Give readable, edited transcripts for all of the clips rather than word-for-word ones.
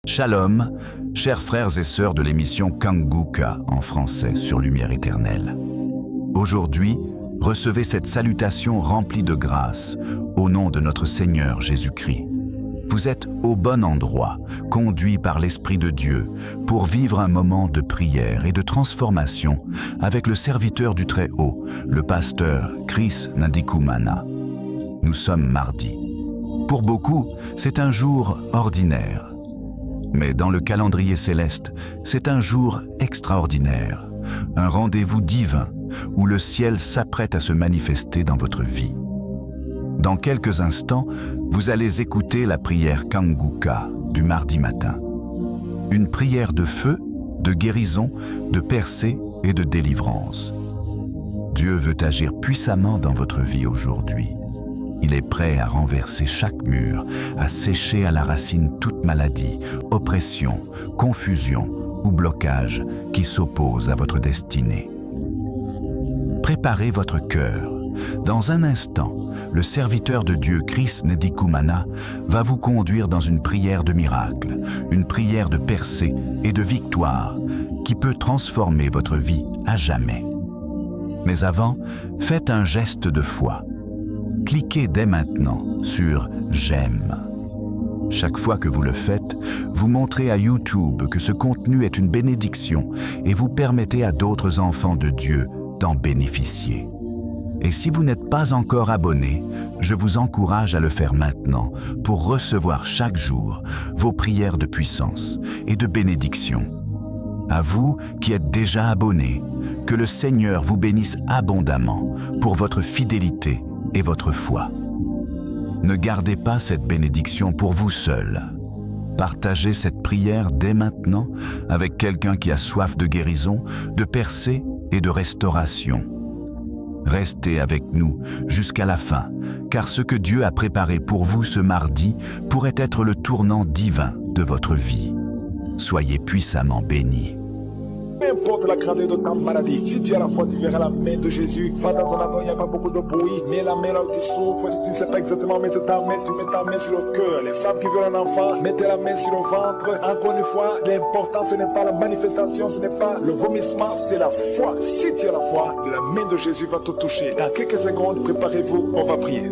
Shalom, chers frères et sœurs de l'émission Kanguka en français sur Lumière Éternelle. Aujourd'hui, recevez cette salutation remplie de grâce au nom de notre Seigneur Jésus-Christ. Vous êtes au bon endroit, conduit par l'Esprit de Dieu pour vivre un moment de prière et de transformation avec le serviteur du Très-Haut, le pasteur Chris Ndikumana. Nous sommes mardi. Pour beaucoup, c'est un jour ordinaire. Mais dans le calendrier céleste, c'est un jour extraordinaire, un rendez-vous divin où le ciel s'apprête à se manifester dans votre vie. Dans quelques instants, vous allez écouter la prière Kanguka du mardi matin. Une prière de feu, de guérison, de percée et de délivrance. Dieu veut agir puissamment dans votre vie aujourd'hui. Il est prêt à renverser chaque mur, à sécher à la racine toute maladie, oppression, confusion ou blocage qui s'oppose à votre destinée. Préparez votre cœur. Dans un instant, le serviteur de Dieu, Chris Ndikumana, va vous conduire dans une prière de miracle, une prière de percée et de victoire qui peut transformer votre vie à jamais. Mais avant, faites un geste de foi. Cliquez dès maintenant sur « J'aime ». Chaque fois que vous le faites, vous montrez à YouTube que ce contenu est une bénédiction et vous permettez à d'autres enfants de Dieu d'en bénéficier. Et si vous n'êtes pas encore abonné, je vous encourage à le faire maintenant pour recevoir chaque jour vos prières de puissance et de bénédiction. À vous qui êtes déjà abonnés, que le Seigneur vous bénisse abondamment pour votre fidélité et votre foi. Ne gardez pas cette bénédiction pour vous seul. Partagez cette prière dès maintenant avec quelqu'un qui a soif de guérison, de percée et de restauration. Restez avec nous jusqu'à la fin, car ce que Dieu a préparé pour vous ce mardi pourrait être le tournant divin de votre vie. Soyez puissamment bénis. Peu importe la grandeur de ta maladie, si tu as la foi, tu verras la main de Jésus. Va dans un endroit où il n'y a pas beaucoup de bruit, mais la main là où tu souffres, si tu ne sais pas exactement mettre ta main, tu mets ta main sur le cœur. Les femmes qui veulent un enfant, mettez la main sur le ventre. Encore une fois, l'important ce n'est pas la manifestation, ce n'est pas le vomissement, c'est la foi. Si tu as la foi, la main de Jésus va te toucher. Dans quelques secondes, préparez-vous, on va prier.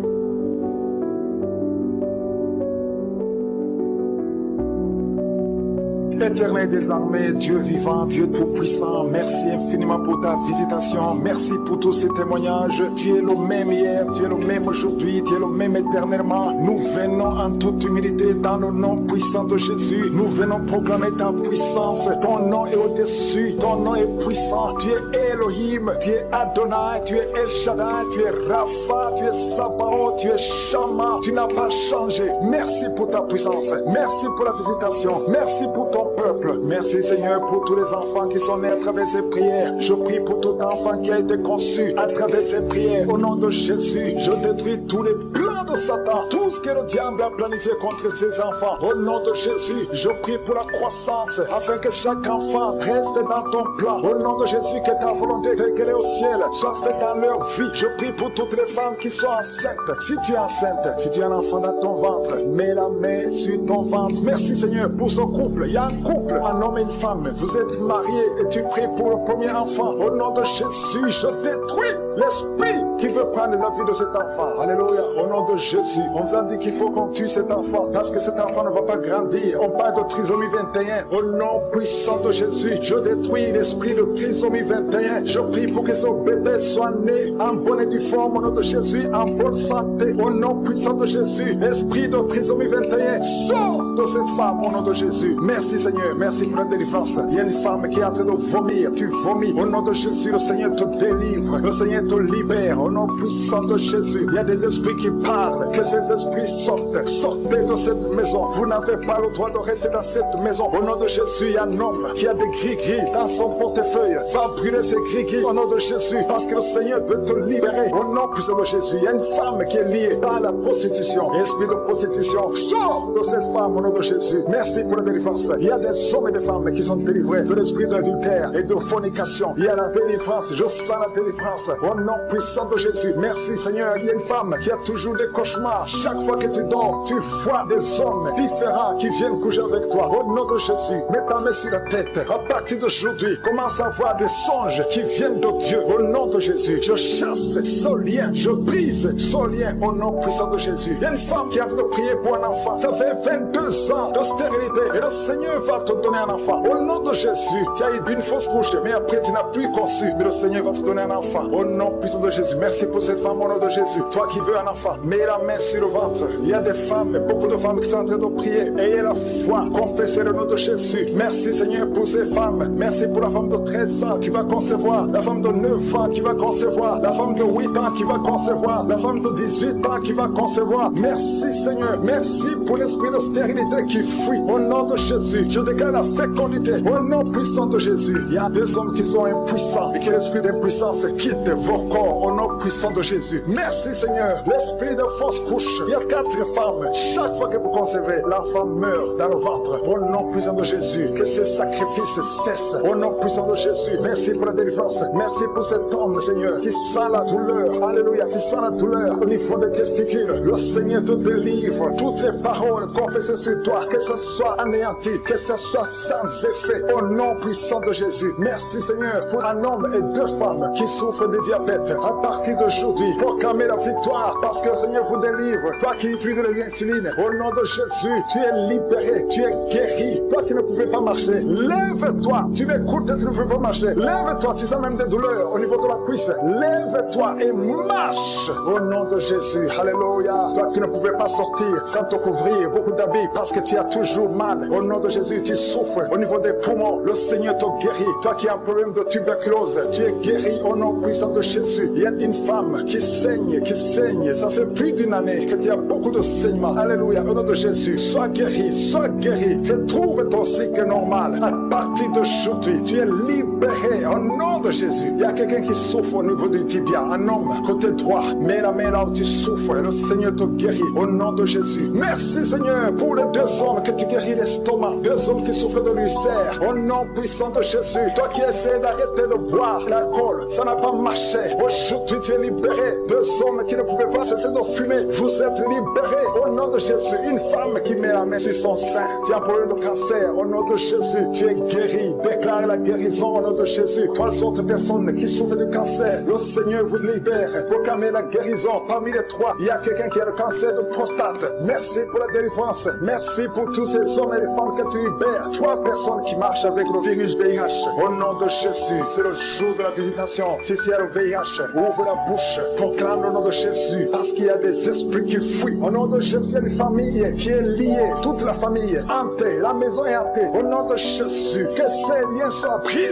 Éternel des armées, Dieu vivant, Dieu tout-puissant, merci infiniment pour ta visitation, merci pour tous ces témoignages. Tu es le même hier, tu es le même aujourd'hui, tu es le même éternellement. Nous venons en toute humilité dans le nom puissant de Jésus. Nous venons proclamer ta puissance. Ton nom est au-dessus, ton nom est puissant. Tu es Elohim, tu es Adonai, tu es El Shaddai, tu es Rapha, tu es Sabaoth, tu es Shama. Tu n'as pas changé. Merci pour ta puissance, merci pour la visitation, merci pour ton peuple. Merci Seigneur pour tous les enfants qui sont nés à travers ces prières. Je prie pour tout enfant qui a été conçu à travers ces prières. Au nom de Jésus, je détruis tous les plans de Satan, tout ce que le diable a planifié contre ses enfants. Au nom de Jésus, je prie pour la croissance afin que chaque enfant reste dans ton plan. Au nom de Jésus, que ta volonté telle qu'elle est au ciel soit faite dans leur vie. Je prie pour toutes les femmes qui sont enceintes. Si tu es enceinte, si tu as un enfant dans ton ventre, mets la main sur ton ventre. Merci Seigneur pour ce couple. Il y a un couple, un homme et une femme, vous êtes mariés et tu pries pour le premier enfant. Au nom de Jésus, je détruis l'esprit qui veut prendre la vie de cet enfant. Alléluia. Au nom de Jésus, on vous a dit qu'il faut qu'on tue cet enfant parce que cet enfant ne va pas grandir. On parle de trisomie 21. Au nom puissant de Jésus, je détruis l'esprit de trisomie 21. Je prie pour que ce bébé soit né en bonne et due forme. Au nom de Jésus, en bonne santé. Au nom puissant de Jésus, l'esprit de trisomie 21 sort de cette femme. Au nom de Jésus. Merci Seigneur, merci pour la délivrance. Il y a une femme qui est en train de vomir, tu vomis. Au nom de Jésus, le Seigneur te délivre, le Seigneur te libère. Au nom puissant de Jésus, il y a des esprits qui parlent, que ces esprits sortent. Sortez de cette maison, vous n'avez pas le droit de rester dans cette maison. Au nom de Jésus, il y a un homme qui a des gris-gris dans son portefeuille. Va brûler ces gris-gris au nom de Jésus, parce que le Seigneur veut te libérer. Au nom puissant de Jésus, il y a une femme qui est liée dans la prostitution. Esprit de prostitution, sors de cette femme au nom de Jésus. Merci pour la délivrance. Il y a des hommes et des femmes qui sont délivrés de l'esprit d'adultère et de fornication. Il y a la délivrance, je sens la délivrance. Au nom puissant de Jésus. Merci Seigneur. Il y a une femme qui a toujours des cauchemars. Chaque fois que tu dors, tu vois des hommes différents qui viennent coucher avec toi. Au nom de Jésus, mets ta main sur la tête. À partir d'aujourd'hui, commence à voir des songes qui viennent de Dieu. Au nom de Jésus, je chasse ce lien, je brise ce lien au nom puissant de Jésus. Il y a une femme qui a envie de prier pour un enfant. Ça fait 22 ans de stérilité et le Seigneur va te donner un enfant. Au nom de Jésus, tu as eu une fausse couche, mais après tu n'as plus conçu. Mais le Seigneur va te donner un enfant. Au nom puissant de Jésus. Merci pour cette femme au nom de Jésus. Toi qui veux un enfant, mets la main sur le ventre. Il y a des femmes, beaucoup de femmes qui sont en train de prier. Ayez la foi, confessez le nom de Jésus. Merci Seigneur pour ces femmes. Merci pour la femme de 13 ans qui va concevoir, la femme de 9 ans qui va concevoir, la femme de 8 ans qui va concevoir, la femme de 18 ans qui va concevoir. Merci Seigneur. Merci pour l'esprit de stérilité qui fuit. Au nom de Jésus, je déclare la fécondité. Au nom puissant de Jésus. Il y a des hommes qui sont impuissants et que l'esprit d'impuissance quitte vos corps. Au nom puissant de Jésus. Merci Seigneur. L'esprit de fausse couche. Il y a 4 femmes. Chaque fois que vous concevez, l'enfant meurt dans le ventre. Au nom puissant de Jésus. Que ces sacrifices cessent. Au nom puissant de Jésus. Merci pour la délivrance. Merci pour cet homme, Seigneur, qui sent la douleur. Alléluia. Qui sent la douleur au niveau des testicules. Le Seigneur te délivre. Toutes les paroles confessées sur toi, que ce soit anéanti, que ce soit sans effet. Au nom puissant de Jésus. Merci Seigneur pour un homme et 2 femmes qui souffrent de diabète. À partir d'aujourd'hui, proclamez la victoire parce que le Seigneur vous délivre. Toi qui utilises les insulines, au nom de Jésus, tu es libéré, tu es guéri. Toi qui ne pouvais pas marcher, lève-toi. Tu m'écoutes, tu ne pouvais pas marcher. Lève-toi, tu sens même des douleurs au niveau de la cuisse. Lève-toi et marche au nom de Jésus. Alléluia. Toi qui ne pouvais pas sortir sans te couvrir beaucoup d'habits parce que tu as toujours mal. Au nom de Jésus, tu souffres au niveau des poumons. Le Seigneur te guérit. Toi qui as un problème de tuberculose, tu es guéri au nom puissant de Jésus. Il y a une femme qui saigne, qui saigne. Ça fait plus d'une année que tu as beaucoup de saignements. Alléluia. Au nom de Jésus, sois guéri, sois guéri. Retrouve ton cycle normal. À partir d'aujourd'hui, tu es libéré au nom de Jésus. Il y a quelqu'un qui souffre au niveau du tibia. Un homme, côté droit. Mets la main là où tu souffres et le Seigneur te guérit au nom de Jésus. Merci Seigneur pour les 2 hommes que tu guéris l'estomac. 2 hommes qui souffrent de l'ulcère. Au nom puissant de Jésus. Toi qui essaies d'arrêter de boire l'alcool, ça n'a pas marché. Aujourd'hui tu es libéré. 2 hommes qui ne pouvaient pas cesser de fumer. Vous êtes libérés au nom de Jésus. Une femme qui met la main sur son sein. Tu as un problème de cancer. Au nom de Jésus, tu es guéri. Déclare la guérison au nom de Jésus. 3 autres personnes qui souffrent de cancer, le Seigneur vous libère. Proclamez la guérison. Parmi les 3, il y a quelqu'un qui a le cancer de prostate. Merci pour la délivrance. Merci pour tous ces hommes et les femmes que tu libères. 3 personnes qui marchent avec le virus VIH. Au nom de Jésus, c'est le jour de la visitation. Si tu as le VIH, ouvre la bouche. Proclame le nom de Jésus. Parce qu'il y a des esprits qui fuient. Au nom de Jésus, il y a une famille qui est liée. Toute la famille hantée. La maison est hantée. Au nom de Jésus, que ces liens soient brisés.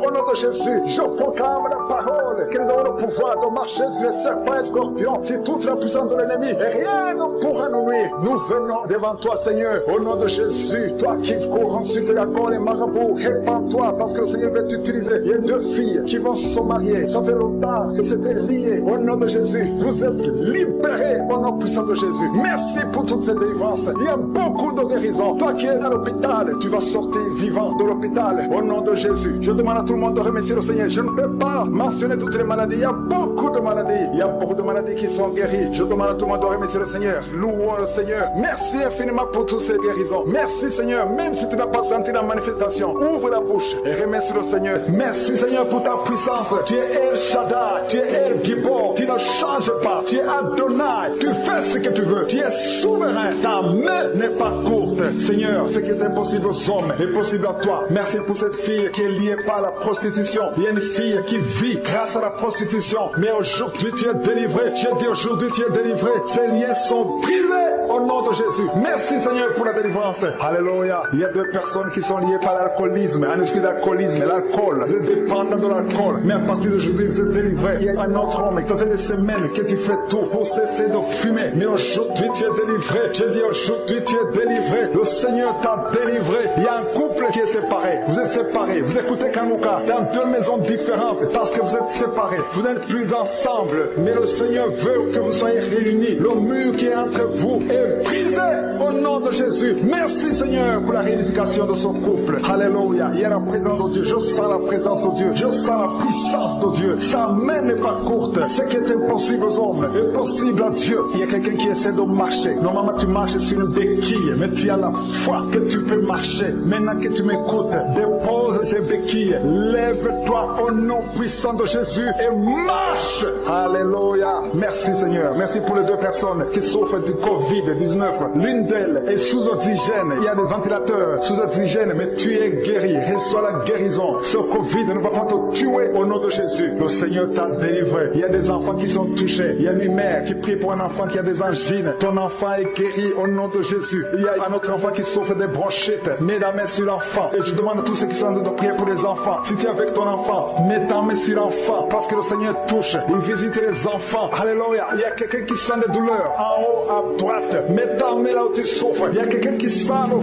Au nom de Jésus, je proclame la parole. Que nous avons le pouvoir de marcher sur les serpents et scorpions. C'est toute la puissance de l'ennemi. Et rien ne pourra nous nuire. Nous venons devant toi, Seigneur. Au nom de Jésus, toi qui cours ensuite la cour les marabouts, répands-toi parce que le Seigneur veut t'utiliser. Il y a 2 filles qui vont se marier. Ça fait longtemps que c'était lié. Au nom de Jésus, vous êtes libérés au nom puissant de Jésus. Merci pour toutes ces délivrances. Il y a beaucoup de guérisons. Toi qui es dans l'hôpital, tu vas sortir vivant de l'hôpital au nom de Jésus. Je demande à tout le monde de remercier le Seigneur. Je ne peux pas mentionner toutes les maladies. Il y a beaucoup de maladies. Il y a beaucoup de maladies qui sont guéries. Je demande à tout le monde de remercier le Seigneur. Louons le Seigneur. Merci infiniment pour toutes ces guérisons. Merci Seigneur. Même si tu n'as pas senti la manifestation, ouvre la bouche et remercie le Seigneur. Merci Seigneur pour ta puissance. Tu es El Shaddai. Tu es El Gibor. Tu ne changes pas. Tu es Adonai. Tu fais ce que tu veux. Tu es souverain. Ta main n'est pas courte. Seigneur, ce qui est impossible aux hommes est possible à toi. Merci pour cette fille qui est liée par la prostitution. Il y a une fille qui vit grâce à la prostitution. Mais aujourd'hui tu es délivré. J'ai dit aujourd'hui tu es délivré. Ces liens sont brisés au nom de Jésus. Merci Seigneur pour la délivrance. Alléluia. Il y a 2 personnes qui sont liées par l'alcoolisme. Un esprit d'alcoolisme. L'alcool. Vous êtes dépendant de l'alcool. Mais à partir d'aujourd'hui vous êtes délivré. Il y a un autre homme. Ça fait des semaines que tu fais tout pour cesser de fumer. Mais aujourd'hui tu es délivré. J'ai dit aujourd'hui tu es délivré. Le Seigneur t'a délivré. Il y a un couple qui est séparé. vous êtes séparés. Vous écoutez Kanouka dans deux maisons différentes parce que vous êtes séparés. Vous n'êtes plus ensemble, mais le Seigneur veut que vous soyez réunis. Le mur qui est entre vous est brisé au nom de Jésus. Merci Seigneur pour la réunification de ce couple. Alléluia. Il y a la présence de Dieu. Je sens la présence de Dieu. Je sens la puissance de Dieu. Sa main n'est pas courte. Ce qui est impossible aux hommes est possible à Dieu. Il y a quelqu'un qui essaie de marcher. Normalement tu marches sur une béquille, mais tu as la foi que tu peux marcher. Maintenant que tu m'écoutes, dépose ces béquilles. Lève-toi au nom puissant de Jésus et marche. Alléluia. Merci Seigneur. Merci pour les deux personnes qui souffrent du Covid-19. L'une d'elles est sous oxygène. Il y a des ventilateurs sous oxygène, mais tu es guéri. Reçois la guérison. Ce Covid ne va pas te tuer au nom de Jésus. Le Seigneur t'a délivré. Il y a des enfants qui sont touchés. Il y a une mère qui prie pour un enfant qui a des angines. Ton enfant est guéri au nom de Jésus. Il y a un autre enfant qui souffre des bronchites. Mets la main sur l'enfant. Et je demande à tous ceux qui sont en train de prier pour les enfants. Si tu es avec ton enfant, mets ta main sur l'enfant. Parce que le Seigneur touche. Il visite les enfants. Alléluia. Il y a quelqu'un qui sent des douleurs en haut à droite. Mets ta main là où tu souffres. Il y a quelqu'un qui sent le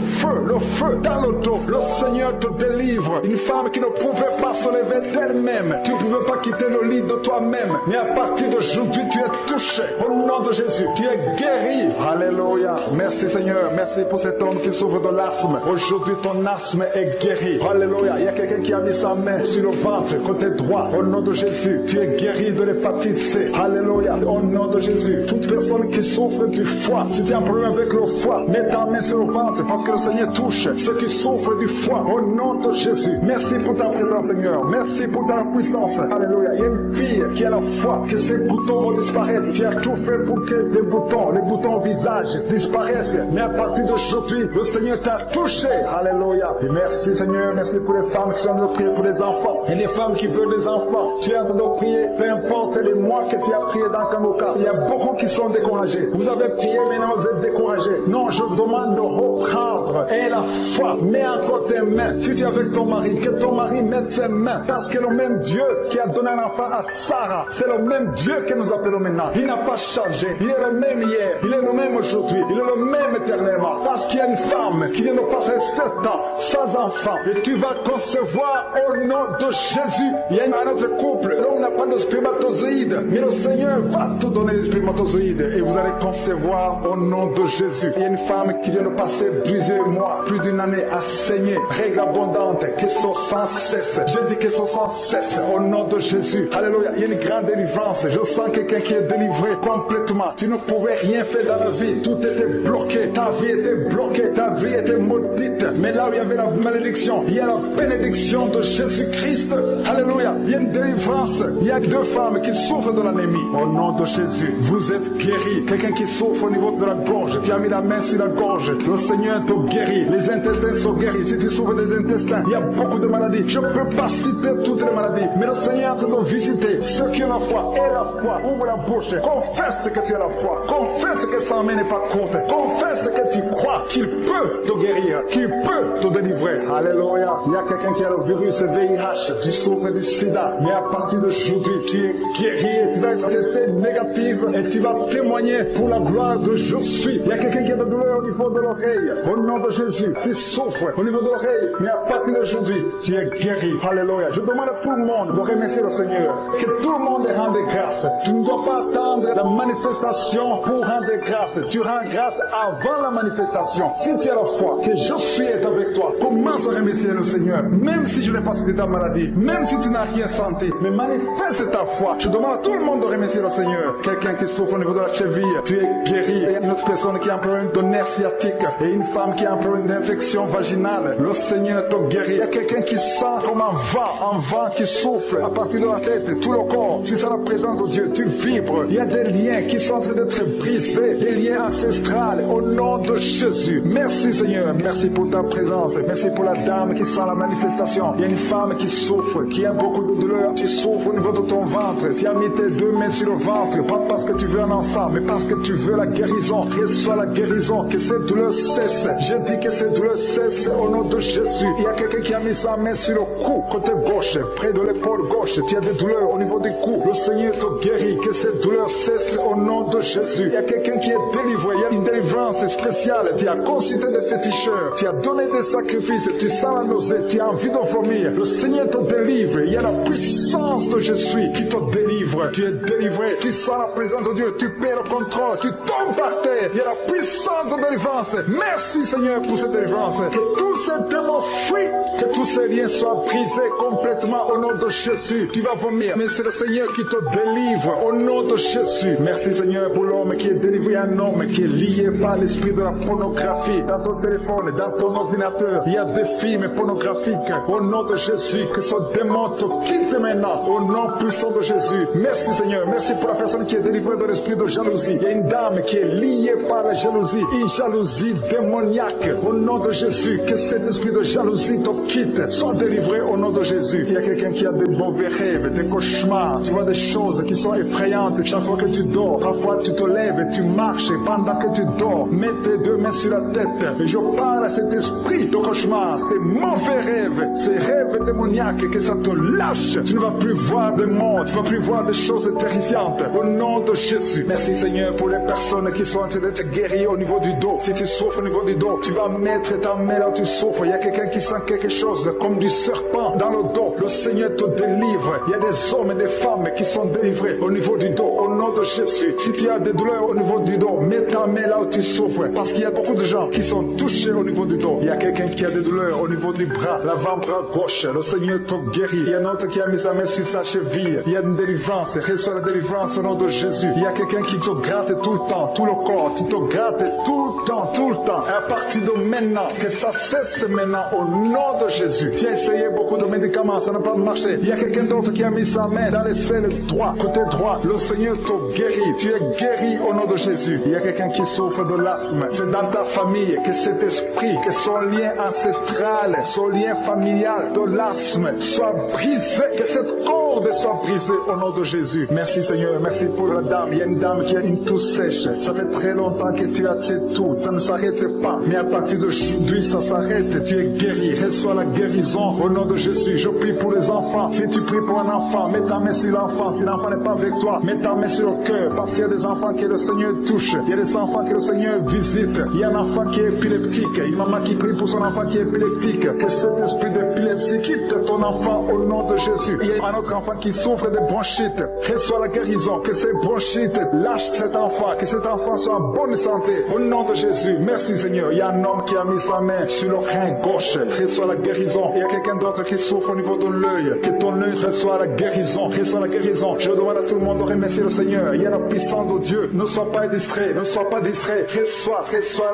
feu dans le dos. Le Seigneur te délivre. Une femme qui ne pouvait pas se lever d'elle-même. Tu ne pouvais pas quitter le lit de toi-même. Mais à partir d'aujourd'hui, tu es touché. Au nom de Jésus, tu es guéri. Alléluia. Merci Seigneur. Merci pour cet homme qui souffre de l'asthme. Aujourd'hui, ton asthme est guéri. Alléluia. Il y a quelqu'un qui a mis sa main sur le ventre, côté droit. Au nom de Jésus, tu es guéri de l'hépatite C. Alléluia. Au nom de Jésus, toute personne qui souffre du foie, si tu as un problème avec le foie, mets ta main sur le ventre parce que le Seigneur touche ceux qui souffrent du foie. Au nom de Jésus, merci pour ta présence Seigneur. Merci pour ta puissance. Alléluia. Il y a une fille qui a la foi que ses boutons vont disparaître. Tu as tout fait pour que les boutons au visage disparaissent. Mais à partir d'aujourd'hui, le Seigneur t'a touché. Alléluia. Et merci Seigneur. Merci pour les femmes qui sont en train de prier pour les enfants. Et les femmes qui veulent des enfants. Tu es en train de prier, peu importe les mois que tu as prié dans Kanouka. Il y a beaucoup qui sont découragés. Vous avez prié, maintenant vous êtes découragés. Non, je vous demande de reprendre. Et la foi, mets encore tes mains. Si tu es avec ton mari, que ton mari mette ses mains. Parce que le même Dieu qui a donné un enfant à Sarah, c'est le même Dieu que nous appelons maintenant. Il n'a pas changé. Il est le même hier. Il est le même aujourd'hui. Il est le même éternellement. Parce qu'il y a une femme qui vient de passer 7 ans sans enfant. Et tu vas concevoir au nom de Jésus. Il y a un autre couple. L'homme n'a pas de spermatozoïdes. Mais le Seigneur va te donner les spermatozoïdes. Et vous allez concevoir au nom de Jésus. Il y a une femme qui vient de passer plusieurs mois, plus d'une année à saigner. Règles abondantes qui sont sans cesse. Je dis qu'elles sont sans cesse au nom de Jésus. Alléluia. Il y a une grande délivrance. Je sens quelqu'un qui est délivré complètement. Tu ne pouvais rien faire dans la vie. Tout était bloqué. Ta vie était bloquée. Ta vie était maudite. Mais là où il y avait la malédiction, il y a la bénédiction de Jésus-Christ. Alléluia. Il y a une délivrance. Il y a 2 femmes qui souffrent de l'anémie. Au nom de Jésus, vous êtes guéris. Quelqu'un qui souffre au niveau de la gorge. Tu as mis la main sur la gorge. Le Seigneur te guérit. Les intestins sont guéris. Si tu souffres des intestins, il y a beaucoup de maladies. Je ne peux pas citer toutes les maladies. Mais le Seigneur est en train de visiter ceux qui ont la foi. Et la foi. Ouvre la bouche. Confesse que tu as la foi. Confesse que sa main n'est pas courte. Confesse que tu crois qu'il peut te guérir. Qu'il peut te délivrer. Alléluia. Il y a quelqu'un qui a le virus VIH. Tu souffres du sida. Mais à partir d'aujourd'hui, tu es guéri. Tu vas être testé négatif. Et tu vas témoigner pour la gloire de je suis. Il y a quelqu'un qui a de douleur au niveau de l'oreille. Au nom de Jésus, tu souffres au niveau de l'oreille. Mais à partir d'aujourd'hui, tu es guéri. Alléluia. Je demande à tout le monde de remercier le Seigneur. Que tout le monde rende grâce. Tu ne dois pas attendre la manifestation pour rendre grâce. Tu rends grâce avant la manifestation. Si tu as la foi, que je suis avec toi, commence à remercier le Seigneur. Même si je n'ai pas cité ta maladie, même si tu n'as rien senti, mais manifeste ta foi. Je demande à tout le monde de remercier le Seigneur. Quelqu'un qui souffre au niveau de la cheville, tu es guéri. Il y a une autre personne qui a un problème de nerf sciatique et une femme qui a un problème d'infection vaginale. Le Seigneur te guérit. Il y a quelqu'un qui sent comme un vent qui souffle à partir de la tête, tout le corps. Tu sens la présence de Dieu, tu vibres. Il y a des liens qui sont en train d'être brisés, des liens ancestrales au nom de Jésus. Merci Seigneur, merci pour ta présence. Merci pour la dame qui sent la manifestation. Il y a une femme qui souffre, qui a beaucoup de douleur. Tu souffres au niveau de ton ventre. Tu as mis tes 2 mains sur le ventre, pas parce que tu veux un enfant, mais parce que tu veux la guérison. Reçois la guérison, que cette douleur cesse. Je dis que cette douleur cesse au nom de Jésus. Il y a quelqu'un qui a mis sa main sur le cou, côté gauche, près de l'épaule gauche. Tu as des douleurs au niveau du cou. Le Seigneur te guérit, que cette douleur cesse au nom de Jésus. Il y a quelqu'un qui est délivré. Il y a une délivrance spéciale. Tu as consulté des féticheurs. Tu as donné des sacrifices. Tu tu sens la nausée, tu as envie de vomir. Le Seigneur te délivre. Il y a la puissance de Jésus qui te délivre. Tu es délivré. Tu sens la présence de Dieu. Tu perds le contrôle. Tu tombes par terre. Il y a la puissance de délivrance. Merci Seigneur pour cette délivrance. Que tous ces démons fuient. Que tous ces liens soient brisés complètement au nom de Jésus. Tu vas vomir. Mais c'est le Seigneur qui te délivre au nom de Jésus. Merci Seigneur pour l'homme qui est délivré. Un homme qui est lié par l'esprit de la pornographie. Dans ton téléphone, dans ton ordinateur, il y a des films pornographiques. Au nom de Jésus, que ce démon te quitte maintenant. Au nom puissant de Jésus. Merci Seigneur. Merci pour la personne qui est délivrée de l'esprit de jalousie. Il y a une dame qui est liée par la jalousie. Une jalousie démoniaque. Au nom de Jésus, que cet esprit de jalousie te quitte. Sois délivré au nom de Jésus. Il y a quelqu'un qui a des mauvais rêves, des cauchemars. Tu vois des choses qui sont effrayantes. Chaque fois que tu dors, parfois tu te lèves et tu marches pendant que tu dors. Mets tes deux mains sur la tête. Et je parle à cet esprit de cauchemar, ces mauvais rêves, ces rêves démoniaques, que ça te lâche. Tu ne vas plus voir de mort, tu ne vas plus voir des choses terrifiantes. Au nom de Jésus. Merci Seigneur pour les personnes qui sont en train d'être guéries au niveau du dos. Si tu souffres au niveau du dos, tu vas mettre ta main là où tu souffres. Il y a quelqu'un qui sent quelque chose comme du serpent dans le dos. Le Seigneur te délivre. Il y a des hommes et des femmes qui sont délivrés au niveau du dos. Au nom de Jésus. Si tu as des douleurs au niveau du dos, mets ta main là où tu souffres. Parce qu'il y a beaucoup de gens qui sont touchés au niveau du dos. Il y a quelqu'un qui a des douleurs au niveau du bras, l'avant-bras gauche. Le Seigneur te guérit. Il y a un autre qui a mis sa main sur sa cheville. Il y a une délivrance. Reçois la délivrance au nom de Jésus. Il y a quelqu'un qui te gratte tout le temps, tout le corps. Tu te grattes tout le temps, tout le temps. Et à partir de maintenant, que ça cesse maintenant au nom de Jésus. Tu as essayé beaucoup de médicaments, ça n'a pas marché. Il y a quelqu'un d'autre qui a mis sa main dans les selles droits, côté droit. Le Seigneur te guérit. Tu es guéri au nom de Jésus. Il y a quelqu'un qui souffre de l'asthme. C'est dans ta famille que cet esprit, que son lien ancestral, son lien familial de l'asthme soit brisé. Que cette corde soit brisée au nom de Jésus. Merci Seigneur. Merci pour la dame. Il y a une dame qui a une toux sèche. Ça fait très longtemps que tu as cette toux. Ça ne s'arrête pas. Mais à partir d'aujourd'hui, ça s'arrête. Tu es guéri. Reçois la guérison au nom de Jésus. Je prie pour les enfants. Si tu pries pour un enfant, mets ta main sur l'enfant. Si l'enfant n'est pas avec toi, mets ta main sur le cœur. Parce qu'il y a des enfants que le Seigneur touche. Il y a des enfants que le Seigneur visite. Il y a un enfant qui est épileptique. Une maman qui prie pour son enfant qui est épileptique. Que cet esprit d'épilepsie quitte ton enfant au nom de Jésus. Il y a un autre enfant qui souffre de bronchite. Reçois la guérison. Que ces bronchites lâchent cet enfant. Que cet enfant soit en bonne santé. Au nom de Jésus. Merci Seigneur. Il y a un homme qui a mis sa main sur le rein gauche. Reçois la guérison. Il y a quelqu'un d'autre qui souffre au niveau de l'œil. Que ton œil reçoit la guérison. Reçois la guérison. Je demande à tout le monde de remercier le Seigneur. Il y a la puissance de Dieu. Ne sois pas distrait. Ne sois pas distrait. Reçois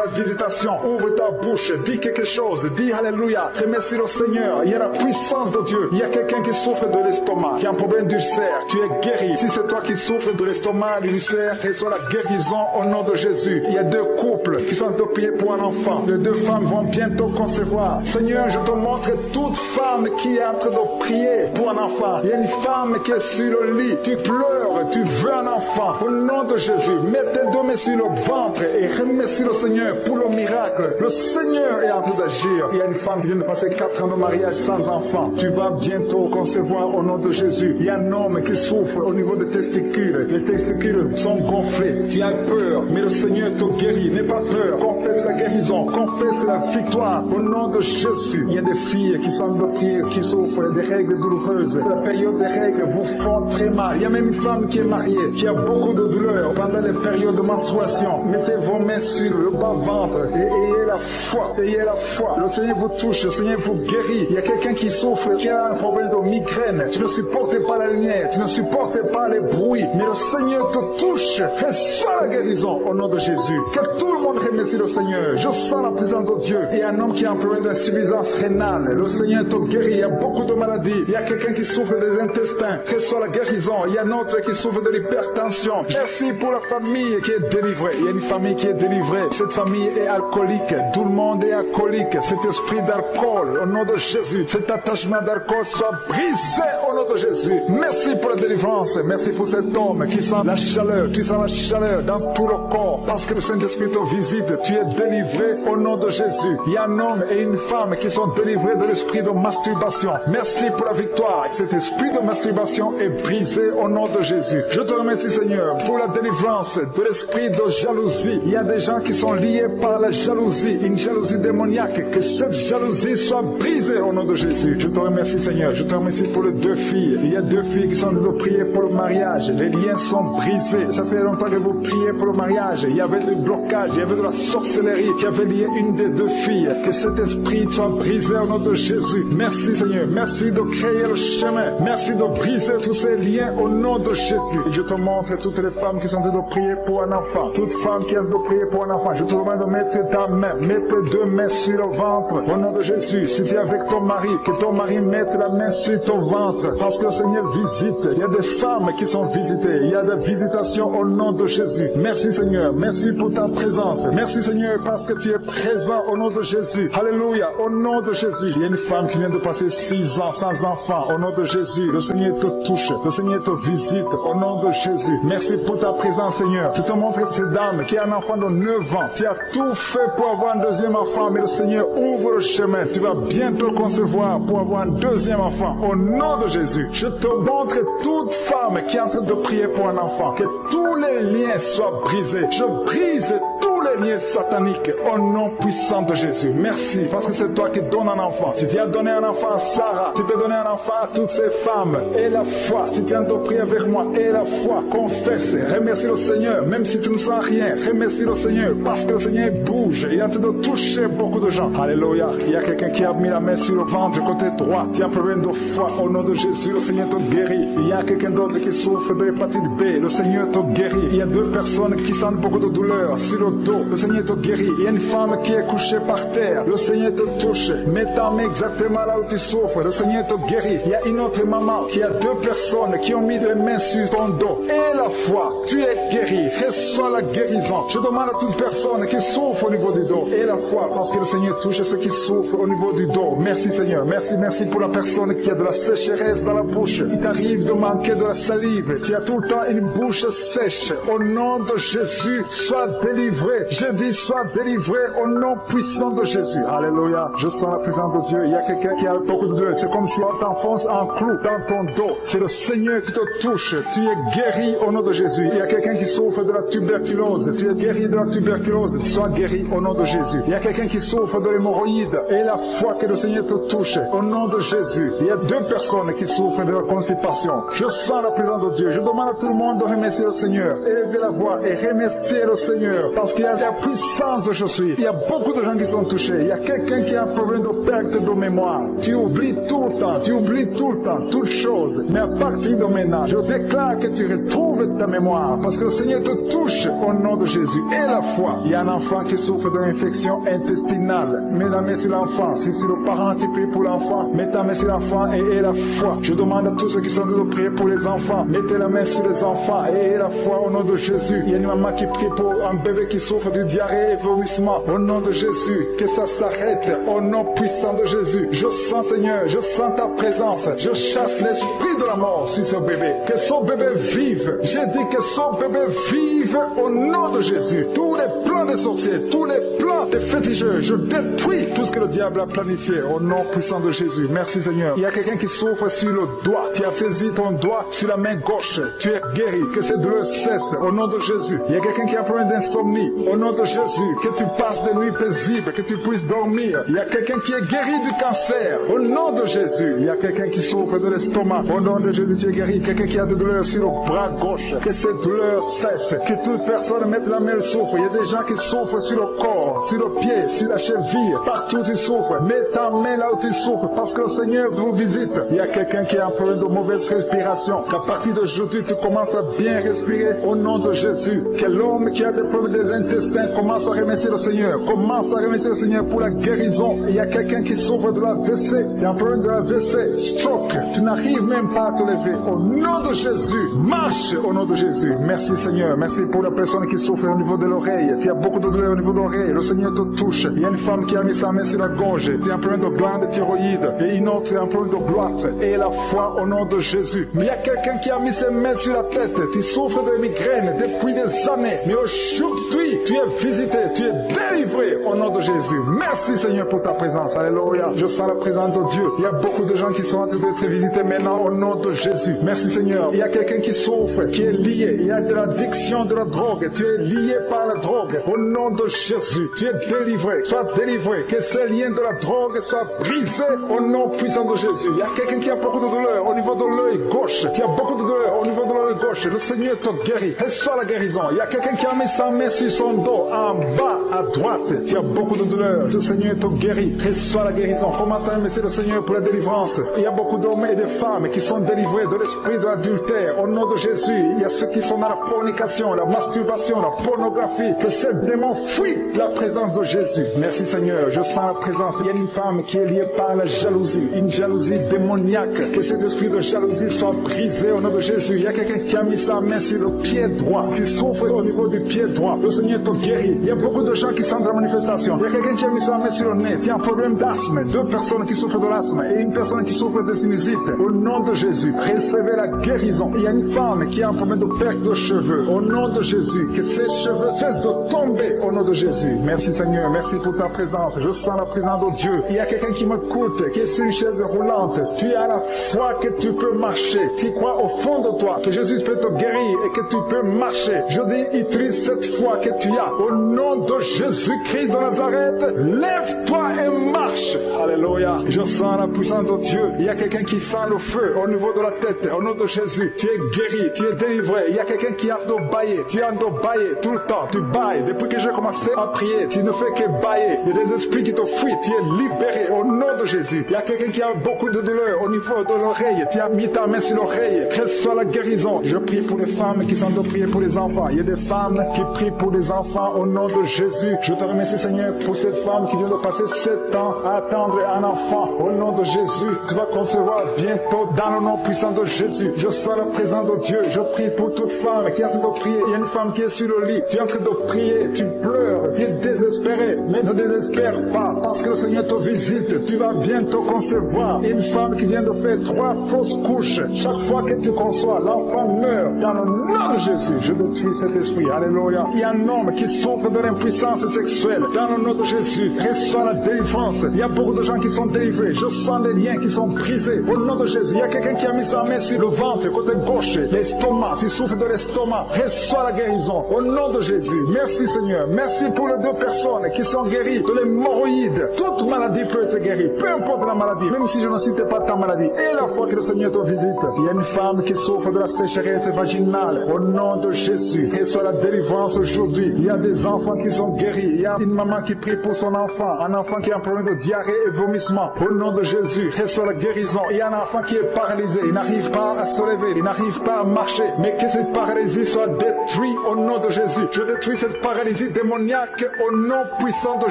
la visitation. Ouvre ta bouche. Dis quelque chose. Dis Alléluia. Remercie le Seigneur. Il y a la puissance de Dieu. Il y a quelqu'un qui souffre de l'estomac, qui a un problème d'ulcère. Tu es guéri. Si c'est toi qui souffres de l'estomac, de l'ulcère, reçois la guérison au nom de Jésus. Il y a deux couples qui sont en train de prier pour un enfant. Les deux femmes vont bientôt concevoir. Seigneur, je te montre toute femme qui est en train de prier pour un enfant. Il y a une femme qui est sur le lit. Tu pleures, tu veux un enfant. Au nom de Jésus, mets tes deux mains sur le ventre et remercie le Seigneur pour le miracle. Le Seigneur est en train d'agir. Il y a une femme qui vient de passer 4 ans de mariage sans enfant. Tu vas bientôt concevoir au nom de Jésus. Il y a un homme qui souffre au niveau des testicules. Les testicules sont gonflés. Tu as peur, mais le Seigneur te guérit. N'aie pas peur. Confesse la guérison. Confesse la victoire au nom de Jésus. Il y a des filles qui sont de prier, qui souffrent des règles douloureuses. La période des règles vous font très mal. Il y a même une femme qui est mariée, qui a beaucoup de douleurs pendant les périodes de menstruation. Mettez vos mains sur le bas-ventre et ayez la foi. Ayez la foi. Le Seigneur vous touche. Le Seigneur vous guérit. Il y a quelqu'un qui souffre, qui a un problème de migraine. Tu ne supportes pas la lumière. Tu ne supportes pas les bruits. Mais le Seigneur te touche. Reçois la guérison au nom de Jésus. Que tout le monde remercie le Seigneur. Je sens la présence de Dieu. Il y a un homme qui a un problème d'insuffisance rénale. Le Seigneur te guérit. Il y a beaucoup de maladies. Il y a quelqu'un qui souffre des intestins. Reçois la guérison. Il y a un autre qui souffre de l'hypertension. Merci pour la famille qui est délivrée. Il y a une famille qui est délivrée. Cette famille est alcoolique. Tout le monde est alcoolique. Cet esprit d'alcool, au nom de Jésus, cet attachement d'alcool soit brisé au nom de Jésus. Merci pour la délivrance. Merci pour cet homme qui sent la chaleur. Tu sens la chaleur dans tout le corps parce que le Saint-Esprit te visite. Tu es délivré au nom de Jésus. Il y a un homme et une femme qui sont sont délivrés de l'esprit de masturbation. Merci pour la victoire. Cet esprit de masturbation est brisé au nom de Jésus. Je te remercie, Seigneur, pour la délivrance de l'esprit de jalousie. Il y a des gens qui sont liés par la jalousie, une jalousie démoniaque. Que cette jalousie soit brisée au nom de Jésus. Je te remercie, Seigneur. Je te remercie pour les 2 filles. Il y a 2 filles qui sont en train de prier pour le mariage. Les liens sont brisés. Ça fait longtemps que vous priez pour le mariage. Il y avait des blocages, il y avait de la sorcellerie qui avait lié une des 2 filles. Que cet esprit soit brisé au nom de Jésus. Merci, Seigneur. Merci de créer le chemin. Merci de briser tous ces liens au nom de Jésus. Et je te montre toutes les femmes qui sont en train de prier pour un enfant. Toute femme qui est en train de prier pour un enfant. Je te demande de mettre ta main, mets tes 2 mains sur le ventre au nom de Jésus. Si tu es avec ton mari, que ton mari mette la main sur ton ventre. Parce que le Seigneur visite. Il y a des femmes qui sont visitées. Il y a des visitations au nom de Jésus. Merci, Seigneur. Merci pour ta présence. Merci, Seigneur, parce que tu es présent au nom de Jésus. Alléluia. Au nom de Jésus. Il y a une femme qui vient de passer 6 ans sans enfant. Au nom de Jésus. Le Seigneur te touche. Le Seigneur te visite. Au nom de Jésus. Merci pour ta présence, Seigneur. Je te montre cette dame qui a un enfant de 9 ans. Tu as tout fait pour avoir un 2e enfant, mais le Seigneur ouvre le chemin. Tu vas bientôt concevoir pour avoir un 2e enfant. Au nom de Jésus. Je te montre toute femme qui est en train de prier pour un enfant. Que tous les liens soient brisés. Je brise tous les liens sataniques au nom puissant de Jésus. Merci, parce que c'est toi qui donnes un enfant. Si tu as donné un enfant à Sarah, tu peux donner un enfant à toutes ces femmes. Et la foi, tu tiens de prier avec moi. Et la foi, confesse, remercie le Seigneur, même si tu ne sens rien. Remercie le Seigneur, parce que le Seigneur bouge. Il est en train de toucher beaucoup de gens. Alléluia. Il y a quelqu'un qui a mis la main sur le ventre côté droit. Tu as un problème de foi. Au nom de Jésus, le Seigneur te guérit. Il y a quelqu'un d'autre qui souffre de l'hépatite B. Le Seigneur te guérit. Il y a 2 personnes qui sentent beaucoup de douleur sur le dos. Le Seigneur te guérit. Il y a une femme qui est couchée par terre. Le Seigneur te touche. Mets ta main exactement là où tu souffres. Le Seigneur te guérit. Il y a une autre maman qui a 2 personnes qui ont mis les mains sur ton dos. Et la foi, tu es guéri. Reçois la guérison. Je demande à toute personne qui souffre au niveau du dos. Et la foi, parce que le Seigneur touche ceux qui souffrent au niveau du dos. Merci, Seigneur. Merci pour la personne qui a de la sécheresse dans la bouche. Il t'arrive de manquer de la salive. Tu as tout le temps une bouche sèche. Au nom de Jésus, sois délivré. Je dis, sois délivré au nom puissant de Jésus. Alléluia. Je sens la présence de Dieu. Il y a quelqu'un qui a beaucoup de douleur. C'est comme si on t'enfonce un clou dans ton dos. C'est le Seigneur qui te touche. Tu es guéri au nom de Jésus. Il y a quelqu'un qui souffre de la tuberculose. Tu es guéri de la tuberculose. Sois guéri au nom de Jésus. Il y a quelqu'un qui souffre de l'hémorroïde. Et la foi que le Seigneur te touche au nom de Jésus. Il y a 2 personnes qui souffrent de la constipation. Je sens la présence de Dieu. Je demande à tout le monde de remercier le Seigneur. Élevez la voix et remerciez le Seigneur. Parce qu'il y a la puissance de je suis. Il y a beaucoup de gens qui sont touchés. Il y a quelqu'un qui a un problème de perte de mémoire. Tu oublies tout le temps. Tu oublies tout le temps. Toutes choses. Mais à partir de maintenant, je déclare que tu retrouves ta mémoire. Parce que le Seigneur te touche au nom de Jésus. Et la foi. Il y a un enfant qui souffre d'une infection intestinale. Mets la main sur l'enfant. Si c'est le parent qui prie pour l'enfant, mets ta main sur l'enfant et la foi. Je demande à tous ceux qui sont en train de prier pour les enfants. Mettez la main sur les enfants et la foi au nom de Jésus. Il y a une maman qui prie pour un bébé qui souffre de diarrhée et vomissement. Au nom de Jésus, que ça s'arrête. Au nom puissant de Jésus. Je sens, Seigneur, je sens ta présence. Je chasse l'esprit de la mort sur ce bébé. Que son bébé vive. J'ai dit que son bébé vive au nom de Jésus. Tous les plans des sorciers, tous les plans des féticheurs, je détruis tout ce que le diable a planifié au nom puissant de Jésus. Merci, Seigneur. Il y a quelqu'un qui souffre sur le doigt. Tu as saisi ton doigt sur la main gauche. Tu es guéri. Que cette douleur cesse au nom de Jésus. Il y a quelqu'un qui a un problème d'insomnie. Au nom de Jésus. Que tu passes des nuits paisibles. Que tu puisses dormir. Il y a quelqu'un qui est guéri du cancer. Au nom de Jésus. Il y a quelqu'un qui souffre de l'estomac. Au nom de Jésus, tu es guéri. Quelqu'un qui a des douleurs sur le bras gauche. Que cette douleur cesse. Que toute personne mette la main, elle souffre. Il y a des gens qui souffrent sur le corps, sur le pied, sur la cheville. Partout tu souffres. Mets ta main là où tu souffres. Parce que le Seigneur vous visite. Il y a quelqu'un qui a un problème de mauvaise respiration. Qu'à partir d'aujourd'hui, tu commences à bien respirer au nom de Jésus. Que l'homme qui a des problèmes des intestins commence à remercier le Seigneur. Commence à remercier le Seigneur pour la guérison. Il y a quelqu'un qui souffre de la WC. Tu as un problème de la WC. Stroke. Tu n'arrives même pas à te lever. Au nom de Jésus. Marche au nom de Jésus. Merci Seigneur. Merci pour la personne qui souffre au niveau de l'oreille. Tu as beaucoup de douleurs au niveau de l'oreille. Le Seigneur te touche. Il y a une femme qui a mis sa main sur la gorge. Tu as un problème de glande thyroïde. Et une autre a un problème de gloître. Et la foi au nom de Jésus. Mais il y a quelqu'un qui a mis ses mains sur la tête. Tu souffres de migraines depuis des années. Mais aujourd'hui, tu es visité. Tu es délivré au nom de Jésus. Merci Seigneur pour ta présence. Alléluia. Je sens la présence de Dieu. Il y a beaucoup de gens qui sont en train d'être visités maintenant au nom de Jésus. Merci Seigneur. Il y a quelqu'un qui souffre, qui est lié. Il y a de l'addiction de la drogue. Tu es lié par la drogue. Au nom de Jésus, tu es délivré. Sois délivré. Que ces liens de la drogue soient brisés au nom puissant de Jésus. Il y a quelqu'un qui a beaucoup de douleur au niveau de l'œil gauche. Tu as beaucoup de douleur au niveau de l'œil gauche. Le Seigneur te guérit. Reçois la guérison. Il y a quelqu'un qui a mis sa main sur son dos, en bas à droite. Tu as beaucoup de douleur. Le Seigneur te guérit. Reçois la guérison. Commence à remercier le Seigneur pour la délivrance. Il y a beaucoup d'hommes et de femmes qui sont délivrés de l'esprit de l'adultère. Au nom de Jésus, il y a ceux qui sont dans la fornication, la masturbation, la pornographie. Que ces démons fuient la présence de Jésus. Merci Seigneur. Je sens la présence. Il y a une femme qui est liée par la jalousie. Une jalousie démoniaque. Que cet esprit de jalousie soit brisé au nom de Jésus. Il y a quelqu'un qui a mis sa main sur le pied droit. Tu souffres au niveau du pied droit. Le Seigneur te guérit. Il y a beaucoup de gens qui sont dans la manifestation. Il y a quelqu'un qui a mis sa main sur le nez. Tu as un problème d'asthme. 2 personnes qui souffrent de l'asthme et une personne qui souffre de sinusite. Au nom de Jésus, recevez la guérison. Il y a une femme qui a un problème de perte de cheveux. Au nom de Jésus, que ses cheveux cessent de tomber au nom de Jésus. Merci Seigneur, merci pour ta présence. Je sens la présence de Dieu. Il y a quelqu'un qui m'écoute, qui est sur une chaise roulante. Tu as la foi que tu peux marcher. Tu crois au fond de toi que Jésus peut te guérir et que tu peux marcher. Je dis, utilise cette foi que tu as. Au nom de Jésus-Christ de Nazareth, lève-toi et marche. Alléluia. Je sens la puissance de Dieu. Il y a quelqu'un qui sent le feu au niveau de la tête. Au nom de Jésus, tu es guéri, tu es délivré. Il y a quelqu'un qui a de bailler. Tu as de bailler tout le temps. Tu bailles. Depuis que j'ai commencé à prier, tu ne fais que bailler. Il y a des esprits qui te fuient. Tu es libéré au nom de Jésus. Il y a quelqu'un qui a beaucoup de douleur au niveau de l'oreille. Tu as mis ta main sur l'oreille. Reçois la guérison. Je prie pour les femmes qui sont de prier pour les enfants. Il y a des femmes qui prient pour les enfants au nom de Jésus. Je te remercie Seigneur pour cette femme qui vient de passer 7 ans à attendre un enfant. Au nom de Jésus, tu vas concevoir bientôt dans le nom puissant de Jésus. Je sens la présence de Dieu. Je prie pour toute femme qui est en train de prier. Il y a une femme qui est sur le lit. Tu es en train de prier. Tu pleures. Tu es désespéré. Mais ne désespère pas parce que le Seigneur te visite. Tu vas bientôt concevoir. Une femme qui vient de faire 3 fausses couches. Chaque fois que tu conçois, l'enfant meurt. Dans le nom de Jésus, je détruis cet esprit. Alléluia. Il y a un homme qui souffre de l'impuissance sexuelle. Dans le nom de Jésus, reçois la délivrance. Il y a beaucoup de gens qui sont délivrés. Je sens les liens qui sont brisés. Au nom de Jésus, il y a quelqu'un qui a mis sa main sur le ventre, côté gauche, l'estomac. Tu souffres de l'estomac. Reçois la guérison. Au nom de Jésus. Merci Seigneur. Merci pour les 2 personnes qui sont guéries de l'hémorroïde. Toute maladie peut être guérie. Peu importe la maladie. Même si je ne cite pas ta maladie. Et la fois que le Seigneur te visite. Il y a une femme qui souffre de la sécheresse vaginale. Au nom de Jésus. Reçois la délivrance aujourd'hui. Il y a des enfants qui sont guéris. Il y a une maman qui prie pour son enfant. Un enfant qui a un problème de diarrhée et vomissement. Au nom de Jésus, reçois la guérison. Il y a un enfant qui est paralysé. Il n'arrive pas à se lever. Il n'arrive pas à marcher. Mais que cette paralysie soit détruite au nom de Jésus. Je détruis cette paralysie démoniaque au nom puissant de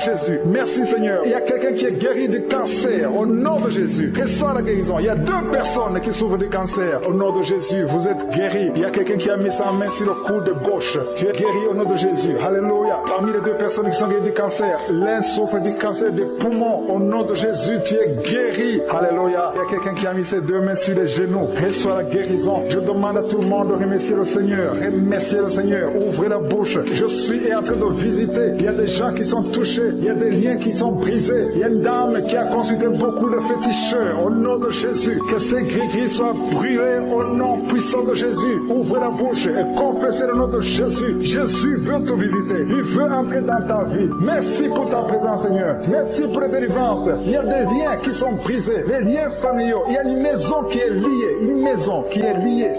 Jésus. Merci Seigneur. Il y a quelqu'un qui est guéri du cancer. Au nom de Jésus. Reçois la guérison. Il y a 2 personnes qui souffrent du cancer. Au nom de Jésus, vous êtes guéris. Il y a quelqu'un qui a mis sa main sur le coude gauche. Tu es guéri au nom de Jésus. Alléluia. Parmi les 2 personnes qui sont guéries du cancer, l'un souffre du cancer des poumons. Au nom de Jésus, tu es guéri. Alléluia. Il y a quelqu'un qui a mis ses 2 mains sur les genoux. Reçois la guérison. Je demande à tout le monde de remercier le Seigneur. Remercier le Seigneur. Ouvrez la bouche. Je suis en train de visiter. Il y a des gens qui sont touchés. Il y a des liens qui sont brisés. Il y a une dame qui a consulté beaucoup de féticheurs. Au nom de Jésus, que ces gris-gris soient brûlés au nom puissant de Jésus. Ouvrez la bouche et confessez le nom de Jésus. Jésus veut te visiter. Il veut entrer dans ta vie. Merci pour ta présence, Seigneur. Merci pour la délivrance. Il y a des liens qui sont brisés. Les liens familiaux. Il y a une maison qui est liée. Une maison qui est liée.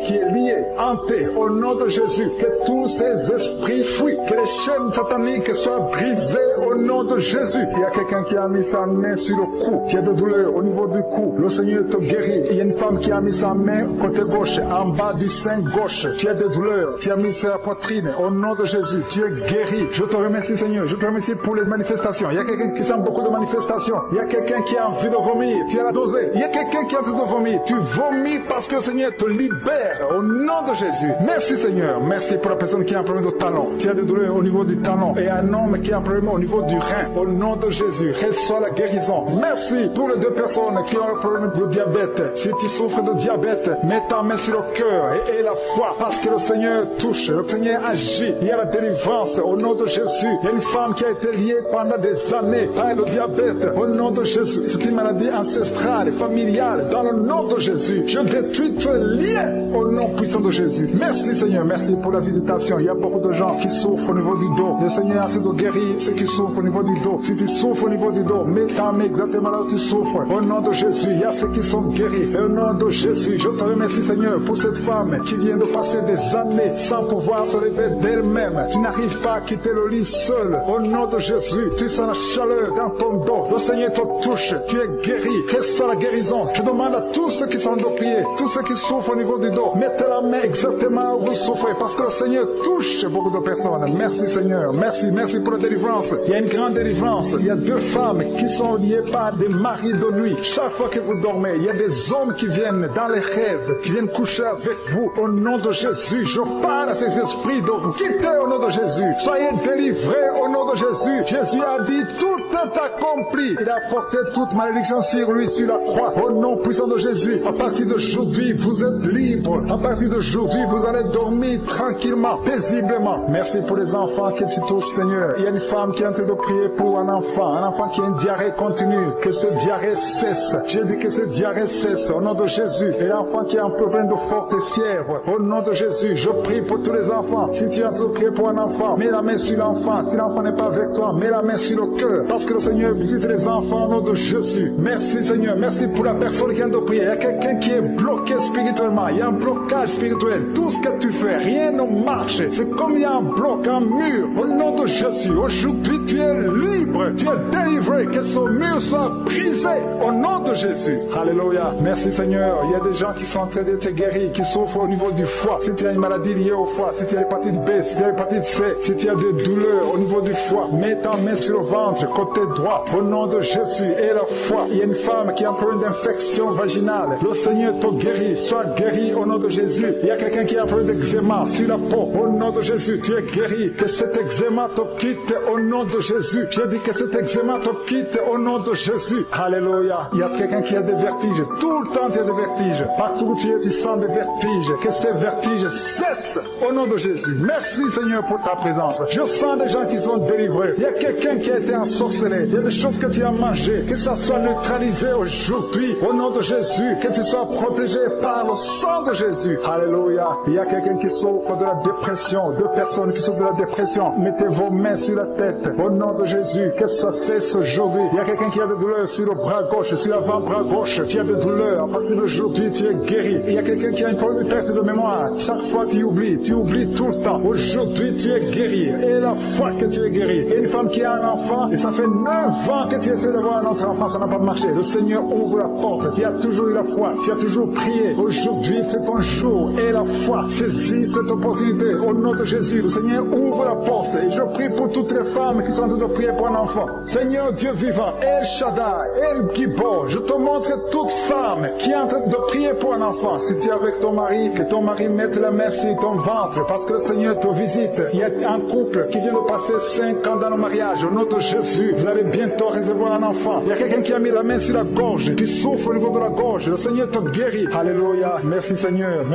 Hantée au nom de Jésus. Que tous ces esprits fuient. Que les chaînes sataniques soient brisées au nom de Jésus. Il y a quelqu'un qui a mis sa main sur le cou. Qui a de douleur au niveau du cou. Le Seigneur te guérit. Il y a une femme qui a mis sa main côté gauche, en bas du sein gauche. Tu as des douleurs. Tu as mis sur la poitrine. Au nom de Jésus, tu es guéri. Je te remercie, Seigneur. Je te remercie pour les manifestations. Il y a quelqu'un qui sent beaucoup de manifestations. Il y a quelqu'un qui a envie de vomir. Tu as la dosée. Il y a quelqu'un qui a envie de vomir. Tu vomis parce que le Seigneur te libère. Au nom de Jésus. Merci, Seigneur. Merci pour la personne qui a un problème de talon. Tu as des douleurs au niveau niveau du talon et un homme qui a un problème au niveau du rein. Au nom de Jésus, reçois la guérison. Merci pour les deux personnes qui ont le problème de diabète. Si tu souffres de diabète, mets ta main sur le cœur et la foi, parce que le Seigneur touche, le Seigneur agit. Il y a la délivrance au nom de Jésus. Il y a une femme qui a été liée pendant des années par le diabète. Au nom de Jésus, c'est une maladie ancestrale, familiale. Dans le nom de Jésus, je détruis tous les liens au nom puissant de Jésus. Merci Seigneur, merci pour la visitation. Il y a beaucoup de gens qui souffrent au niveau du dos. Le Seigneur a tout guéri ceux qui souffrent au niveau du dos. Si tu souffres au niveau du dos, mets ta main exactement là où tu souffres. Au nom de Jésus, il y a ceux qui sont guéris. Et au nom de Jésus, je te remercie Seigneur pour cette femme qui vient de passer des années sans pouvoir se lever d'elle-même. Tu n'arrives pas à quitter le lit seul. Au nom de Jésus, tu sens la chaleur dans ton dos. Le Seigneur te touche, tu es guéri. Reçois la guérison. Je demande à tous ceux qui sont de prier, tous ceux qui souffrent au niveau du dos, mettez la main exactement où vous souffrez, parce que le Seigneur touche beaucoup de personnes. Merci Seigneur, merci pour la délivrance. Il y a une grande délivrance. Il y a deux femmes qui sont liées par des maris de nuit. Chaque fois que vous dormez, il y a des hommes qui viennent dans les rêves, qui viennent coucher avec vous. Au nom de Jésus, je parle à ces esprits de vous quitter au nom de Jésus. Soyez délivrés au nom de Jésus. Jésus a dit, tout est accompli. Il a porté toute malédiction sur lui, sur la croix. Au nom puissant de Jésus, à partir d'aujourd'hui, vous êtes libres. À partir d'aujourd'hui, vous allez dormir tranquillement, paisiblement. Merci pour les enfants que tu touches, Seigneur. Il y a une femme qui est en train de prier pour un enfant qui a une diarrhée continue. Que cette diarrhée cesse. J'ai dit que cette diarrhée cesse au nom de Jésus. Et l'enfant qui a un problème de forte fièvre, au nom de Jésus, je prie pour tous les enfants. Si tu es en train de prier pour un enfant, mets la main sur l'enfant. Si l'enfant n'est pas avec toi, mets la main sur le cœur. Parce que le Seigneur visite les enfants au nom de Jésus. Merci Seigneur, merci pour la personne qui vient de prier. Il y a quelqu'un qui est bloqué spirituellement. Il y a un blocage spirituel. Tout ce que tu fais, rien ne marche. C'est comme il y a un bloc, un mur. Au nom de Jésus, aujourd'hui tu es libre, tu es délivré. Que ce mur soit brisé au nom de Jésus. Alléluia. Merci Seigneur. Il y a des gens qui sont en train d'être guéris, qui souffrent au niveau du foie. Si tu as une maladie liée au foie, si tu as l'hépatite B, si tu as l'hépatite C, si tu as des douleurs au niveau du foie, mets ta main sur le ventre, côté droit, au nom de Jésus. Et la foi, il y a une femme qui a un problème d'infection vaginale. Le Seigneur te guérit, sois guéri au nom de Jésus. Il y a quelqu'un qui a un problème d'eczéma sur la peau, au nom de Jésus, tu es guéri. Que cet eczéma te quitte au nom de Jésus. J'ai dit que cet eczéma te quitte au nom de Jésus. Alléluia. Il y a quelqu'un qui a des vertiges. Tout le temps tu as des vertiges. Partout où tu es, tu sens des vertiges. Que ces vertiges cessent au nom de Jésus. Merci Seigneur pour ta présence. Je sens des gens qui sont délivrés. Il y a quelqu'un qui a été ensorcelé. Il y a des choses que tu as mangées. Que ça soit neutralisé aujourd'hui au nom de Jésus. Que tu sois protégé par le sang de Jésus. Alléluia. Il y a quelqu'un qui souffre de la dépression. Deux personnes qui souffrent de la dépression. Mettez vos mains sur la tête au nom de Jésus. Que ça cesse aujourd'hui. Il y a quelqu'un qui a des douleurs sur le bras gauche, sur l'avant-bras gauche. Tu as des douleurs. À partir d'aujourd'hui, tu es guéri. Il y a quelqu'un qui a un problème de perte de mémoire. Chaque fois tu oublies tout le temps. Aujourd'hui, tu es guéri. Et la foi que tu es guéri. Et une femme qui a un enfant, et ça fait 9 ans que tu essaies d'avoir un autre enfant, ça n'a pas marché. Le Seigneur ouvre la porte. Tu as toujours eu la foi. Tu as toujours prié. Aujourd'hui, c'est ton jour. Et la foi, saisis cette opportunité. Au nom de Jésus, le Seigneur ouvre la porte. Et je prie pour toutes les femmes qui sont en train de prier pour un enfant. Seigneur Dieu vivant, El Shaddai, El Gibor, je te montre toute femme qui est en train de prier pour un enfant. Si tu es avec ton mari, que ton mari mette la main sur ton ventre, parce que le Seigneur te visite. Il y a un couple qui vient de passer 5 ans dans le mariage. Au nom de Jésus, vous allez bientôt recevoir un enfant. Il y a quelqu'un qui a mis la main sur la gorge, qui souffre au niveau de la gorge. Le Seigneur te guérit. Alléluia. Merci Seigneur.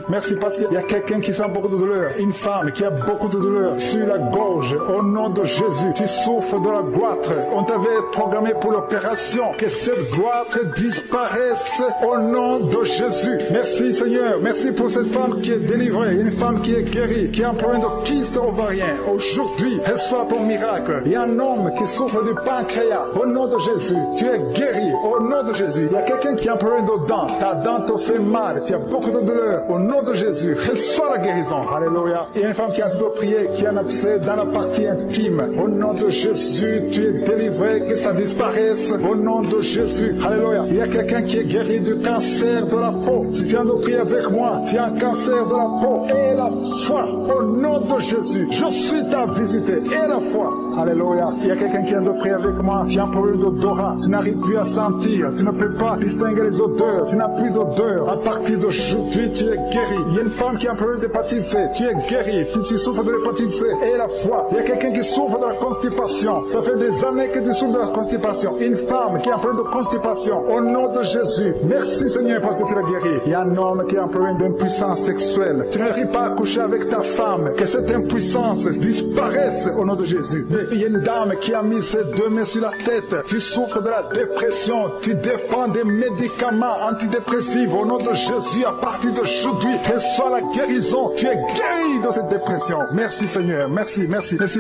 Merci parce qu'il y a quelqu'un qui sent beaucoup de douleur. Une femme qui a beaucoup de douleur sur la gorge. Au nom de Jésus, tu souffres de la goitre. On t'avait programmé pour l'opération. Que cette goitre disparaisse au nom de Jésus. Merci Seigneur. Merci pour cette femme qui est délivrée. Une femme qui est guérie, qui a un problème de kyste ovarien. Aujourd'hui, reçois ton miracle. Il y a un homme qui souffre du pancréas. Au nom de Jésus, tu es guéri. Au nom de Jésus, il y a quelqu'un qui a un problème de dents. Ta dent te fait mal. Tu as beaucoup de douleur. Au nom de Jésus, reçois la guérison. Alléluia. Il y a une femme qui a envie de prier, qui a un abcès dans la partie intime. Au nom de Jésus, tu es délivré, que ça disparaisse. Au nom de Jésus. Alléluia. Il y a quelqu'un qui est guéri du cancer de la peau. Si tu as envie de prier avec moi, tu as un cancer de la peau. Et la foi. Au nom de Jésus, je suis ta visité. Et la foi. Alléluia. Il y a quelqu'un qui vient de prier avec moi. Tu as un problème d'odorat. Tu n'arrives plus à sentir. Tu ne peux pas distinguer les odeurs. Tu n'as plus d'odeur. À partir d'aujourd'hui, tu es guéri. Il y a une femme qui a un problème d'hépatite C. Tu es guéri. Si tu souffre de l'hépatite C et la foi. Il y a quelqu'un qui souffre de la constipation. Ça fait des années que tu souffres de la constipation. Une femme qui a un problème de constipation. Au nom de Jésus. Merci Seigneur parce que tu l'as guéri. Il y a un homme qui a un problème d'impuissance sexuelle. Tu n'arrives pas à coucher avec ta femme. Que cette impuissance disparaisse au nom de Jésus. Il y a une dame qui a mis ses deux mains sur la tête. Tu souffres de la dépression. Tu dépends des médicaments antidépressifs. Au nom de Jésus, à partir d'aujourd'hui, que soit la guérison. Tu es guéri de cette dépression. Merci Seigneur. Merci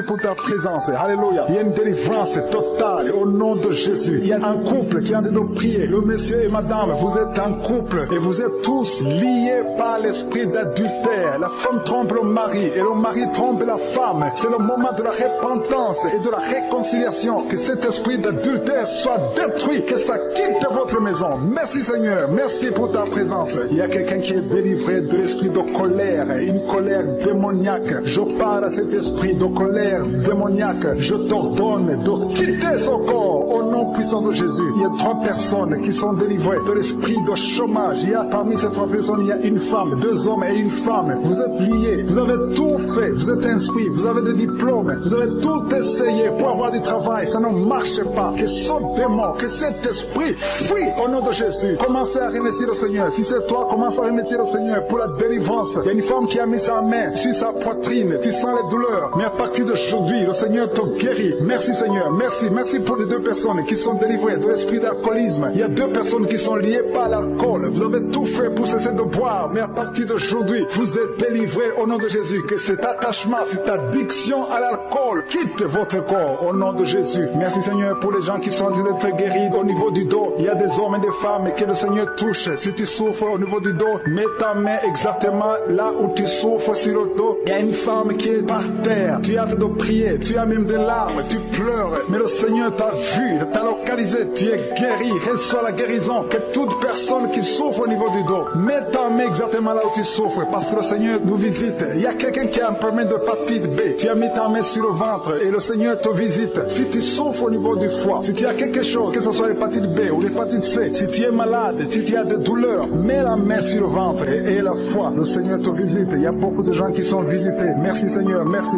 pour ta présence. Alléluia. Il y a une délivrance totale au nom de Jésus. Il y a un couple qui est en train de prier. Le monsieur et madame, vous êtes un couple et vous êtes tous liés par l'esprit d'adultère. La femme trompe le mari et le mari trompe la femme. C'est le moment de la repentance et de la réconciliation. Que cet esprit d'adultère soit détruit, que ça quitte votre maison. Merci Seigneur, merci pour ta présence. Il y a quelqu'un qui est délivré de l'esprit de colère, une colère démoniaque. Je parle à cet esprit de colère démoniaque. Je t'ordonne de quitter son corps au nom puissant de Jésus. Il y a 3 personnes qui sont délivrées de l'esprit de chômage. Il y a parmi ces 3 personnes, il y a une femme, 2 hommes et une femme. Vous êtes liés, vous avez tout fait, vous êtes inscrits, vous avez des diplômes, vous avez tout essayé pour avoir du travail. Ça ne marche pas. Que ce démon, que cet esprit fuit au nom de Jésus. Commencez à remercier le Seigneur. Si c'est toi, commence à remercier le Seigneur pour la délivrance. Il y a une femme qui a mis sa main sur sa poitrine. Tu sens les douleurs. Mais à partir d'aujourd'hui, le Seigneur te guérit. Merci Seigneur. Merci pour les 2 personnes qui sont délivrées de l'esprit d'alcoolisme. Il y a 2 personnes qui sont liées par l'alcool. Vous avez tout fait pour cesser de boire. Mais à partir d'aujourd'hui, vous êtes délivrés au nom de Jésus. Que cet attachement, cette addiction à l'alcool quitte votre corps au nom de Jésus. Merci Seigneur pour les gens qui sont en train d'être guéris au niveau du dos. Il y a des hommes et des femmes que le Seigneur touche. Si tu souffres au niveau du dos, mets ta main exactement là où tu souffres sur le dos. Il y a une femme qui est par terre. Tu es en train de prier. Tu as même des larmes. Tu pleures. Mais le Seigneur t'a vu, t'a localisé. Tu es guéri. Reçois la guérison. Que toute personne qui souffre au niveau du dos, mets ta main exactement là où tu souffres. Parce que le Seigneur nous visite. Il y a quelqu'un qui a un problème d'hépatite B. Tu as mis ta main sur le ventre et le Seigneur te visite. Si tu souffres au niveau du foie, si tu as quelque chose, que ce soit l'hépatite B ou l'hépatite C, si tu es malade, si tu as des douleurs, mets la main sur le ventre et la foi. Le Seigneur te visite. Il y a beaucoup de gens qui sont visités. Merci Seigneur. Merci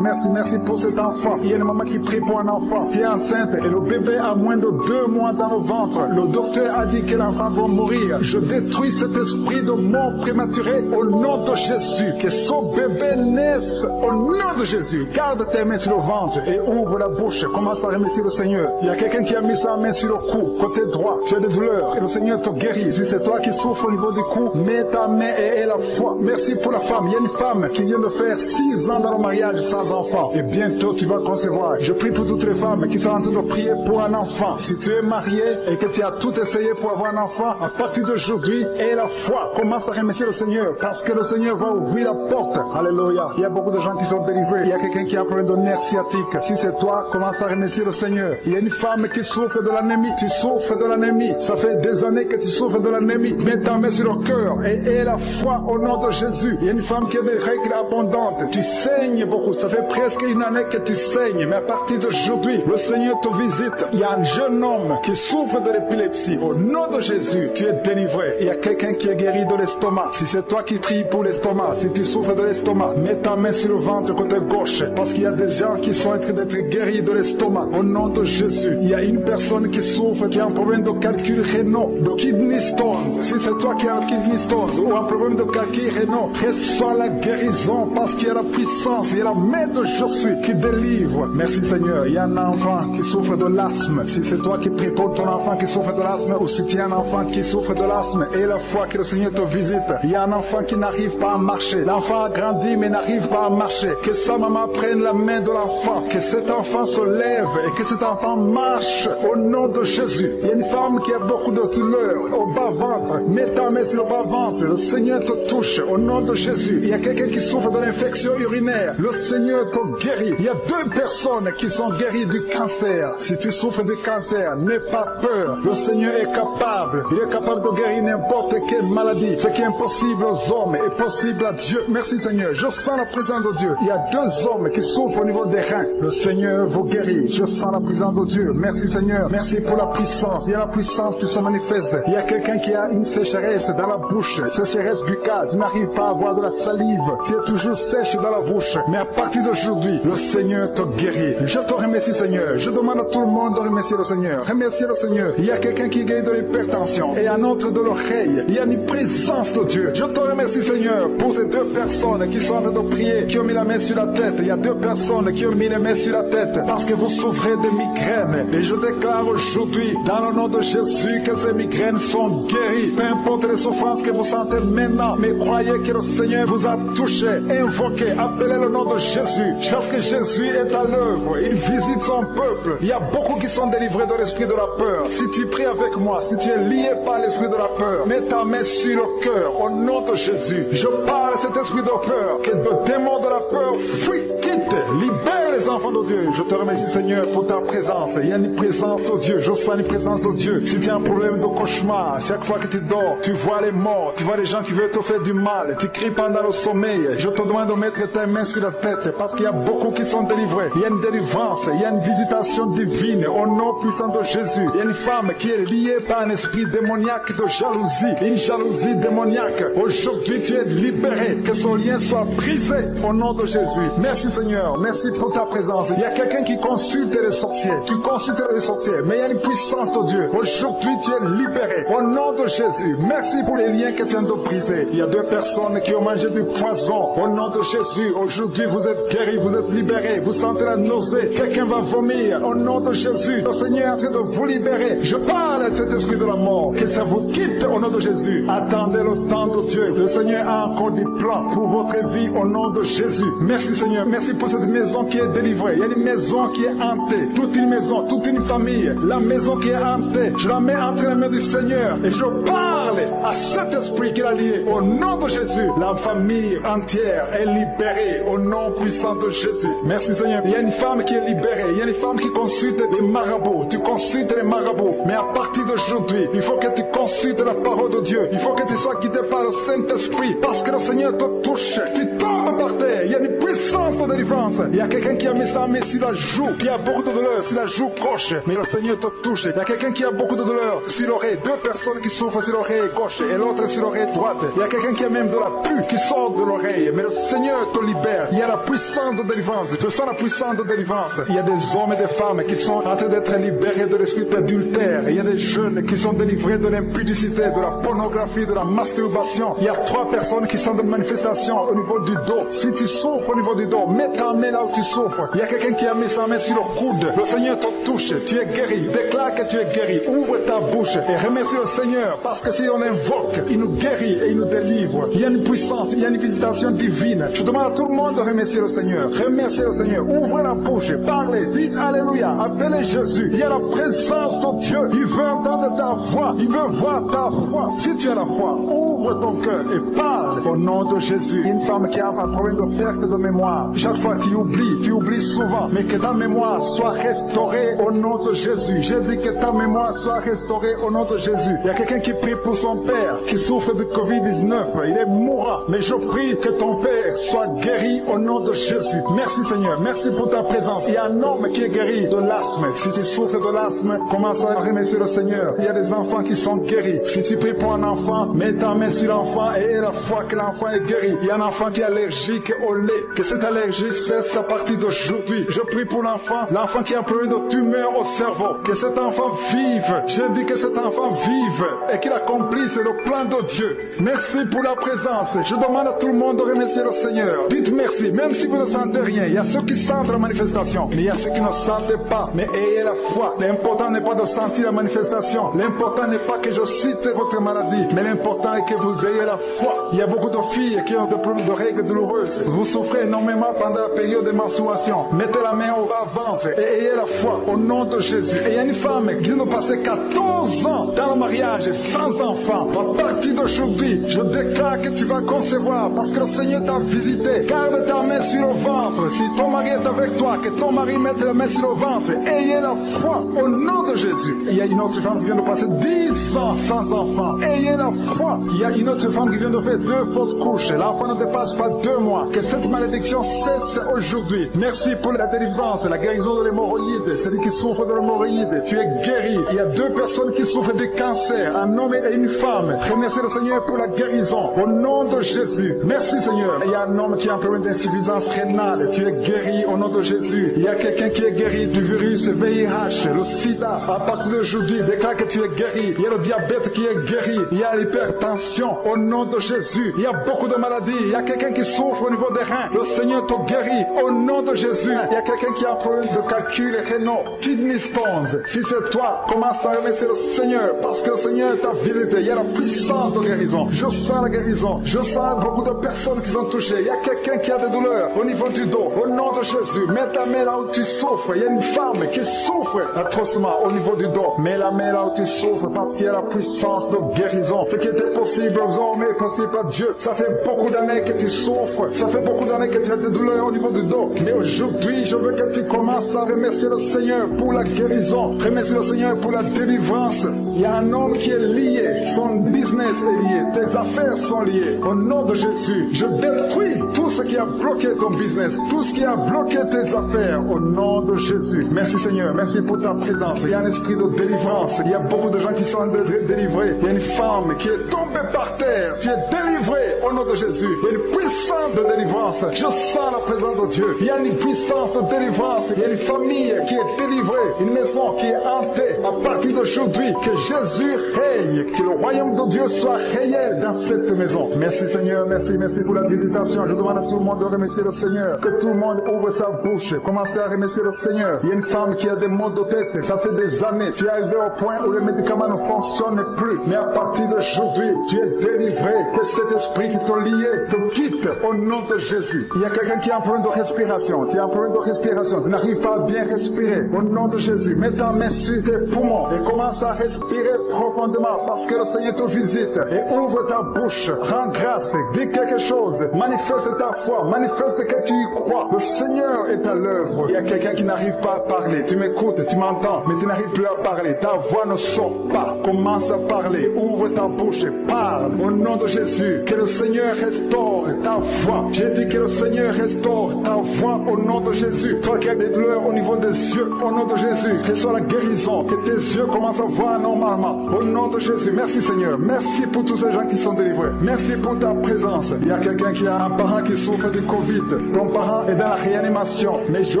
pour cet enfant. Il y a une maman qui prie pour un enfant. Tu es enceinte et le bébé a moins de 2 mois dans le ventre. Le docteur a dit que l'enfant va mourir. Je détruis cet esprit de mort prématurée au nom de Jésus. Que son bébé naisse au nom de Jésus. Garde tes mains sur le ventre et ouvre la bouche. Commence à remercier le Seigneur. Il y a quelqu'un qui a mis sa main sur le cou, côté droit. Tu as des douleurs et le Seigneur te guérit. Si c'est toi qui souffres au niveau du cou, mets ta main et la foi. Merci pour la femme. Il y a une femme qui vient de faire 6 ans dans le mariage sans enfant. Et bientôt tu vas concevoir. Je prie pour toutes les femmes qui sont en train de prier pour un enfant. Si tu es marié et que tu as tout essayé pour avoir un enfant, à partir d'aujourd'hui, et la foi, commence à remercier le Seigneur parce que le Seigneur va ouvrir la porte. Alléluia. Il y a beaucoup de gens qui sont délivrés. Il y a quelqu'un qui a un problème de nerf sciatique. Si c'est toi, commence à remercier le Seigneur. Il y a une femme qui souffre de l'anémie. Tu souffres de l'anémie. Ça fait des années que tu souffres de l'anémie. Mets ta main sur le cœur et la foi au nom de Jésus. Il y a une femme qui a des règles abondantes. Tu saignes beaucoup. Ça fait presque une année que tu saignes. Mais à partir d'aujourd'hui, le Seigneur te visite. Il y a un jeune homme qui souffre de l'épilepsie. Au nom de Jésus, tu es délivré. Il y a quelqu'un qui est guéri de l'estomac. Si c'est toi qui pries pour l'estomac, si tu souffres de l'estomac, mets ta main sur le ventre côté gauche. Parce qu'il y a des gens qui sont en train d'être guéris de l'estomac. Au nom de Jésus, il y a une personne qui souffre, qui a un problème de calcul rénal, de kidney stones. Si c'est toi qui as un kidney stones ou un problème de calcul rénal, reçois la guérison parce qu'il y a la puissance, il y a la main de Jésus qui délivre. Merci Seigneur. Il y a un enfant qui souffre de l'asthme. Si c'est toi qui pries pour ton enfant qui souffre de l'asthme ou si tu as un enfant qui souffre de l'asthme et la foi que le Seigneur te visite. Il y a un enfant qui n'arrive pas à marcher. L'enfant a grandi mais n'arrive pas à marcher. Que sa maman prenne la main de l'enfant. Que cet enfant se lève et que cet enfant marche au nom de Jésus. Il y a une femme qui a beaucoup de douleurs au bas-ventre. Mets ta main sur le bas-ventre. Le Seigneur te touche au nom de Jésus. Il y a quelqu'un qui souffre de l'infection urinaire. Le Seigneur te guérit. Il y a 2 personnes qui sont guéries du cancer. Si tu souffres du cancer, n'aie pas peur. Le Seigneur est capable. Il est capable de guérir n'importe quelle maladie. Ce qui est impossible aux hommes est possible à Dieu. Merci Seigneur. Je sens la présence de Dieu. Il y a 2 hommes qui souffrent au niveau niveau des reins. Le Seigneur vous guérit. Je sens la présence de Dieu. Merci Seigneur. Merci pour la puissance. Il y a la puissance qui se manifeste. Il y a quelqu'un qui a une sécheresse dans la bouche. Sécheresse buccale. Tu n'arrives pas à avoir de la salive. Tu es toujours sèche dans la bouche. Mais à partir d'aujourd'hui, le Seigneur te guérit. Je te remercie Seigneur. Je demande à tout le monde de remercier le Seigneur. Remercier le Seigneur. Il y a quelqu'un qui guérit de l'hypertension et un autre de l'oreille. Il y a une présence de Dieu. Je te remercie Seigneur pour ces deux personnes qui sont en train de prier, qui ont mis la main sur la tête. Il y a deux personnes qui ont mis les mains sur la tête parce que vous souffrez de migraines. Et je déclare aujourd'hui, dans le nom de Jésus, que ces migraines sont guéries. Peu importe les souffrances que vous sentez maintenant, mais croyez que le Seigneur vous a touché. Invoquez, appelez le nom de Jésus. Parce que Jésus est à l'œuvre. Il visite son peuple. Il y a beaucoup qui sont délivrés de l'esprit de la peur. Si tu pries avec moi, si tu es lié par l'esprit de la peur, mets ta main sur le cœur au nom de Jésus. Je parle à cet esprit de peur, que le démon de la peur fuit, quitte, libère les enfants de Dieu. Je te remercie Seigneur pour ta présence. Il y a une présence de Dieu. Je sens une présence de Dieu. Si tu as un problème de cauchemar, chaque fois que tu dors, tu vois les morts, tu vois les gens qui veulent te faire du mal, tu cries pendant le sommeil. Je te demande de mettre ta main sur la tête parce qu'il y a beaucoup qui sont délivrés. Il y a une délivrance, il y a une visitation divine au nom puissant de Jésus. Il y a une femme qui est liée par un esprit démoniaque de jalousie, une jalousie démoniaque. Aujourd'hui tu es libéré, que son lien soit brisé au nom de Jésus. Merci Seigneur, merci pour ta présence. Il y a quelqu'un qui consulte les sorciers, tu consultes les sorciers, mais il y a une puissance de Dieu. Aujourd'hui tu es libéré au nom de Jésus. Merci pour les liens que tu viens de briser. Il y a deux personnes qui ont mangé du poison au nom de Jésus. Aujourd'hui vous êtes guéris, vous êtes libérés, vous sentez la nausée, quelqu'un va vomir au nom de Jésus. Le Seigneur est en train de vous libérer. Je parle à cet esprit de la mort, que ça vous quitte au nom de Jésus. Attendez le temps de Dieu. Le Seigneur a encore des plans pour votre vie au nom de Jésus. Merci Seigneur, merci pour cette maison qui est délivrée. Il y a une maison qui est hantée, toute une maison, toute une famille. La maison qui est hantée, je la mets entre les mains du Seigneur et je parle à cet esprit qui l'a lié au nom de Jésus. La famille entière est libérée au nom puissant de Jésus. Merci Seigneur. Il y a une femme qui est libérée. Il y a une femme qui consulte les marabouts. Tu consultes les marabouts. Mais à partir d'aujourd'hui, il faut que tu consultes la parole de Dieu. Il faut que tu sois guidé par le Saint-Esprit. Parce que le Seigneur te touche. Tu tombes par terre. Il y a une puissance de délivrance. Il y a quelqu'un qui a mis sa main sur la joue, qui a beaucoup de douleur sur la joue gauche. Mais le Seigneur te touche. Il y a quelqu'un qui a beaucoup de douleur sur l'oreille. Deux personnes qui souffrent sur l'oreille gauche et l'autre sur l'oreille droite. Il y a quelqu'un qui a même de la pus qui sort de l'oreille. Mais le Seigneur te libère. Il y a la puissance de délivrance. Je sens la puissance de délivrance. Il y a des hommes et des femmes qui sont en train d'être libérés de l'esprit d'adultère. Il y a des jeunes qui sont délivrés de l'impudicité, de la pornographie, de la masturbation. Il y a 3 personnes qui sont de manifestation au niveau du dos. Si tu souffres au niveau du dos, mets ta main là où tu souffres. Il y a quelqu'un qui a mis sa main sur le coude. Le Seigneur te touche. Tu es guéri. Déclare que tu es guéri. Ouvre ta bouche et remercie le Seigneur parce que si on invoque, il nous guérit et il nous délivre. Il y a une puissance, il y a une visitation divine. Je demande à tout le monde de remercier le Seigneur. Remerciez le Seigneur. Ouvrez la bouche. Parlez. Dites Alléluia. Appelez Jésus. Il y a la présence de Dieu. Il veut entendre ta voix. Il veut voir ta foi. Si tu as la foi, ouvre ton cœur et parle au nom de Jésus. Une femme qui a un problème de perte de mémoire. Chaque fois tu oublies souvent. Mais que ta mémoire soit restaurée au nom de Jésus. J'ai dit que ta mémoire soit restaurée au nom de Jésus. Il y a quelqu'un qui prie pour son père qui souffre de Covid-19. Il est mourant. Mais je prie que ton père soit guéri au nom de Jésus. Merci Seigneur. Merci pour ta présence. Il y a un homme qui est guéri de l'asthme. Si tu souffres de l'asthme, commence à remercier le Seigneur. Il y a des enfants qui sont guéris. Si tu pries pour un enfant, mets ta main sur l'enfant et aie la foi que l'enfant est guéri. Il y a un enfant qui est allergique au lait. Que cette allergie cesse à partir d'aujourd'hui. Je prie pour l'enfant qui a un problème de tumeur au cerveau. Que cet enfant vive. Je dis que cet enfant vive et qu'il accomplisse le plan de Dieu. Merci pour la présence. Je demande à tout le monde de remercier le Seigneur. Dites merci, même si vous ne sentez rien. Il y a ceux qui sentent la manifestation, mais il y a ceux qui ne sentent pas. Mais ayez la foi. L'important n'est pas de sentir la manifestation. L'important n'est pas que je cite votre maladie, mais l'important est que vous ayez la foi. Il y a beaucoup de filles qui ont des problèmes de règles douloureuses. Vous souffrez énormément pendant la période de menstruation. Mettez la main au bas-ventre et ayez la foi au nom de Jésus. Et il y a une femme qui vient de passer 14 ans dans le mariage sans enfant. À partir d'aujourd'hui, je déclare que tu vas concevoir parce que le Seigneur t'a visité. Garde ta main sur le ventre. Si ton mari est avec toi, que ton mari mette la main sur le ventre. Ayez la foi au nom de Jésus. Il y a une autre femme qui vient de passer 10 ans sans enfant. Ayez la foi. Il y a une autre femme qui vient de faire 2 fausses couches. L'enfant ne dépasse pas 2 mois. Que cette malédiction cesse aujourd'hui. Merci pour la délivrance, la guérison de l'hémorroïde. Celui qui souffre de l'hémorroïde, tu es guéri. Il y a 2 personnes qui souffrent de cancer, un homme et une femme. Remercie le Seigneur pour la guérison. Au nom de Jésus. Merci Seigneur. Il y a un homme qui a un problème d'insuffisance rénale. Tu es guéri au nom de Jésus. Il y a quelqu'un qui est guéri du virus VIH, le sida. À partir d'aujourd'hui, déclare que tu es guéri. Il y a le diabète qui est guéri. Il y a l'hypertension au nom de Jésus. Il y a beaucoup de maladies. Il y a quelqu'un qui souffre au niveau des reins. Le Seigneur te guérit au nom de Jésus. Il y a quelqu'un qui a un problème de calcul rénal, kidney stones. Si c'est toi, commence à remercier le Seigneur parce que le Seigneur t'a visité. Il y a la puissance de guérison. Je sens la guérison. Je sens beaucoup de personnes qui sont touchées. Il y a quelqu'un qui a des douleurs au niveau du dos. Au nom de Jésus, mets ta main là où tu souffres. Il y a une femme qui souffre atrocement au niveau du dos. Mets la main là où tu souffres parce qu'il y a la puissance de guérison. Ce qui était possible aux hommes est possible à Dieu. Ça fait beaucoup d'années que tu souffres. Ça fait beaucoup d'années que tu as des douleurs au niveau du dos. Mais aujourd'hui, je veux que tu commences à remercier le Seigneur pour la guérison. Remercie le Seigneur pour la délivrance. Il y a un homme qui est lié. Son business est lié. Tes affaires sont liées. Au nom de Jésus, je détruis tout ce qui a bloqué ton business. Tout ce qui a bloqué tes affaires. Au nom de Jésus. Merci Seigneur. Merci pour ta présence. Il y a un esprit de délivrance. Il y a beaucoup de gens qui sont délivrés. Il y a une femme qui est tombée par terre. Tu es délivré au nom de Jésus. Il y a une puissance de délivrance. Je sens la présence de Dieu. Il y a une puissance de délivrance. Il y a une famille qui est délivrée. Une maison qui est hantée. À partir d'aujourd'hui, que Jésus règne. Que le royaume de Dieu soit réel dans cette maison. Merci Seigneur. Merci pour la visitation. Je demande à tout le monde de remercier le Seigneur. Que tout le monde ouvre sa bouche. Commencez à remercier le Seigneur. Il y a une femme qui a des maux de tête. Ça fait des années. Tu es arrivé au point où les médicaments ne fonctionnent plus. Mais à partir d'aujourd'hui, tu es délivré. Que cet esprit qui t'a lié te quitte au nom de Jésus. Il y a quelqu'un qui a un problème de respiration. Tu as un problème de respiration. Tu n'arrives pas à bien respirer. Au nom de Jésus, mets ta main sur tes poumons et commence à respirer profondément parce que le Seigneur te visite. Et ouvre ta bouche. Rends grâce. Dis quelque chose. Manifeste ta foi. Manifeste que tu y crois. Le Seigneur est à l'œuvre. Il y a quelqu'un qui n'arrive pas à parler. Tu m'écoutes, tu m'entends, mais tu n'arrives plus à parler. Ta voix ne sort pas. Commence à parler. Ouvre ta bouche et parle. Au nom de Jésus, que le Seigneur restaure ta voix. J'ai dit que le Seigneur restaure ta voix au nom de Jésus. Toi qui as des douleurs au niveau des yeux, au nom de Jésus, que ce soit la guérison, que tes yeux commencent à voir normalement. Au nom de Jésus, merci Seigneur. Merci pour tous ces gens qui sont délivrés. Merci pour ta présence. Il y a quelqu'un qui a un parent qui souffre du Covid. Ton parent est dans la réanimation. Mais je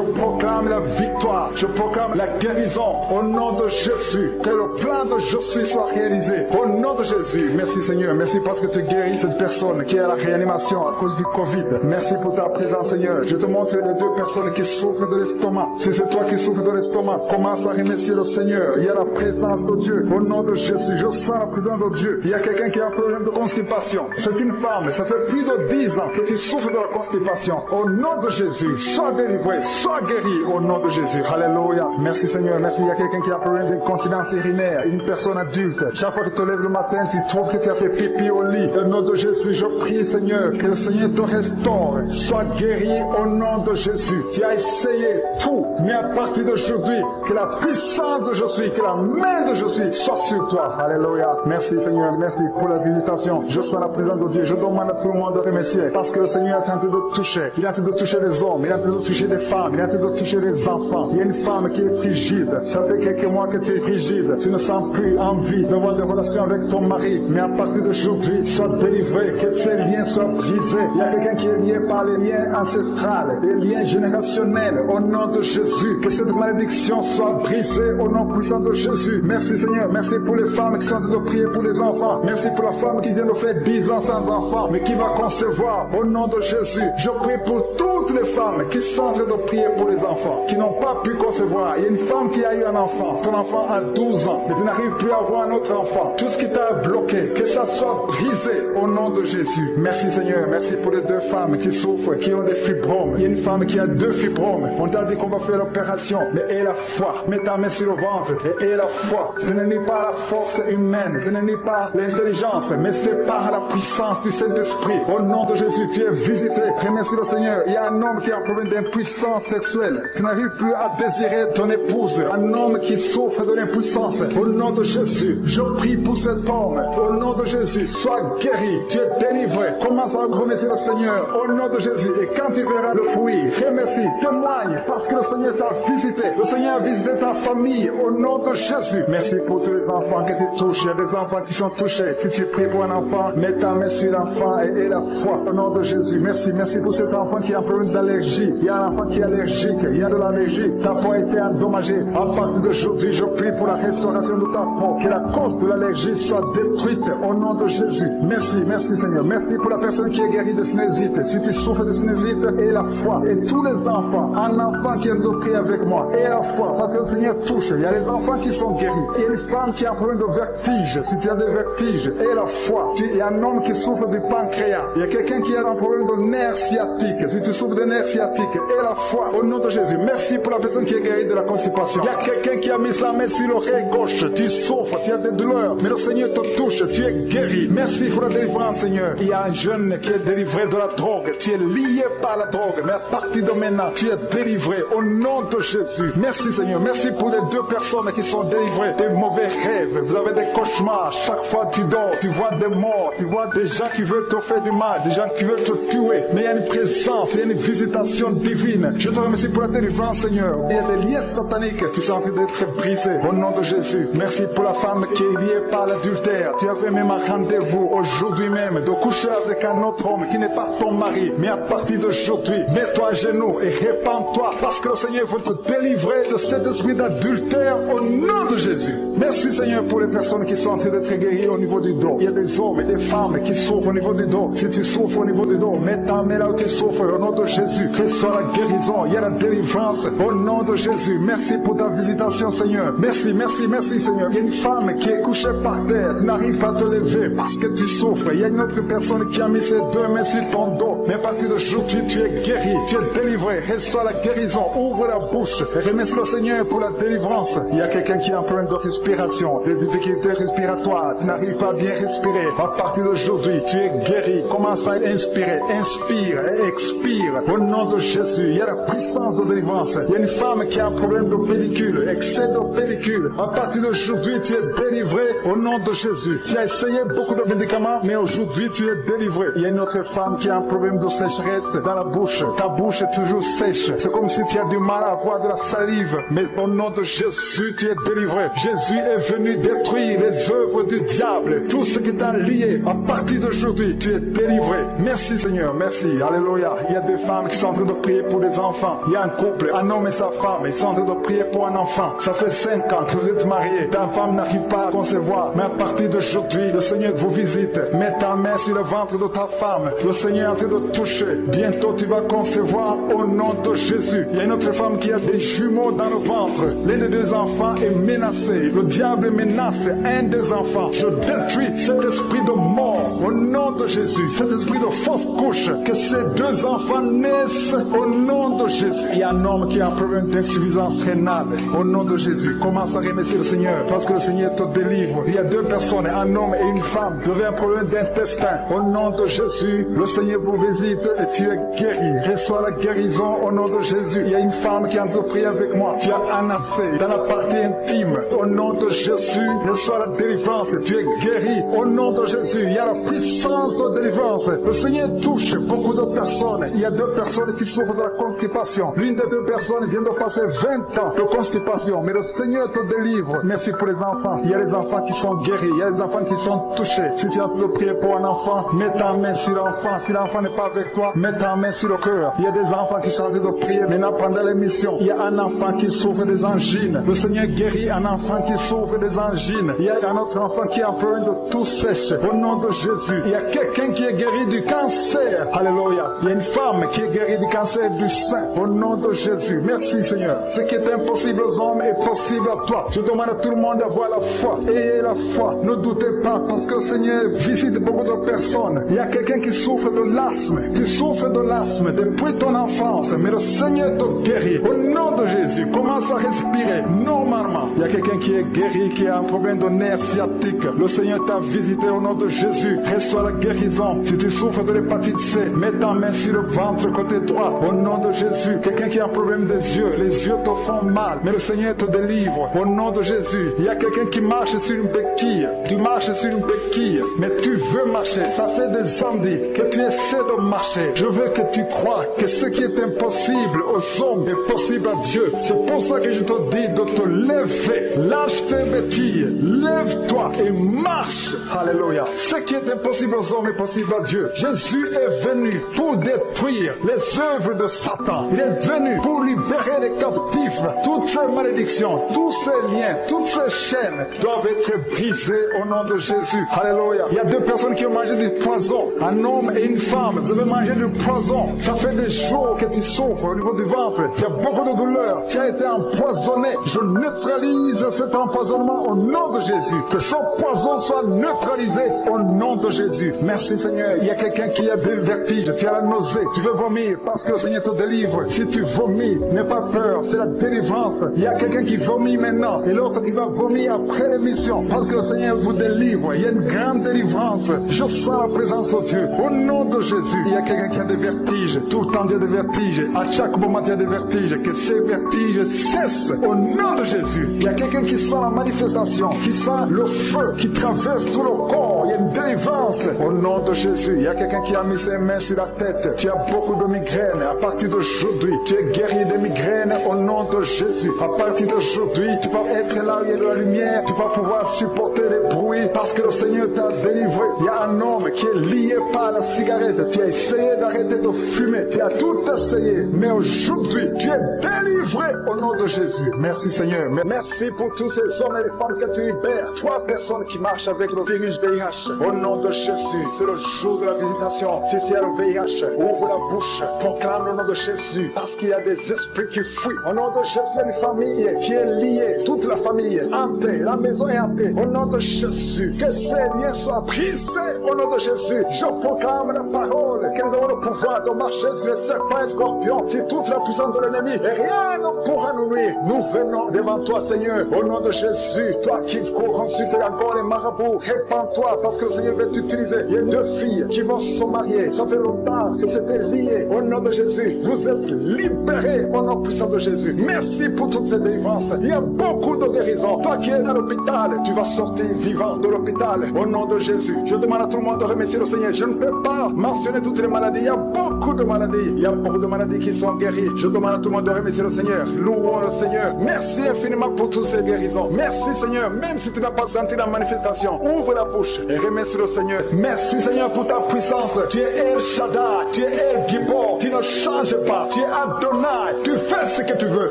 proclame la victoire. Je proclame la guérison au nom de Jésus. Que le plan de Jésus soit réalisé. Au nom de Jésus. Merci Seigneur. Merci parce que tu guéris cette personne qui est à la réanimation à cause du Covid. Merci pour ta présence Seigneur. Je te montre les 2 personnes qui souffrent de l'estomac. Si c'est toi qui souffres de l'estomac, commence à remercier le Seigneur. Il y a la présence de Dieu. Au nom de Jésus, je sens la présence de Dieu. Il y a quelqu'un qui a un problème de constipation. C'est une femme. Ça fait plus de 10 ans que tu souffres de la constipation. Au nom de Jésus, sois délivré, sois guéri au nom de Jésus. Alléluia. Merci Seigneur. Merci. Il y a quelqu'un qui a un problème d'incontinence urinaire. Une personne adulte. Chaque fois que tu te lèves le matin, tu trouves que tu as fait pipi au lit. Au nom de Jésus, je prie Seigneur, que le Seigneur te restaure. Sois guéri au nom de Jésus. Tu as essayé tout, mais à partir d'aujourd'hui, que la puissance de Jésus, que la main de Jésus soit sur toi. Alléluia. Merci Seigneur. Merci pour la visitation. Je sens la présence de Dieu. Je demande à tout le monde de remercier parce que le Seigneur est en train de toucher. Il est en train de toucher les hommes. Il est en train de toucher les femmes. Il est en train de toucher les enfants. Il y a une femme qui est frigide. Ça fait quelques mois que tu es frigide. Tu ne sens plus envie d'avoir des relations avec ton mari. Mais à partir d'aujourd'hui, sois délivré. Que ces liens soient brisés. Il y a quelqu'un qui est lié par les liens ancestrales, les liens générationnels. Au nom de Jésus, que cette malédiction soit brisée au nom puissant de Jésus. Merci Seigneur. Merci pour les femmes qui sont en train de prier pour les enfants. Merci pour la femme qui vient de faire 10 ans sans enfant, mais qui va concevoir. Au nom de Jésus, je prie pour toutes les femmes qui sont en train de prier pour les enfants, qui n'ont pas pu concevoir. Il y a une femme qui a eu un enfant. Ton enfant a 12 ans, mais tu n'arrives plus à avoir un autre enfant. Tout ce qui t'a est bloqué, que ça soit brisé au nom de Jésus. Merci Seigneur, merci pour les 2 femmes qui souffrent, qui ont des fibromes. Il y a une femme qui a 2 fibromes. On t'a dit qu'on va faire l'opération, mais aie la foi. Mets ta main sur le ventre et aie la foi. Ce n'est pas la force humaine, ce n'est pas l'intelligence, mais c'est par la puissance du Saint-Esprit. Au nom de Jésus, tu es visité. Remercie le Seigneur. Il y a un homme qui a un problème d'impuissance sexuelle. Tu n'arrives plus à désirer ton épouse. Un homme qui souffre de l'impuissance. Au nom de Jésus, je prie pour cet homme. Au nom de Jésus, sois guéri. Tu es délivré. Commence à remercier le Seigneur. Au nom de Jésus. Et quand tu verras le fruit, remercie, témoigne, parce que le Seigneur t'a visité. Le Seigneur a visité ta famille. Au nom de Jésus. Merci pour tous les enfants que tu touches. Il y a des enfants qui sont touchés. Si tu pries pour un enfant, mets ta main sur l'enfant et aie la foi. Au nom de Jésus. Merci. Merci pour cet enfant qui a un problème d'allergie. Il y a un enfant qui est allergique. Il y a de l'allergie. Ta peau a été endommagée. À partir d'aujourd'hui, je prie pour la restauration de ta peau. Que la cause de l'allergie soit détruite. Au nom de Jésus. Merci. Merci Seigneur. Merci pour la personne qui est guérie de sinusite. Si tu souffres de sinusite, aie la foi. Et tous les enfants, un enfant qui est de prier avec moi, aie la foi. Parce que le Seigneur touche. Il y a les enfants qui sont guéris. Il y a une femme qui a un problème de vertige. Si tu as des vertiges, aie la foi. Il y a un homme qui souffre du pancréas. Il y a quelqu'un qui a un problème de nerfs sciatiques. Si tu souffres de nerfs sciatiques, aie la foi. Au nom de Jésus. Merci pour la personne qui est guérie de la constipation. Il y a quelqu'un qui a mis sa main sur l'oreille gauche. Tu souffres, tu as des douleurs. Mais le Seigneur te touche. Tu es guéri. Merci pour la délivrance, Seigneur. Il y a un jeune qui est délivré de la drogue. Tu es lié par la drogue. Mais à partir de maintenant, tu es délivré. Au nom de Jésus. Merci, Seigneur. Merci pour les 2 personnes qui sont délivrées des mauvais rêves. Vous avez des cauchemars. Chaque fois que tu dors, tu vois des morts. Tu vois des gens qui veulent te faire du mal. Des gens qui veulent te tuer. Mais il y a une présence. Il y a une visitation divine. Je te remercie pour la délivrance, Seigneur. Il y a des liens sataniques qui sont en train d'être brisés. Au nom de Jésus. Merci pour la femme qui est liée par l'adultère. Tu avais même un rendez-vous aujourd'hui même de coucher avec un autre homme qui n'est pas ton mari. Mais à partir d'aujourd'hui, mets-toi à genoux et répands-toi parce que le Seigneur veut te délivrer de cet esprit d'adultère au nom de Jésus. Merci Seigneur pour les personnes qui sont en train d'être guéries au niveau du dos. Il y a des hommes et des femmes qui souffrent au niveau du dos. Si tu souffres au niveau du dos, mets ta main là où tu souffres au nom de Jésus. Que ce soit la guérison, il y a la délivrance au nom de Jésus. Merci pour ta visitation Seigneur. Merci, merci, merci Seigneur. Il y a une femme qui est couchée par terre. Tu n'arrives pas à te lever parce que tu souffres. Il y a une autre personne qui a mis ses 2 mains sur ton dos. Mais à partir d'aujourd'hui, tu es guéri, tu es délivré. Reçois la guérison. Ouvre la bouche et remercie le Seigneur pour la délivrance. Il y a quelqu'un qui a un problème de respiration, des difficultés respiratoires. Tu n'arrives pas à bien respirer. À partir d'aujourd'hui, tu es guéri. Commence à inspirer. Inspire et expire. Au nom de Jésus, il y a la puissance de délivrance. Il y a une femme qui a un problème de pellicule, excès de pellicule. À partir d'aujourd'hui, tu es délivré au nom de Jésus. Tu as essayé beaucoup de médicaments, mais aujourd'hui, tu es délivré. Il y a une autre femme qui a un problème de sécheresse dans la bouche. Ta bouche est toujours sèche. C'est comme si tu as du mal à avoir de la salive. Mais au nom de Jésus, tu es délivré. Jésus est venu détruire les œuvres du diable. Tout ce qui t'a lié. À partir d'aujourd'hui, tu es délivré. Merci Seigneur, merci. Alléluia. Il y a des femmes qui sont en train de prier pour des enfants. Il y a un couple, un homme et sa femme. Ils sont en train de prier pour un enfant. Ça fait 5 ans que vous êtes mariés. Ta femme n'arrive pas à concevoir. Mais à partir d'aujourd'hui, le Seigneur vous visite. Mets ta main sur le ventre de ta femme. Le Seigneur est en train de toucher. Bientôt, tu vas concevoir au nom de Jésus. Il y a une autre femme qui a des jumeaux dans le ventre. L'un des 2 enfants est menacé. Le diable menace un des enfants. Je détruis cet esprit de mort au nom de Jésus. Cet esprit de fausse couche. Que ces 2 enfants naissent au nom de Jésus. Il y a un homme qui a un problème d'insuffisance rénale. Au nom de Jésus. Commence à remercier le Seigneur parce que le Seigneur te délivre. Il y a 2 personnes, un homme et une femme. Vous avez un problème d'intestin. Au nom de Jésus, le Seigneur vous visite et tu es guéri. Reçois la guérison au nom de Jésus. Il y a une femme qui est en train de prier avec moi. Tu as un accès dans la partie intime. Au nom de Jésus, reçois la délivrance. Tu es guéri. Au nom de Jésus, il y a la puissance de délivrance. Le Seigneur touche beaucoup de personnes. Il y a 2 personnes qui souffrent de la constipation. L'une des 2 personnes vient de passer 20 ans de constipation. Mais le Seigneur te délivre. Merci pour les enfants. Il y a les enfants qui sont guéris. Il y a les enfants qui sont touchés. Si tu es en train de prier pour un enfant, mets ta main sur l'enfant. Si l'enfant n'est pas avec toi, mets ta main sur le cœur. Il y a des enfants qui sont en train de prier. Maintenant, pendant l'émission, il y a un enfant qui souffre des angines. Le Seigneur guérit un enfant qui souffre des angines. Il y a un autre enfant qui a un problème de tout sèche. Au nom de Jésus, il y a quelqu'un qui est guéri du cancer. Alléluia. Il y a une femme qui est guérie du cancer du sein. Au nom de Jésus. Merci Seigneur. Ce qui est impossible aux hommes est possible à toi. Je demande à tout le monde d'avoir la foi. Ayez la foi. Ne doutez pas, parce que le Seigneur visite beaucoup de personnes. Il y a quelqu'un qui souffre de l'asthme. Tu souffres de l'asthme depuis ton enfance, mais le Seigneur te guérit. Au nom de Jésus, commence à respirer normalement. Il y a quelqu'un qui est guéri, qui a un problème de nerf sciatique. Le Seigneur t'a visité au nom de Jésus. Reçois la guérison. Si tu souffres de l'hépatite C, mets ta main sur le ventre côté droit. Au nom de Jésus. Quelqu'un qui a un problème des yeux, les yeux te font mal, mais le Seigneur te délivre. Au nom de Jésus. Il y a quelqu'un qui marche sur une béquille. Tu marches sur une béquille, mais tu veux marcher. Ça fait des années que tu essaies de marcher. Je veux que tu crois que ce qui est impossible aux hommes est possible à Dieu. C'est pour ça que je te dis de te lever. Lâche tes béquilles. Lève-toi et marche. Alléluia. Ce qui est impossible aux hommes est possible à Dieu. Jésus est venu pour détruire les œuvres de Satan. Il est venu pour libérer les captifs. Toutes ces malédictions, tous ces liens, toutes ces chaînes doivent être brisées au nom de Jésus. Alléluia. Il y a deux personnes qui ont mangé du poison. Un homme et une femme. Vous avez mangé du poison. Ça fait des jours que tu souffres au niveau du ventre. Tu as beaucoup de douleur. Tu as été empoisonné. Je neutralise cet empoisonnement au nom de Jésus. Que ce poison soit neutralisé au nom de Jésus. Merci Seigneur. Il y a quelqu'un qui a des vertiges. Tu as la nausée. Tu veux vomir parce que le Seigneur te délivre. Si tu vomis, n'aie pas peur. C'est la délivrance. Il y a quelqu'un qui vomit maintenant et l'autre qui va vomir après l'émission parce que le Seigneur vous délivre. Il y a une grande délivrance. Je sens la présence de Dieu. Au nom de Jésus. Il y a quelqu'un qui a des vertiges. Tout le temps il y a des vertiges. À chaque moment il y a des vertiges. Que ces vertiges cessent au nom de Jésus. Il y a quelqu'un qui sent la manifestation, qui sent le feu qui traverse tout le corps. Il y a une délivrance au nom de Jésus. Il y a quelqu'un qui a mis ses mains sur la tête. Tu as beaucoup de migraines. À partir d'aujourd'hui, tu es guéri des migraines au nom de Jésus. À partir d'aujourd'hui, tu vas être là où il y a de la lumière. Tu vas pouvoir supporter les bruits parce que le Seigneur t'a délivré. Il y a un homme qui est lié par la cigarette. Tu as essayé d'arrêter de fumer. Tu as tout essayé. Mais aujourd'hui, tu es délivré au nom de Jésus. Merci Seigneur. Merci pour tous ces hommes et les femmes que tu libères. 3 personnes qui marchent avec le virus VIH. Au nom de Jésus, c'est le jour de la visitation. Si tu as le VIH, ouvre la bouche, proclame le nom de Jésus. Parce qu'il y a des esprits qui fuient. Au nom de Jésus, il y a une famille qui est liée. Toute la famille hantée. La maison est hantée. Au nom de Jésus, que ces liens soient brisés. Au nom de Jésus, je proclame la parole. Que nous avons le pouvoir de marcher sur les serpents et scorpions. C'est toute la puissance de l'ennemi. Et rien ne pourra nous nuire. Nous venons devant toi, Seigneur. Au nom de Jésus, toi qui cours ensuite encore les marabouts, répands-toi parce que le Seigneur veut t'utiliser. Il y a 2 filles qui vont se marier. Ça fait longtemps que c'était lié. Au nom de Jésus, vous êtes libérés au nom puissant de Jésus. Merci pour toutes ces délivrances. Il y a beaucoup de guérisons. Toi qui es dans l'hôpital, tu vas sortir vivant de l'hôpital. Au nom de Jésus, je demande à tout le monde de remercier le Seigneur. Je ne peux pas mentionner toutes les maladies. Il y a beaucoup de maladies. Il y a beaucoup de maladies qui sont guéries. Je demande à tout le monde de remercier le Seigneur. Louons le Seigneur. Merci infiniment pour toutes ces guérisons. Merci Seigneur. Même si tu n'as pas senti la manifestation, ouvre la bouche et remercie le Seigneur. Merci Seigneur pour ta puissance. Tu es El Shaddai. Tu es El Gibor. Tu ne changes pas. Tu es Adonai. Tu fais ce que tu veux.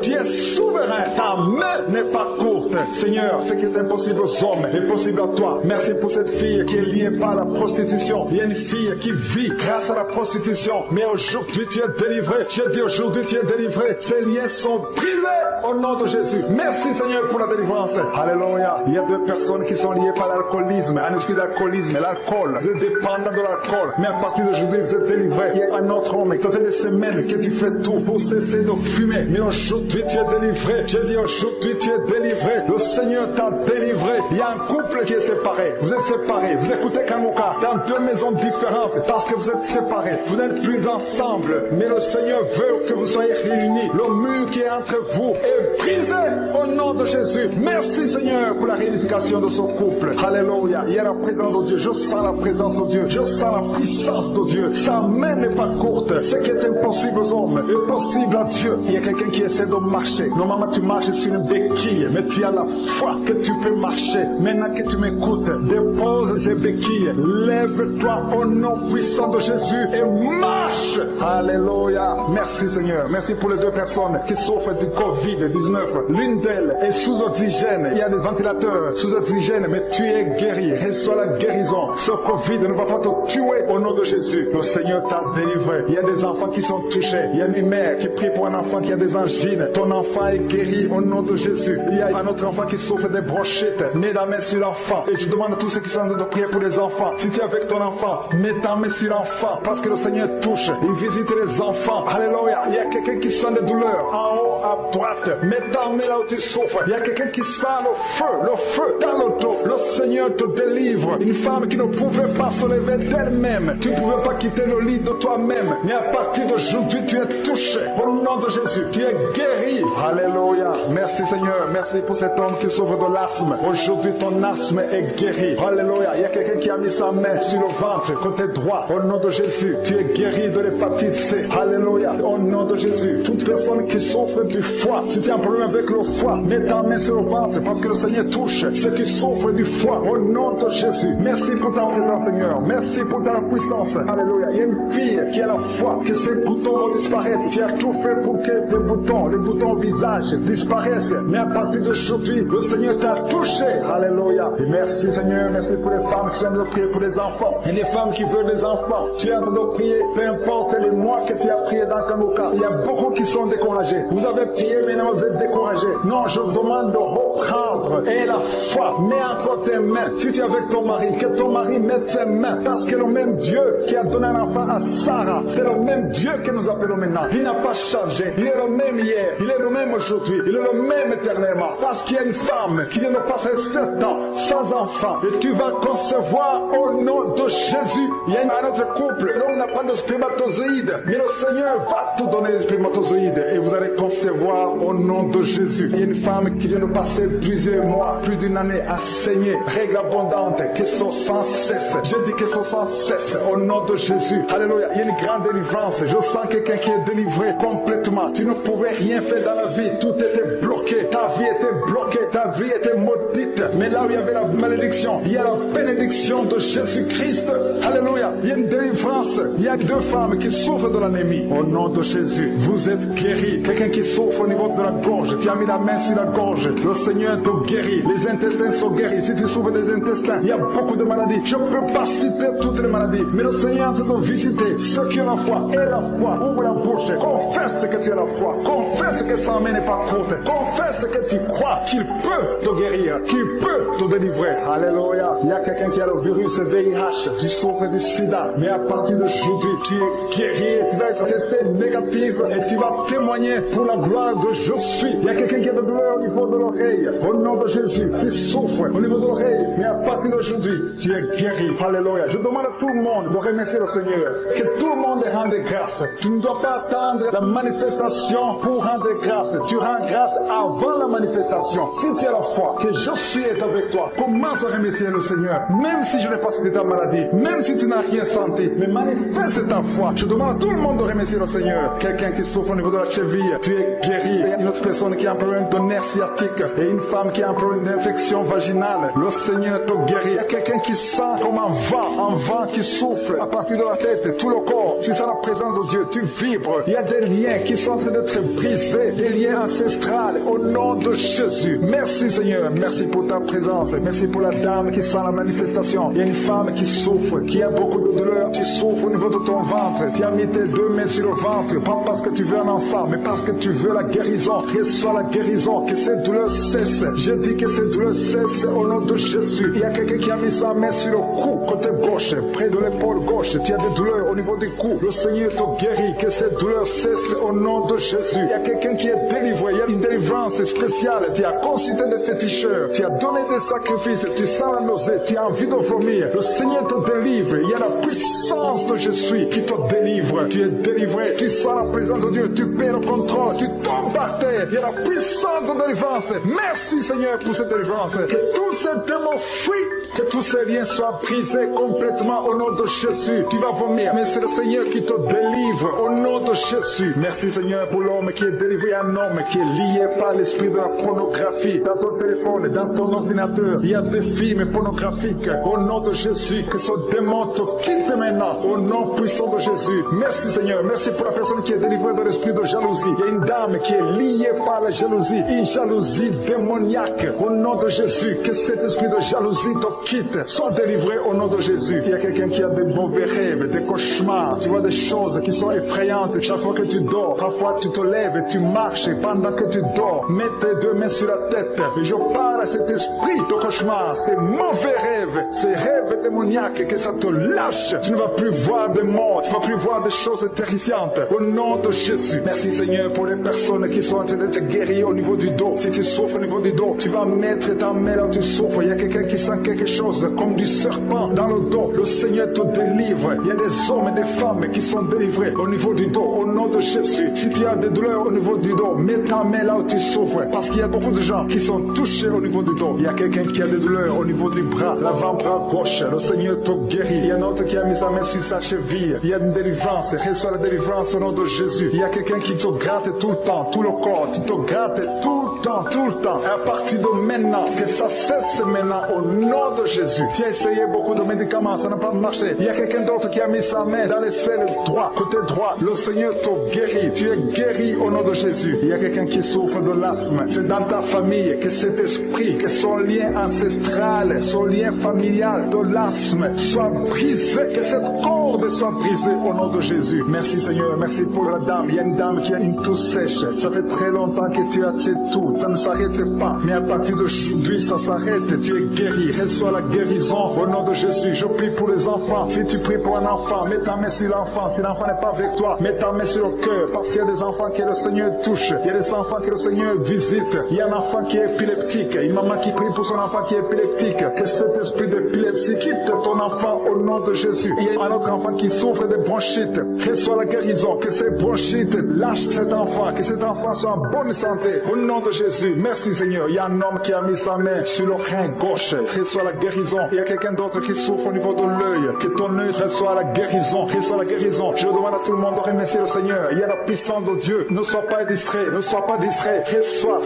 Tu es souverain. Ta main n'est pas courte. Seigneur, ce qui est impossible aux hommes est possible à toi. Merci pour cette fille qui est liée par la prostitution. Il y a une fille qui vit grâce à la prostitution. Mais aujourd'hui, tu es délivré. Je dis aujourd'hui, tu es délivré. Ces liens sont brisés au nom de Jésus. Merci Seigneur pour la délivrance. Alléluia. Il y a 2 personnes qui sont liées par l'alcoolisme. Un esprit d'alcoolisme, l'alcool. Vous êtes dépendant de l'alcool. Mais à partir d'aujourd'hui, vous êtes délivré. Il y a un autre homme. Ça fait des semaines que tu fais tout pour cesser de fumer. Mais aujourd'hui, tu es délivré. Je dis aujourd'hui, tu es délivré. Le Seigneur t'a délivré. Il y a un couple qui est séparé. Vous êtes séparés. Vous écoutez Kanouka dans 2 maisons différentes parce que vous êtes séparés. Vous n'êtes plus ensemble. Mais le Seigneur veut que vous soyez réunis. Le mur qui est entre vous est brisé au nom de Jésus. Merci Seigneur pour la réunification de ce couple. Alléluia. Il y a la présence de Dieu. Je sens la présence de Dieu. Je sens la puissance de Dieu. Sa main n'est pas courte. Ce qui est impossible aux hommes est possible à Dieu. Il y a quelqu'un qui essaie de marcher. Normalement tu marches sur une béquille, mais tu as la foi que tu peux marcher. Maintenant que tu m'écoutes, dépose ces béquilles. Lève-toi au nom puissant de Jésus et marche. Alléluia. Merci Seigneur. Merci pour les 2 personnes qui souffrent du Covid-19. L'une d'elles est sous oxygène. Il y a des ventilateurs sous oxygène, mais tu es guéri. Reçois la guérison. Ce Covid ne va pas te tuer au nom de Jésus. Le Seigneur t'a délivré. Il y a des enfants qui sont touchés. Il y a une mère qui prie pour un enfant qui a des angines. Ton enfant est guéri au nom de Jésus. Il y a un autre enfant qui souffre des brochettes. Mets la main sur l'enfant. Et je demande à tous ceux qui sont en train de prier pour les enfants. Si tu es avec ton enfant, mets ta main sur l'enfant. Parce que le Seigneur touche. Il visite les enfants. Alléluia. Il y a quelqu'un qui sent des douleurs. En haut, à droite. Mets ta main là où tu souffres. Il y a quelqu'un qui sent le feu dans le dos. Le Seigneur te délivre. Une femme qui ne pouvait pas se lever d'elle-même. Tu ne pouvais pas quitter le lit de toi-même. Mais à partir d'aujourd'hui, tu es touché. Au nom de Jésus, tu es guéri. Alléluia. Merci Seigneur. Merci pour cet homme qui souffre de l'asthme. Aujourd'hui, ton asthme est guéri. Alléluia. Il y a quelqu'un qui a mis sa main sur le ventre, côté droit. Au nom de Jésus, tu es guéri de l'hépatite C. Alléluia. Au nom de Jésus, toute personne qui souffre du foie, si tu as un problème avec le foie, mets ta main sur le ventre parce que le Seigneur touche ceux qui souffrent du foie. Au nom de Jésus, merci pour ta présence Seigneur. Merci pour ta puissance. Alléluia. Il y a une fille qui a la foi, que ses boutons vont disparaître. Tu as tout fait pour que tes boutons, les boutons au visage disparaissent. Mais à partir d'aujourd'hui, le Seigneur t'a touché. Alléluia. Et merci Seigneur. Merci pour les femmes qui sont en train de prier pour les enfants. Et les femmes qui veulent des enfants. Tu es en train de prier, peu importe les mois que tu as prié dans ton cas. Il y a beaucoup qui sont découragés. Vous avez prié, maintenant vous êtes découragés. Non, je vous demande de reprendre. Et la foi, mets encore tes mains. Si tu es avec ton mari, que ton mari mette ses mains. Parce que le même Dieu qui a donné un enfant à Sarah, c'est le même Dieu que nous appelons maintenant. Il n'a pas changé. Il est le même hier. Il est le même aujourd'hui. Il est le même éternellement. Parce qu'il y a une femme qui vient de passer 7 ans sans enfant. Et tu vas concevoir au nom de Jésus. Il y a un autre couple. L'homme n'a pas de spermatozoïdes. Mais le Seigneur va te donner les spermatozoïdes. Et vous allez concevoir au nom de Jésus. Il y a une femme qui vient de passer plusieurs mois, plus d'une année à saigner. Règles abondantes qui sont sans cesse. Je dis qu'elles sont sans cesse au nom de Jésus. Alléluia. Il y a une grande délivrance. Je sens quelqu'un qui est délivré complètement. Tu ne pouvais rien faire dans la vie. Tout était bloqué. Ta vie était bloquée. Ta vie était maudite. Mais là où il y avait la malédiction, il y a la bénédiction de Jésus-Christ. Alléluia. Il y a une délivrance. Il y a 2 femmes qui souffrent de l'anémie. Au nom de Jésus, vous êtes guéris. Quelqu'un qui souffre au niveau de la gorge, tu as mis la main sur la gorge. Le Seigneur te guérit. Les intestins sont guéris. Si tu souffres des intestins, il y a beaucoup de maladies. Je ne peux pas citer toutes les maladies, mais le Seigneur est en train de visiter ceux qui ont la foi. Et la foi, ouvre la bouche. Confesse que tu as la foi. Confesse que sa main n'est pas courte. Confesse que tu crois qu'il peut te guérir, qu'il peut te délivrer. Alléluia. Il y a quelqu'un qui a le virus VIH. Tu souffres du sida, mais à partir d'aujourd'hui, tu es guéri. Tu vas être testé négatif et tu vas témoigner pour la gloire de je suis. Il y a quelqu'un qui a de douleur au niveau de l'oreille. Au nom de Jésus, tu souffres au niveau de l'oreille, mais à partir d'aujourd'hui, tu es guéri. Alléluia. Je demande à tout le monde de remercier le Seigneur. Que tout le monde rende grâce. Tu ne dois pas attendre la manifestation pour rendre grâce. Tu rends grâce avant la manifestation. Si tu as la foi, que je suis avec toi, commence à remercier le Seigneur. Même si je n'ai pas cité ta maladie, même si tu n'as rien senti, mais manifeste ta foi. Je demande à tout le monde de remercier le Seigneur. Quelqu'un qui souffre au niveau de la cheville, tu es guéri. Il y a une autre personne qui a un problème de nerf sciatique et une femme qui a un problème d'infection vaginale. Le Seigneur te guérit. Il y a quelqu'un qui sent comme un vent qui souffle à partir de la tête, tout le corps. Tu sens la présence de Dieu, tu vibres. Il y a des liens qui sont en train d'être brisés, des liens ancestrales au nom de Jésus. Merci Seigneur, merci pour ta présence. Merci pour la dame qui sent la manifestation. Il y a une femme qui souffre, qui a beaucoup de douleur. Tu souffres au niveau de ton ventre. Tu as mis tes 2 mains sur le ventre, pas parce que tu veux un enfant, mais parce que tu veux la guérison. Reçois la guérison, que cette douleur cesse. Je dis que cette douleur cesse au nom de Jésus. Il y a quelqu'un qui a mis sa main sur le cou, côté gauche, près de l'épaule gauche. Tu as des douleurs au niveau du cou. Le Seigneur te guérit, que cette douleur cesse au nom de Jésus. Il y a quelqu'un qui est délivré. Il y a une délivrance spéciale. Tu as consulté des féticheurs. Tu as donné des sacrifices. Tu sens la nausée. Tu as envie de vomir. Le Seigneur te délivre. Il y a la puissance de Jésus qui te délivre. Tu es délivré. Tu sens la présence de Dieu. Tu perds le contrôle. Tu tombes par terre. Il y a la puissance de délivrance. Merci Seigneur pour cette délivrance. Que tous ces démons fuient. Que tous ces liens soient brisés complètement au nom de Jésus. Tu vas vomir, mais c'est le Seigneur qui te délivre au nom de Jésus. Merci Seigneur pour l'homme qui est délivré, un homme qui est lié par l'esprit de la pornographie. Dans ton téléphone, dans ton ordinateur, il y a des films pornographiques. Au nom de Jésus, que ce démon te quitte maintenant. Au nom puissant de Jésus. Merci Seigneur. Merci pour la personne qui est délivrée de l'esprit de jalousie. Il y a une dame qui est liée par la jalousie. Une jalousie démoniaque. Au nom de Jésus, que cet esprit de jalousie te quitte. Sois délivré au nom de Jésus. Il y a quelqu'un qui a des mauvais rêves, des cauchemars. Tu vois des choses qui sont effrayantes chaque fois que tu dors. Parfois tu te lèves et tu marches pendant que tu dors. Mets tes deux mains sur la tête. Et je parle à cet esprit de cauchemar, ces mauvais rêves, ces rêves démoniaques, que ça te lâche. Tu ne vas plus voir de mort, tu ne vas plus voir des choses terrifiantes. Au nom de Jésus. Merci Seigneur pour les personnes qui sont en train d'être guéries au niveau du dos. Si tu souffres au niveau du dos, tu vas mettre ta main là où tu souffres. Il y a quelqu'un qui sent quelque chose comme du serpent dans le dos. Le Seigneur te délivre. Il y a des hommes et des femmes qui sont délivrés au niveau du dos. Au nom de Jésus. Si tu as des douleurs au niveau du dos, mets ta main là où tu souffres. Parce qu'il y a beaucoup de gens qui sont touchés au niveau du dos. Il y a quelqu'un qui a des douleurs au niveau du bras, l'avant-bras gauche. Le Seigneur te guérit. Il y a un autre qui a mis sa main sur sa cheville. Il y a une délivrance. Reçois la délivrance au nom de Jésus. Il y a quelqu'un qui te gratte tout le temps, tout le corps. Tu te grattes tout le temps, tout le temps. Et à partir de maintenant, que ça cesse maintenant au nom de Jésus. Tu as essayé beaucoup de médicaments, ça n'a pas marché. Il y a quelqu'un d'autre qui a mis sa main dans les selles droit, côté droit. Le Seigneur te guérit. Tu es guéri au nom de Jésus. Il y a quelqu'un qui souffre de l'asthme. C'est dans ta famille que cet esprit, que son lien ancestral, son lien familial de l'asthme soit brisé, que cette corde soit brisée au nom de Jésus. Merci Seigneur, merci pour la dame. Il y a une dame qui a une toux sèche. Ça fait très longtemps que tu as tes toux. Ça ne s'arrête pas. Mais à partir d'aujourd'hui, ça s'arrête. Tu es guéri. Reçois la guérison au nom de Jésus. Je prie pour les enfants. Si tu pries pour un enfant, mets ta main sur l'enfant. Si l'enfant n'est pas avec toi, mets ta main sur le cœur. Parce qu'il y a des enfants que le Seigneur touche. Il y a des enfants que le Seigneur visite. Il y a un enfant qui est épileptique. Une maman qui prie pour son enfant qui est épileptique. Que cet esprit d'épilepsie quitte ton enfant au nom de Jésus. Il y a un autre enfant qui souffre de bronchite. Reçois la guérison. Que ces bronchites lâchent cet enfant. Que cet enfant soit en bonne santé. Au nom de Jésus. Merci Seigneur. Il y a un homme qui a mis sa main sur le rein gauche. Reçois la guérison. Il y a quelqu'un d'autre qui souffre au niveau de l'œil. Que ton œil reçoit la guérison. Reçois la guérison. Je demande à tout le monde de remercier le Seigneur. Il y a la puissance de Dieu. Ne sois pas distrait. Ne sois pas distrait. Reçois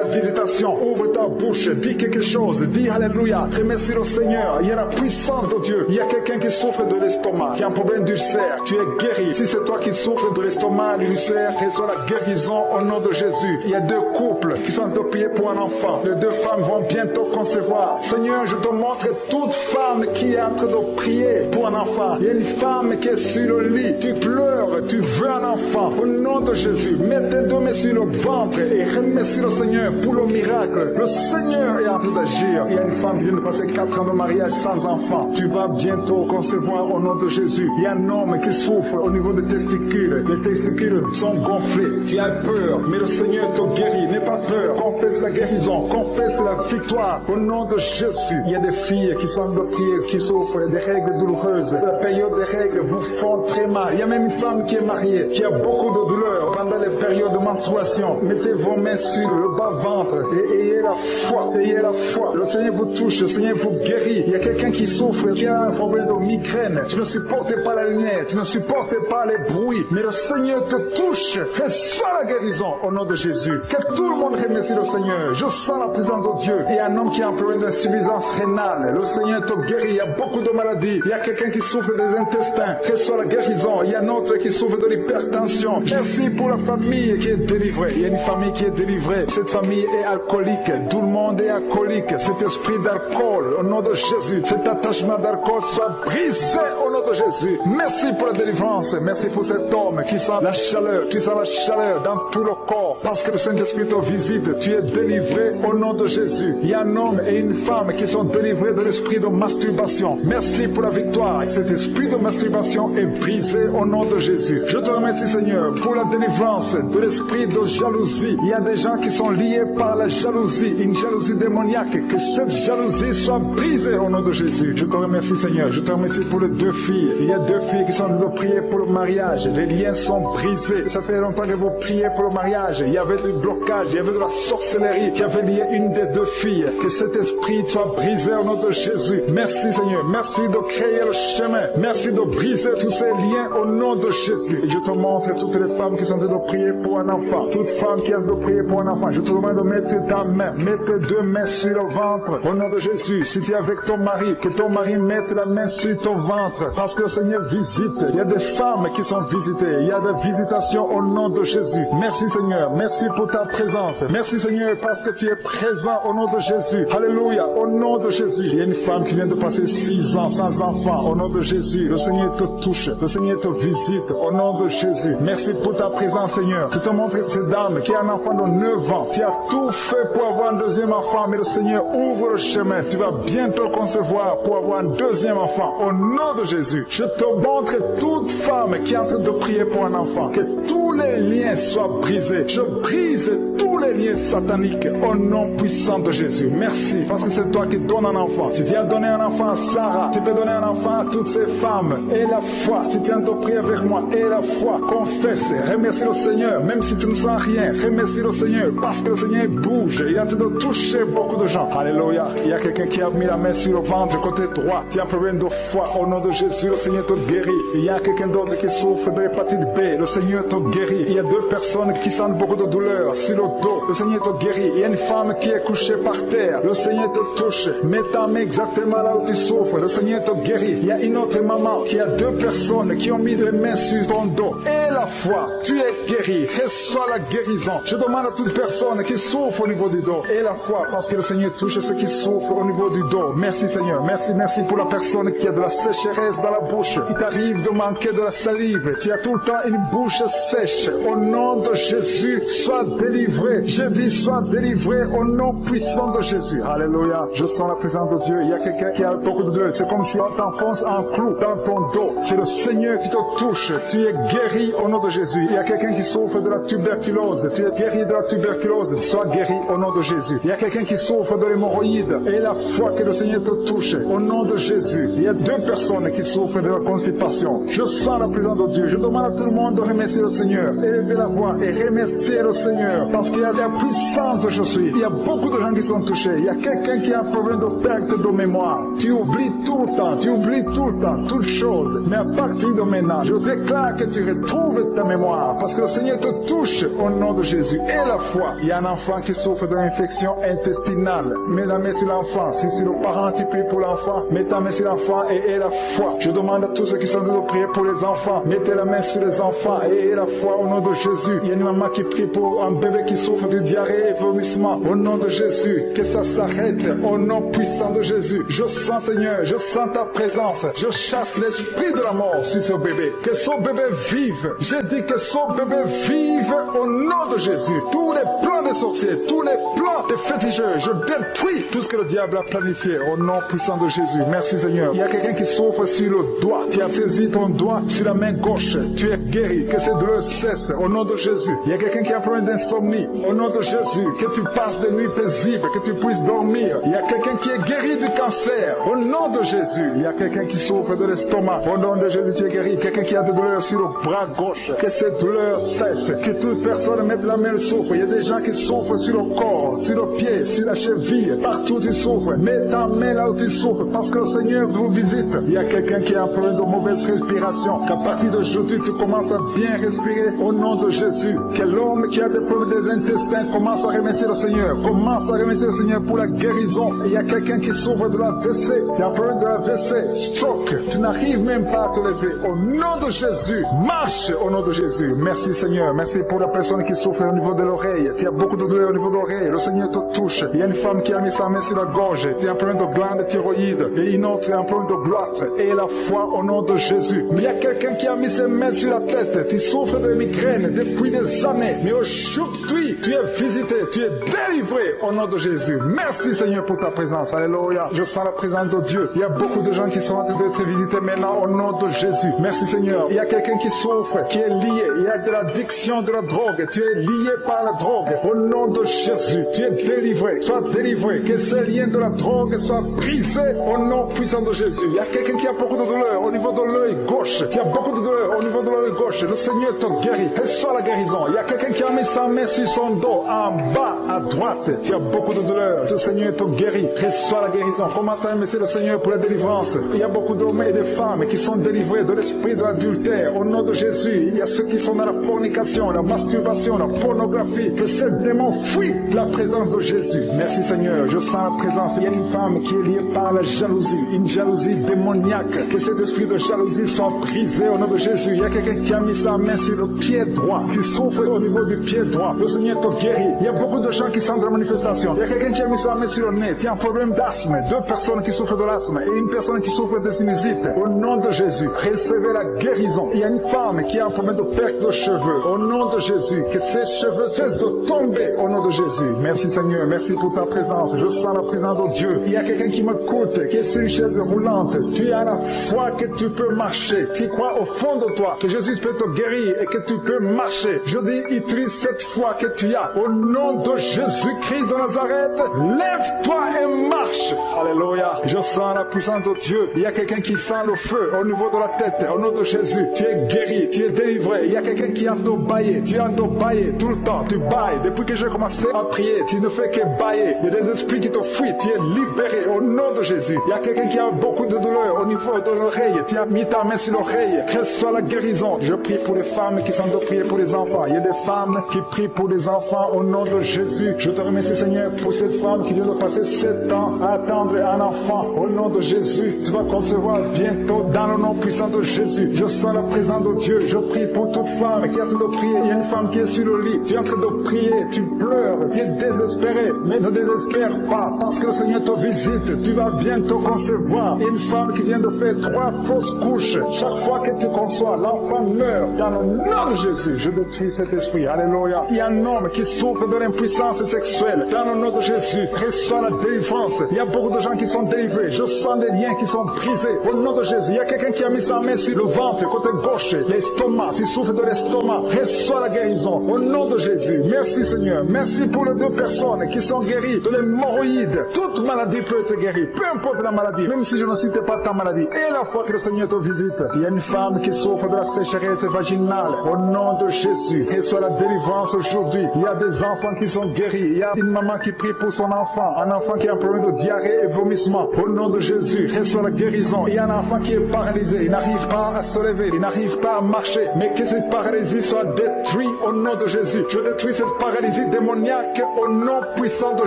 la visitation. Ouvre ta bouche. Dis quelque chose. Dis Alléluia. Remercie le Seigneur. Il y a la puissance de Dieu. Il y a quelqu'un qui souffre de l'estomac, qui a un problème d'ulcère. Tu es guéri. Si c'est toi qui souffres de l'estomac, l'ulcère, reçois la guérison au nom de Jésus. Il y a deux couples qui sont en train de prier pour un enfant. Les deux femmes vont bientôt concevoir. Seigneur, je te montre toute femme qui est en train de prier pour un enfant. Il y a une femme qui est sur le lit. Tu pleures, tu veux un enfant. Au nom de Jésus, mets tes deux mains sur le ventre et remercie le Seigneur pour le miracle. Le Seigneur est en train d'agir. Il y a une femme qui vient de passer 4 ans de mariage sans enfant. Tu vas bientôt concevoir au nom de Jésus. Il y a un homme qui souffre au niveau des testicules. Les testicules sont gonflés. Tu as peur, mais le Seigneur te guérit. N'aie pas peur. Confesse la guérison. Confesse la victoire au nom de Jésus. Il y a des filles qui sont de prier, qui souffrent des règles douloureuses. La période des règles vous font très mal. Il y a même une femme qui est mariée, qui a beaucoup de douleurs pendant les périodes de menstruation. Mettez vos mains sur le bas-ventre et ayez la foi. Ayez la foi. Le Seigneur vous touche. Le Seigneur vous guérit. Il y a quelqu'un qui souffre, qui a un problème de migraine. Tu ne supportes pas la lumière. Tu ne supportes pas les bruits. Mais le Seigneur te touche. Reçois la guérison au nom de Jésus. Que tout le monde remercie le Seigneur. Je sens la présence de Dieu. Il y a un homme qui a un problème d'insuffisance rénale. Le Seigneur te guérit. Il y a beaucoup de maladies. Il y a quelqu'un qui souffre des intestins. Reçois la guérison. Il y a un autre qui souffre de l'hypertension. Merci pour la famille qui est délivrée. Il y a une famille qui est délivrée. Cette famille est alcoolique. Tout le monde est alcoolique. Cet esprit d'alcool, au nom de Jésus, cet attachement d'alcool soit brisé au nom de Jésus. Merci pour la délivrance. Merci pour cet homme qui sent la chaleur. Tu sens la chaleur dans tout le corps. Parce que le Saint-Esprit te visite. Tu es délivré au nom de Jésus. Il y a un homme et une femme qui sont délivrés de l'esprit de masturbation. Merci pour la victoire. Cet esprit de masturbation est brisé au nom de Jésus. Je te remercie Seigneur pour la délivrance de l'esprit de jalousie. Il y a des gens qui sont liés par la jalousie, une jalousie démoniaque. Que cette jalousie soit brisée au nom de Jésus. Je te remercie Seigneur. Je te remercie pour les deux filles. Il y a deux filles qui sont en train de prier pour le mariage. Les liens sont brisés. Ça fait longtemps que vous priez pour le mariage. Il y avait du blocage, il y avait de la sorcellerie qui avait lié une des deux filles. Que cet esprit soit brisé au nom de Jésus. Merci Seigneur. Merci de créer le chemin. Merci de briser tous ces liens au nom de Jésus. Et je te montre toutes les femmes qui sont en train de prier pour un enfant. Toute femme qui a de prier pour un enfant. Je te demande de mettre ta main. Mets tes deux mains sur le ventre. Au nom de Jésus, si tu es avec ton mari, que ton mari mette la main sur ton ventre. Parce que le Seigneur visite. Il y a des femmes qui sont visitées. Il y a des visitations au nom de Jésus. Merci Seigneur. Merci pour ta présence. Merci Seigneur parce que tu es présent au nom de Jésus. Alléluia. Au nom de Jésus. Il y a une femme qui vient de passer 6 ans sans enfant. Au nom de Jésus. Le Seigneur te touche. Le Seigneur te visite. Au nom de Jésus. Merci pour ta présence Seigneur. Je te montre cette dame qui a un enfant de 9 ans. Tu as tout fait pour avoir un deuxième enfant. Mais le Seigneur ouvre le chemin. Tu vas bientôt concevoir pour avoir un deuxième enfant. Au nom de Jésus. Je te montre toute femme qui est en train de prier pour un enfant. Que tous les liens soient brisés. Je brise tous les liens sataniques au nom puissant de Jésus. Merci parce que c'est toi qui donnes un enfant. Si tu as donné un enfant à Sarah, tu peux donner un enfant à toutes ces femmes. Et la foi, tu tiens de prier avec moi. Et la foi, confesse, remercie le Seigneur. Même si tu ne sens rien, remercie le Seigneur parce que le Seigneur bouge. Il est en train de toucher beaucoup de gens. Alléluia. Il y a quelqu'un qui a mis la main sur le ventre côté droit. Tu as un problème de foi. Au nom de Jésus, le Seigneur te guérit. Il y a quelqu'un d'autre qui souffre de l'hépatite B. Le Seigneur te guérit. Il y a 2 personnes qui sentent beaucoup de douleur sur le dos. Le Seigneur te guérit. Il y a une femme qui est couchée par terre. Le Seigneur te touche. Mets ta main exactement là où tu souffres. Le Seigneur te guérit. Il y a une autre maman qui a 2 personnes qui ont mis les mains sur ton dos. Et la foi, tu es guéri. Reçois la guérison. Je demande à toute personne qui souffre au niveau du dos. Et la foi, parce que le Seigneur touche ceux qui souffrent au niveau du dos. Merci Seigneur. Merci pour la personne qui a de la sécheresse dans la bouche. Il t'arrive de manquer de la salive. Tu as tout le temps une bouche sèche. Au nom de Jésus, sois délivré. Je dis sois délivré au nom puissant de Jésus. Alléluia. Je sens la présence de Dieu. Il y a quelqu'un qui a beaucoup de douleur. C'est comme si on t'enfonce un clou dans ton dos. C'est le Seigneur qui te touche. Tu es guéri au nom de Jésus. Il y a quelqu'un qui souffre de la tuberculose. Tu es guéri de la tuberculose. Sois guéri au nom de Jésus. Il y a quelqu'un qui souffre de l'hémorroïde. Et la foi que le Seigneur te touche au nom de Jésus. Il y a 2 personnes qui souffrent de la constipation. Je sens la présence de Dieu. Je demande à tout le monde de remercier le Seigneur. Élevez la voix et remercier le Seigneur. Parce qu'il y a la puissance de je suis. Il y a beaucoup de gens qui sont touchés. Il y a quelqu'un qui a un problème de perte de mémoire. Tu oublies tout le temps. Tu oublies tout le temps. Toutes choses. Mais à partir de maintenant, je déclare que tu retrouves ta mémoire. Parce que le Seigneur te touche au nom de Jésus. Et la foi. Il y a un enfant qui souffre d'une infection intestinale. Mets la main sur l'enfant. Si c'est le parent qui prie pour l'enfant, mets ta main sur l'enfant et la foi. Je demande à tous ceux qui sont en train de prier pour les enfants. Mettez la main sur les enfants et la foi au nom de Jésus. Il y a une maman qui prie pour un bébé qui souffre de diarrhée et vomissement. Au nom de Jésus, que ça s'arrête au nom puissant de Jésus. Je sens Seigneur, je sens ta présence. Je chasse l'esprit de la mort sur ce bébé. Que ce bébé vive. Je dis que ce bébé vive au nom de Jésus. Tous les plans des sorciers, tous les plans des féticheurs, je détruis tout ce que le diable a planifié au nom puissant de Jésus. Merci Seigneur. Il y a quelqu'un qui souffre sur le doigt. Tu as saisi ton doigt sur la main gauche. Tu es guéri. Que ces douleurs cessent au nom de Jésus. Il y a quelqu'un qui a un problème d'insomnie. Au nom de Jésus. Que tu passes des nuits paisibles. Que tu puisses dormir. Il y a quelqu'un qui est guéri du cancer. Au nom de Jésus. Il y a quelqu'un qui souffre de l'estomac. Au nom de Jésus, tu es guéri. Quelqu'un qui a des douleurs sur le bras gauche. Que ces douleurs cessent. Que toute personne mette la main souffre. Il y a des gens qui souffrent sur le corps, sur le pied, sur la cheville. Partout tu souffres. Mets ta main là où tu souffres. Parce que le Seigneur vous visite. Il y a quelqu'un qui a un problème de mauvaise respiration. Qu'à partir d'aujourd'hui, tu commences à bien respirer au nom de Jésus. Que l'homme qui a des problèmes des intestins commence à remercier le Seigneur. Commence à remercier le Seigneur pour la guérison. Il y a quelqu'un qui souffre de la WC. Tu as un problème de la WC, stroke. Tu n'arrives même pas à te lever. Au nom de Jésus, marche au nom de Jésus. Merci Seigneur. Merci pour la personne qui souffre au niveau de l'oreille. Tu as beaucoup de douleur au niveau de l'oreille. Le Seigneur te touche. Il y a une femme qui a mis sa main sur la gorge. Tu as un problème de glande thyroïde. Et une autre a un problème de gloître. Et la foi au nom de Jésus. Mais il y a quelqu'un qui a mis ses mains sur la tête. Tu souffres de migraine depuis des années. Mais aujourd'hui, tu es visité. Tu es délivré au nom de Jésus. Merci Seigneur pour ta présence. Alléluia. Je sens la présence de Dieu. Il y a beaucoup de gens qui sont en train d'être visités maintenant au nom de Jésus. Merci Seigneur. Il y a quelqu'un qui souffre, qui est lié. Il y a de l'addiction de la drogue. Tu es lié par la drogue. Au nom de Jésus, tu es délivré. Sois délivré. Que ces liens de la drogue soient brisés au nom puissant de Jésus. Il y a quelqu'un qui a beaucoup de douleur au niveau de l'œil gauche. gauche. Tu as beaucoup de douleur au niveau de l'oreille gauche. Le Seigneur te guérit. Reçois la guérison. Il y a quelqu'un qui a mis sa main sur son dos, en bas, à droite. Tu as beaucoup de douleur. Le Seigneur te guérit. Reçois la guérison. Commence à remercier le Seigneur pour la délivrance. Il y a beaucoup d'hommes et de femmes qui sont délivrés de l'esprit de l'adultère. Au nom de Jésus, il y a ceux qui sont dans la fornication, la masturbation, la pornographie. Que ces démons fuient la présence de Jésus. Merci Seigneur. Je sens la présence. Il y a une femme qui est liée par la jalousie, une jalousie démoniaque. Que cet esprit de jalousie soit brisé au nom de Jésus. Il y a quelqu'un qui a mis sa main sur le pied droit. Tu souffres au niveau du pied droit. Le Seigneur te guérit. Il y a beaucoup de gens qui sont dans la manifestation. Il y a quelqu'un qui a mis sa main sur le nez. Tu as un problème d'asthme. 2 personnes qui souffrent de l'asthme et une personne qui souffre de sinusite. Au nom de Jésus, recevez la guérison. Il y a une femme qui a un problème de perte de cheveux. Au nom de Jésus, que ses cheveux cessent de tomber au nom de Jésus. Merci Seigneur. Merci pour ta présence. Je sens la présence de Dieu. Il y a quelqu'un qui m'écoute, qui est sur une chaise roulante. Tu as la foi que tu peux marcher. Tu crois au fond de toi que Jésus peut te guérir et que tu peux marcher. Je dis, utilise cette foi que tu as. Au nom de Jésus-Christ de Nazareth, lève-toi et marche. Alléluia. Je sens la puissance de Dieu. Il y a quelqu'un qui sent le feu au niveau de la tête. Au nom de Jésus, tu es guéri, tu es délivré. Il y a quelqu'un qui a baillé. Tu as baillé tout le temps. Tu bailles. Depuis que j'ai commencé à prier, tu ne fais que bailler. Il y a des esprits qui te fuient. Tu es libéré au nom de Jésus. Il y a quelqu'un qui a beaucoup de douleur au niveau de l'oreille. Tu as mis ta main sur l'oreille. Reçois la guérison. Je prie pour les femmes qui sont de prier pour les enfants. Il y a des femmes qui prient pour les enfants au nom de Jésus. Je te remercie Seigneur pour cette femme qui vient de passer 7 ans à attendre un enfant. Au nom de Jésus, tu vas concevoir bientôt dans le nom puissant de Jésus. Je sens la présence de Dieu. Je prie pour toute femme qui est en train de prier. Il y a une femme qui est sur le lit. Tu es en train de prier. Tu pleures. Tu es désespéré. Mais ne désespère pas parce que le Seigneur te visite. Tu vas bientôt concevoir. Une femme qui vient de faire 3 fausses couches. Chaque fois que tu conçois, l'enfant meurt. Dans le nom de Jésus, je détruis cet esprit. Alléluia. Il y a un homme qui souffre de l'impuissance sexuelle. Dans le nom de Jésus, reçois la délivrance. Il y a beaucoup de gens qui sont délivrés. Je sens des liens qui sont brisés. Au nom de Jésus, il y a quelqu'un qui a mis sa main sur le ventre, côté gauche, l'estomac. Tu souffres de l'estomac. Reçois la guérison. Au nom de Jésus. Merci Seigneur. Merci pour les 2 personnes qui sont guéries de l'hémorroïde. Toute maladie peut être guérie. Peu importe la maladie. Même si je ne cite pas ta maladie. Et la fois que le Seigneur te visite, il y a une femme qui souffre de la sécheresse vaginale. Au nom de Jésus, reçois la délivrance aujourd'hui. Il y a des enfants qui sont guéris. Il y a une maman qui prie pour son enfant. Un enfant qui a un problème de diarrhée et vomissement. Au nom de Jésus, reçois la guérison. Il y a un enfant qui est paralysé. Il n'arrive pas à se lever. Il n'arrive pas à marcher. Mais que cette paralysie soit détruite au nom de Jésus. Je détruis cette paralysie démoniaque au nom puissant de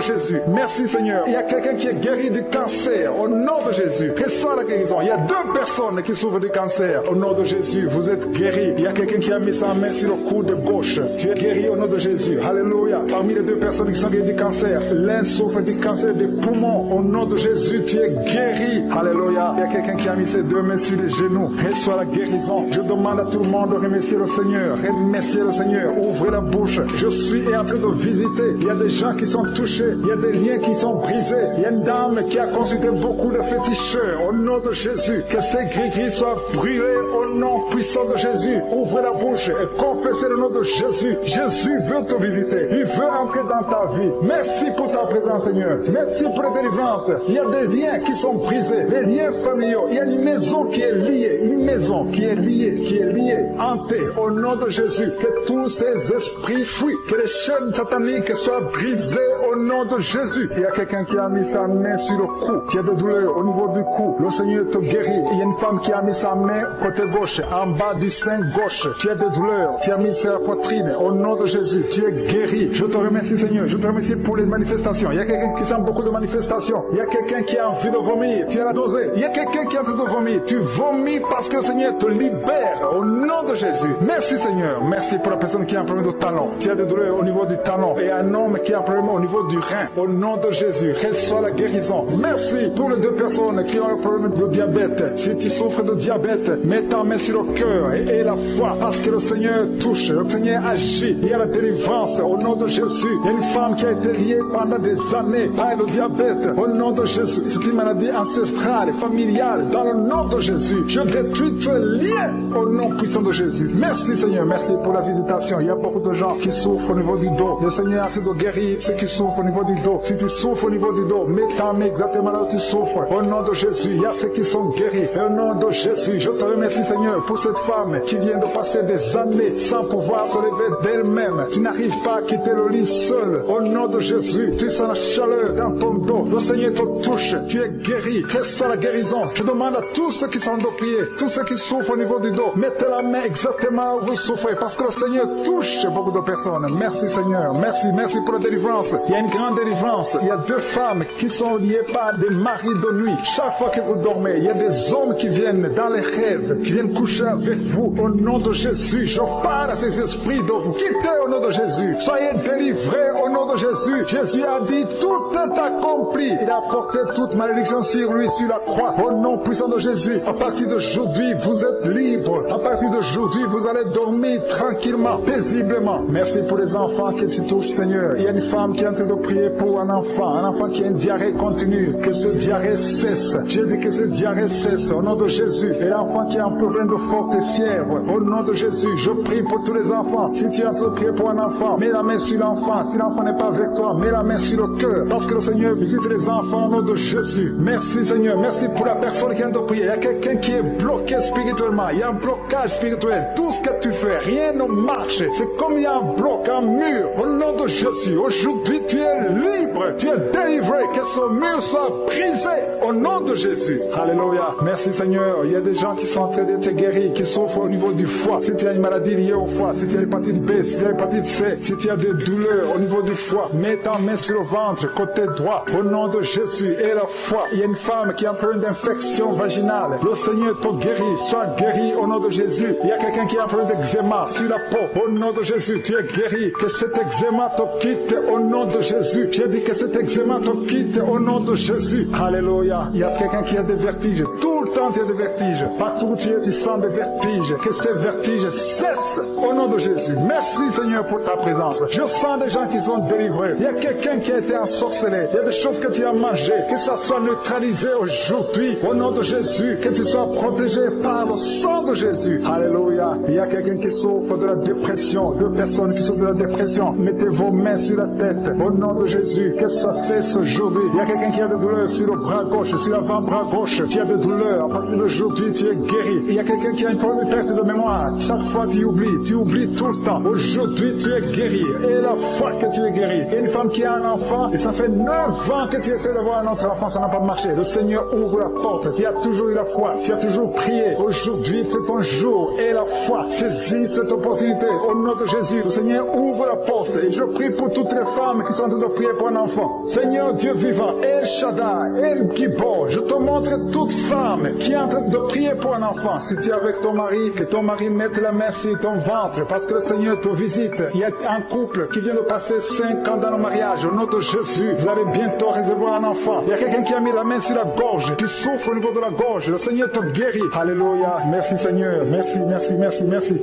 Jésus. Merci Seigneur. Il y a quelqu'un qui est guéri du cancer. Au nom de Jésus, reçois la guérison. Il y a 2 personnes qui souffrent du cancer. Au nom de Jésus, vous êtes guéris. Il y a quelqu'un qui a mis sa main sur le coude gauche. Tu es guéri au nom de Jésus. Alléluia. Parmi les 2 personnes qui sont guéries du cancer, l'un souffre du cancer des poumons. Au nom de Jésus, tu es guéri. Alléluia. Il y a quelqu'un qui a mis ses 2 mains sur les genoux. Reçois la guérison. Je demande à tout le monde de remercier le Seigneur. Remercier le Seigneur. Ouvrez la bouche. Je suis en train de visiter. Il y a des gens qui sont touchés. Il y a des liens qui sont brisés. Il y a une dame qui a consulté beaucoup de féticheurs. Au nom de Jésus, que ces gris-gris soient brûlés au nom puissant de Jésus. Ouvrez la bouche et confessez le nom de Jésus. Jésus veut te visiter. Il veut entrer dans ta vie. Merci pour ta présence, Seigneur. Merci pour la délivrance. Il y a des liens qui sont brisés. Des liens familiaux. Il y a une maison qui est liée. Une maison qui est liée, hantée. Au nom de Jésus, que tous ces esprits fuient. Que les chaînes sataniques soient brisées au nom de Jésus. Il y a quelqu'un qui a mis sa main sur le cou. Qui a des douleurs au niveau du cou. Le Seigneur te guérit. Il y a une femme qui a mis sa main côté gauche, en bas du sein gauche. Tu as des douleurs. Tu as mis sur la poitrine. Au nom de Jésus, tu es guéri. Je te remercie, Seigneur. Je te remercie pour les manifestations. Il y a quelqu'un qui sent beaucoup de manifestations. Il y a quelqu'un qui a envie de vomir. Tu as la dosée. Il y a quelqu'un qui a envie de vomir. Tu vomis parce que le Seigneur te libère. Au nom de Jésus. Merci, Seigneur. Merci pour la personne qui a un problème de talon. Tu as des douleurs au niveau du talon. Et un homme qui a un problème au niveau du rein. Au nom de Jésus, reçois la guérison. Merci pour les 2 personnes qui ont un problème de diabète. Si tu souffres de diabète, mets ta main sur le cœur et la foi. Parce que le Seigneur touche. Le Seigneur agit. Il y a la délivrance. Au nom de Jésus. Il y a une femme qui a été liée pendant des années par le diabète. Au nom de Jésus. C'est une maladie ancestrale, familiale. Dans le nom de Jésus. Je détruis tous les liens au nom puissant de Jésus. Merci Seigneur. Merci pour la visitation. Il y a beaucoup de gens qui souffrent au niveau du dos. Le Seigneur a fait de guérir ceux qui souffrent souffres au niveau du dos, si tu souffres au niveau du dos, mets ta main exactement là où tu souffres. Au nom de Jésus, il y a ceux qui sont guéris. Et au nom de Jésus, je te remercie Seigneur pour cette femme qui vient de passer des années sans pouvoir se lever d'elle-même. Tu n'arrives pas à quitter le lit seul. Au nom de Jésus, tu sens la chaleur dans ton dos. Le Seigneur te touche. Tu es guéri. Reçois la guérison. Je demande à tous ceux qui sont de prier, tous ceux qui souffrent au niveau du dos, mettez la main exactement où vous souffrez parce que le Seigneur touche beaucoup de personnes. Merci Seigneur. Merci pour la délivrance. Il y a une grande délivrance. Il y a 2 femmes qui sont liées par des maris de nuit. Chaque fois que vous dormez, il y a des hommes qui viennent dans les rêves, qui viennent coucher avec vous. Au nom de Jésus, je parle à ces esprits de vous quitter au nom de Jésus. Soyez délivrés au nom de Jésus. Jésus a dit, tout est accompli. Il a porté toute malédiction sur lui, sur la croix. Au nom puissant de Jésus, à partir d'aujourd'hui, vous êtes libres. À partir d'aujourd'hui, vous allez dormir tranquillement, paisiblement. Merci pour les enfants que tu touches, Seigneur. Il y a une femme qui est en train de prier pour un enfant qui a une diarrhée continue. Que ce diarrhée cesse. J'ai dit que ce diarrhée cesse au nom de Jésus. Et l'enfant qui est en problème de forte fièvre, au nom de Jésus, je prie pour tous les enfants. Si tu es en train de prier pour un enfant, mets la main sur l'enfant. Si l'enfant n'est pas avec toi, mets la main sur le cœur. Parce que le Seigneur visite les enfants au nom de Jésus. Merci Seigneur. Merci pour la personne qui vient de prier. Il y a quelqu'un qui est bloqué spirituellement. Il y a un blocage spirituel. Tout ce que tu fais, rien ne marche. C'est comme il y a un bloc, un mur. Au nom de Jésus, aujourd'hui tu es libre. Tu es délivré. Que ce mur soit brisé au nom de Jésus. Alléluia. Merci Seigneur. Il y a des gens qui sont en train d'être guéris, qui souffrent au niveau du foie. Si tu as une maladie liée au foie, si tu as l'hépatite B, si tu as l'hépatite C, si tu as des douleurs au niveau du foie, mets ta main sur le ventre, côté droit, au nom de Jésus. Et le foie, il y a une femme qui a un problème d'infection vaginale. Le Seigneur te guérit. Sois guéri au nom de Jésus. Il y a quelqu'un qui a un problème d'eczéma sur la peau. Au nom de Jésus, tu es guéri. Que cet eczéma te quitte au nom de Jésus. J'ai dit que cet eczéma te quitte au nom de Jésus. Alléluia. Il y a quelqu'un qui a des vertiges. Tout le temps, tu as des vertiges. Partout où tu es, tu sens des vertiges. Que ces vertiges cessent au nom de Jésus. Merci Seigneur pour ta présence. Je sens des gens qui sont délivrés. Il y a quelqu'un qui a été ensorcelé. Il y a des choses que tu as mangées. Que ça soit neutralisé aujourd'hui au nom de Jésus. Que tu sois protégé par le sang de Jésus. Alléluia. Il y a quelqu'un qui souffre de la dépression. 2 personnes qui souffrent de la dépression. Mettez vos mains sur la tête au nom de Jésus. Que ça cesse aujourd'hui. Il y a quelqu'un qui a des douleurs sur le bras gauche, sur l'avant-bras gauche. Tu as des douleurs. À partir d'aujourd'hui, tu es guéri. Il y a quelqu'un qui a une problème de perte de mémoire. Chaque fois, tu oublies tout le temps. Aujourd'hui, tu es guéri. Et la fois que tu es guéri. Il y a une femme qui a un enfant et ça fait 9 ans que tu essaies d'avoir un autre enfant, ça n'a pas marché. Le Seigneur ouvre la porte. Tu as toujours eu la foi. Tu as toujours prié. Aujourd'hui, c'est ton jour. Et la foi, saisis cette opportunité. Au nom de Jésus, le Seigneur ouvre la porte. Et je prie pour toutes les femmes qui sont en train de prier pour un enfant. Seigneur Dieu vivant, El Shaddai, El Gibor, je te montre toute femme qui est en train de prier pour un enfant. Si tu es avec ton mari, que ton mari mette la main sur ton ventre parce que le Seigneur te visite. Il y a un couple qui vient de passer 5 ans dans le mariage. Au nom de Jésus, vous allez bientôt recevoir un enfant. Il y a quelqu'un qui a mis la main sur la gorge, qui souffre au niveau de la gorge. Le Seigneur te guérit. Alléluia. Merci Seigneur.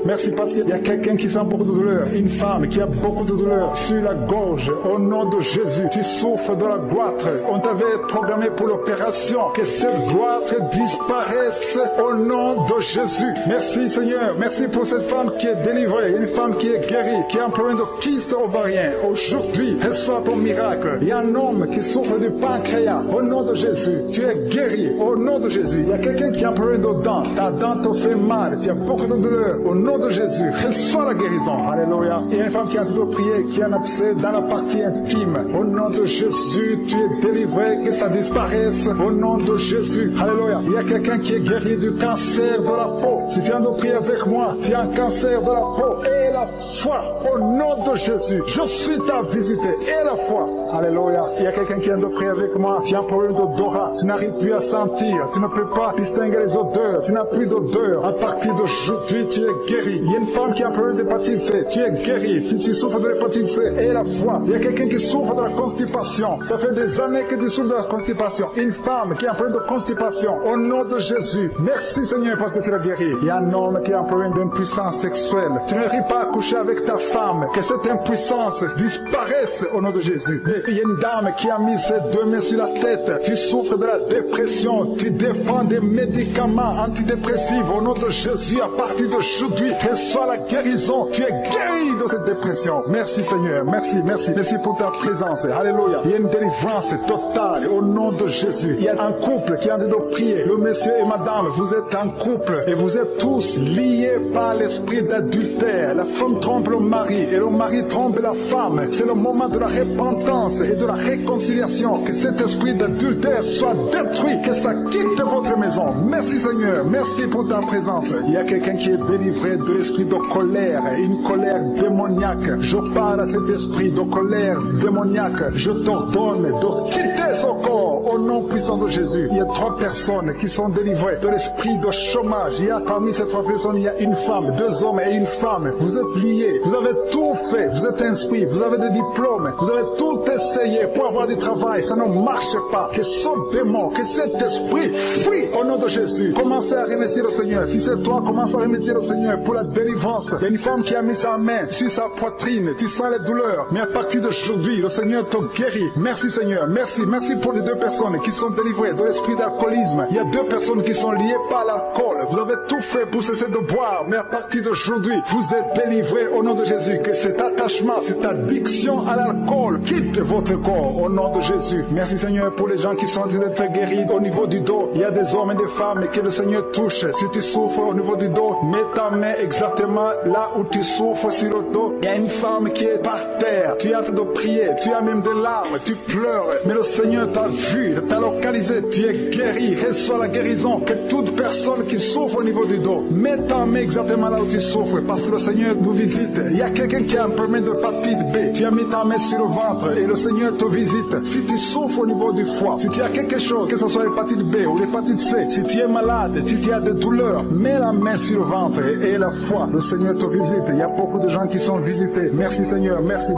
Merci parce qu'il y a quelqu'un qui sent beaucoup de douleur. Une femme qui a beaucoup de douleur sur la gorge. Au nom de Jésus, tu souffres de la goitre. On t'avait programmé pour l'opération. Que cette goitre disparaisse au nom de Jésus. Merci Seigneur. Merci pour cette femme qui est délivrée. Une femme qui est guérie, qui a un problème de kyste ovarien. Aujourd'hui, reçois ton miracle. Il y a un homme qui souffre du pancréas. Au nom de Jésus, tu es guéri. Au nom de Jésus, il y a quelqu'un qui a un problème de dents. Ta dent te fait mal. Tu as beaucoup de douleur. Au nom de Jésus, reçois la guérison. Alléluia. Il y a une femme qui a envie de prier, qui a un abcès dans la partie intime. Au nom de Jésus, tu es délivré. Que ça disparaisse. Au nom de Jésus. Alléluia. Il y a quelqu'un qui est guéri du cancer de la peau. Si tu as envie de prier avec moi, tu as un cancer de la peau. Et la foi. Au nom de Jésus, je suis ta visite. Et la foi. Alléluia. Il y a quelqu'un qui vient de prier avec moi. Tu as un problème d'odorat. Tu n'arrives plus à sentir. Tu ne peux pas distinguer les odeurs. Tu n'as plus d'odeur. À partir d'aujourd'hui, tu es guéri. Il y a une femme qui a un problème d'hépatite C. Tu es guéri. Si tu souffres de l'hépatite C, et la foi. Il y a quelqu'un qui souffre de la constipation. Ça fait des années que tu souffres de la constipation. Une femme qui a un problème de constipation. Au nom nom de Jésus. Merci Seigneur parce que tu l'as guéri. Il y a un homme qui a un problème d'impuissance sexuelle. Tu n'arrives pas à coucher avec ta femme. Que cette impuissance disparaisse au nom de Jésus. Il y a une dame qui a mis ses 2 mains sur la tête. Tu souffres de la dépression. Tu dépends des médicaments antidépressifs. Au nom de Jésus, à partir d'aujourd'hui, reçois la guérison. Tu es guéri de cette dépression. Merci Seigneur. Merci pour ta présence. Alléluia. Il y a une délivrance totale au nom de Jésus. Il y a un couple qui est en train de prier. Le monsieur et madame, vous êtes un couple et vous êtes tous liés par l'esprit d'adultère. La femme trompe le mari et le mari trompe la femme. C'est le moment de la repentance et de la réconciliation. Que cet esprit d'adultère soit détruit, que ça quitte votre maison. Merci Seigneur, merci pour ta présence. Il y a quelqu'un qui est délivré de l'esprit de colère, une colère démoniaque. Je parle à cet esprit de colère démoniaque. Je t'ordonne de quitter son corps au nom puissant de Jésus. Il y a 3 personnes qui sont délivrées de l'esprit de chômage. Il y a parmi ces 3 personnes, il y a une femme, 2 hommes et une femme. Vous êtes liés, vous avez tout fait, vous êtes inscrits, vous avez des diplômes, vous avez tout essayé pour avoir du travail. Ça ne marche pas. Que ce démon, que cet esprit fuit au nom de Jésus. Commencez à remercier le Seigneur. Si c'est toi, commence à remercier le Seigneur pour la délivrance. Il y a une femme qui a mis sa main sur sa poitrine. Tu sens les douleurs, mais à partir d'aujourd'hui, le Seigneur te guérit. Merci Seigneur, merci pour les 2 personnes qui sont délivrées de l'esprit d'alcoolisme. Il y a 2 personnes qui sont liées par l'alcool. Vous avez tout fait pour cesser de boire, mais à partir d'aujourd'hui, vous êtes délivrés au nom de Jésus. Que cet attachement, cette addiction à l'alcool quitte votre corps au nom de Jésus. Merci Seigneur pour les gens qui sont en train d'être guéris au niveau du dos. Il y a des hommes et des femmes que le Seigneur touche. Si tu souffres au niveau du dos, mets ta main exactement là où tu souffres sur le dos. Il y a une femme qui est par terre. Tu es en train de prier, tu as même des larmes, tu pleures. Mais le Seigneur t'a vu, t'a localisé, tu es guéri. Reçois la guérison. Que toute personne qui souffre au niveau du dos, mets ta main exactement là où tu souffres, parce que le Seigneur nous visite. Il y a quelqu'un qui a un problème de hépatite B. Tu as mis ta main sur le ventre et le Seigneur te visite. Si tu souffres au niveau du foie, si tu as quelque chose, que ce soit l'hépatite B ou l'hépatite C, si tu es malade, si tu as des douleurs, mets la main sur le ventre et la foi. Le Seigneur te visite. Il y a beaucoup de gens qui sont visités. Merci Seigneur, merci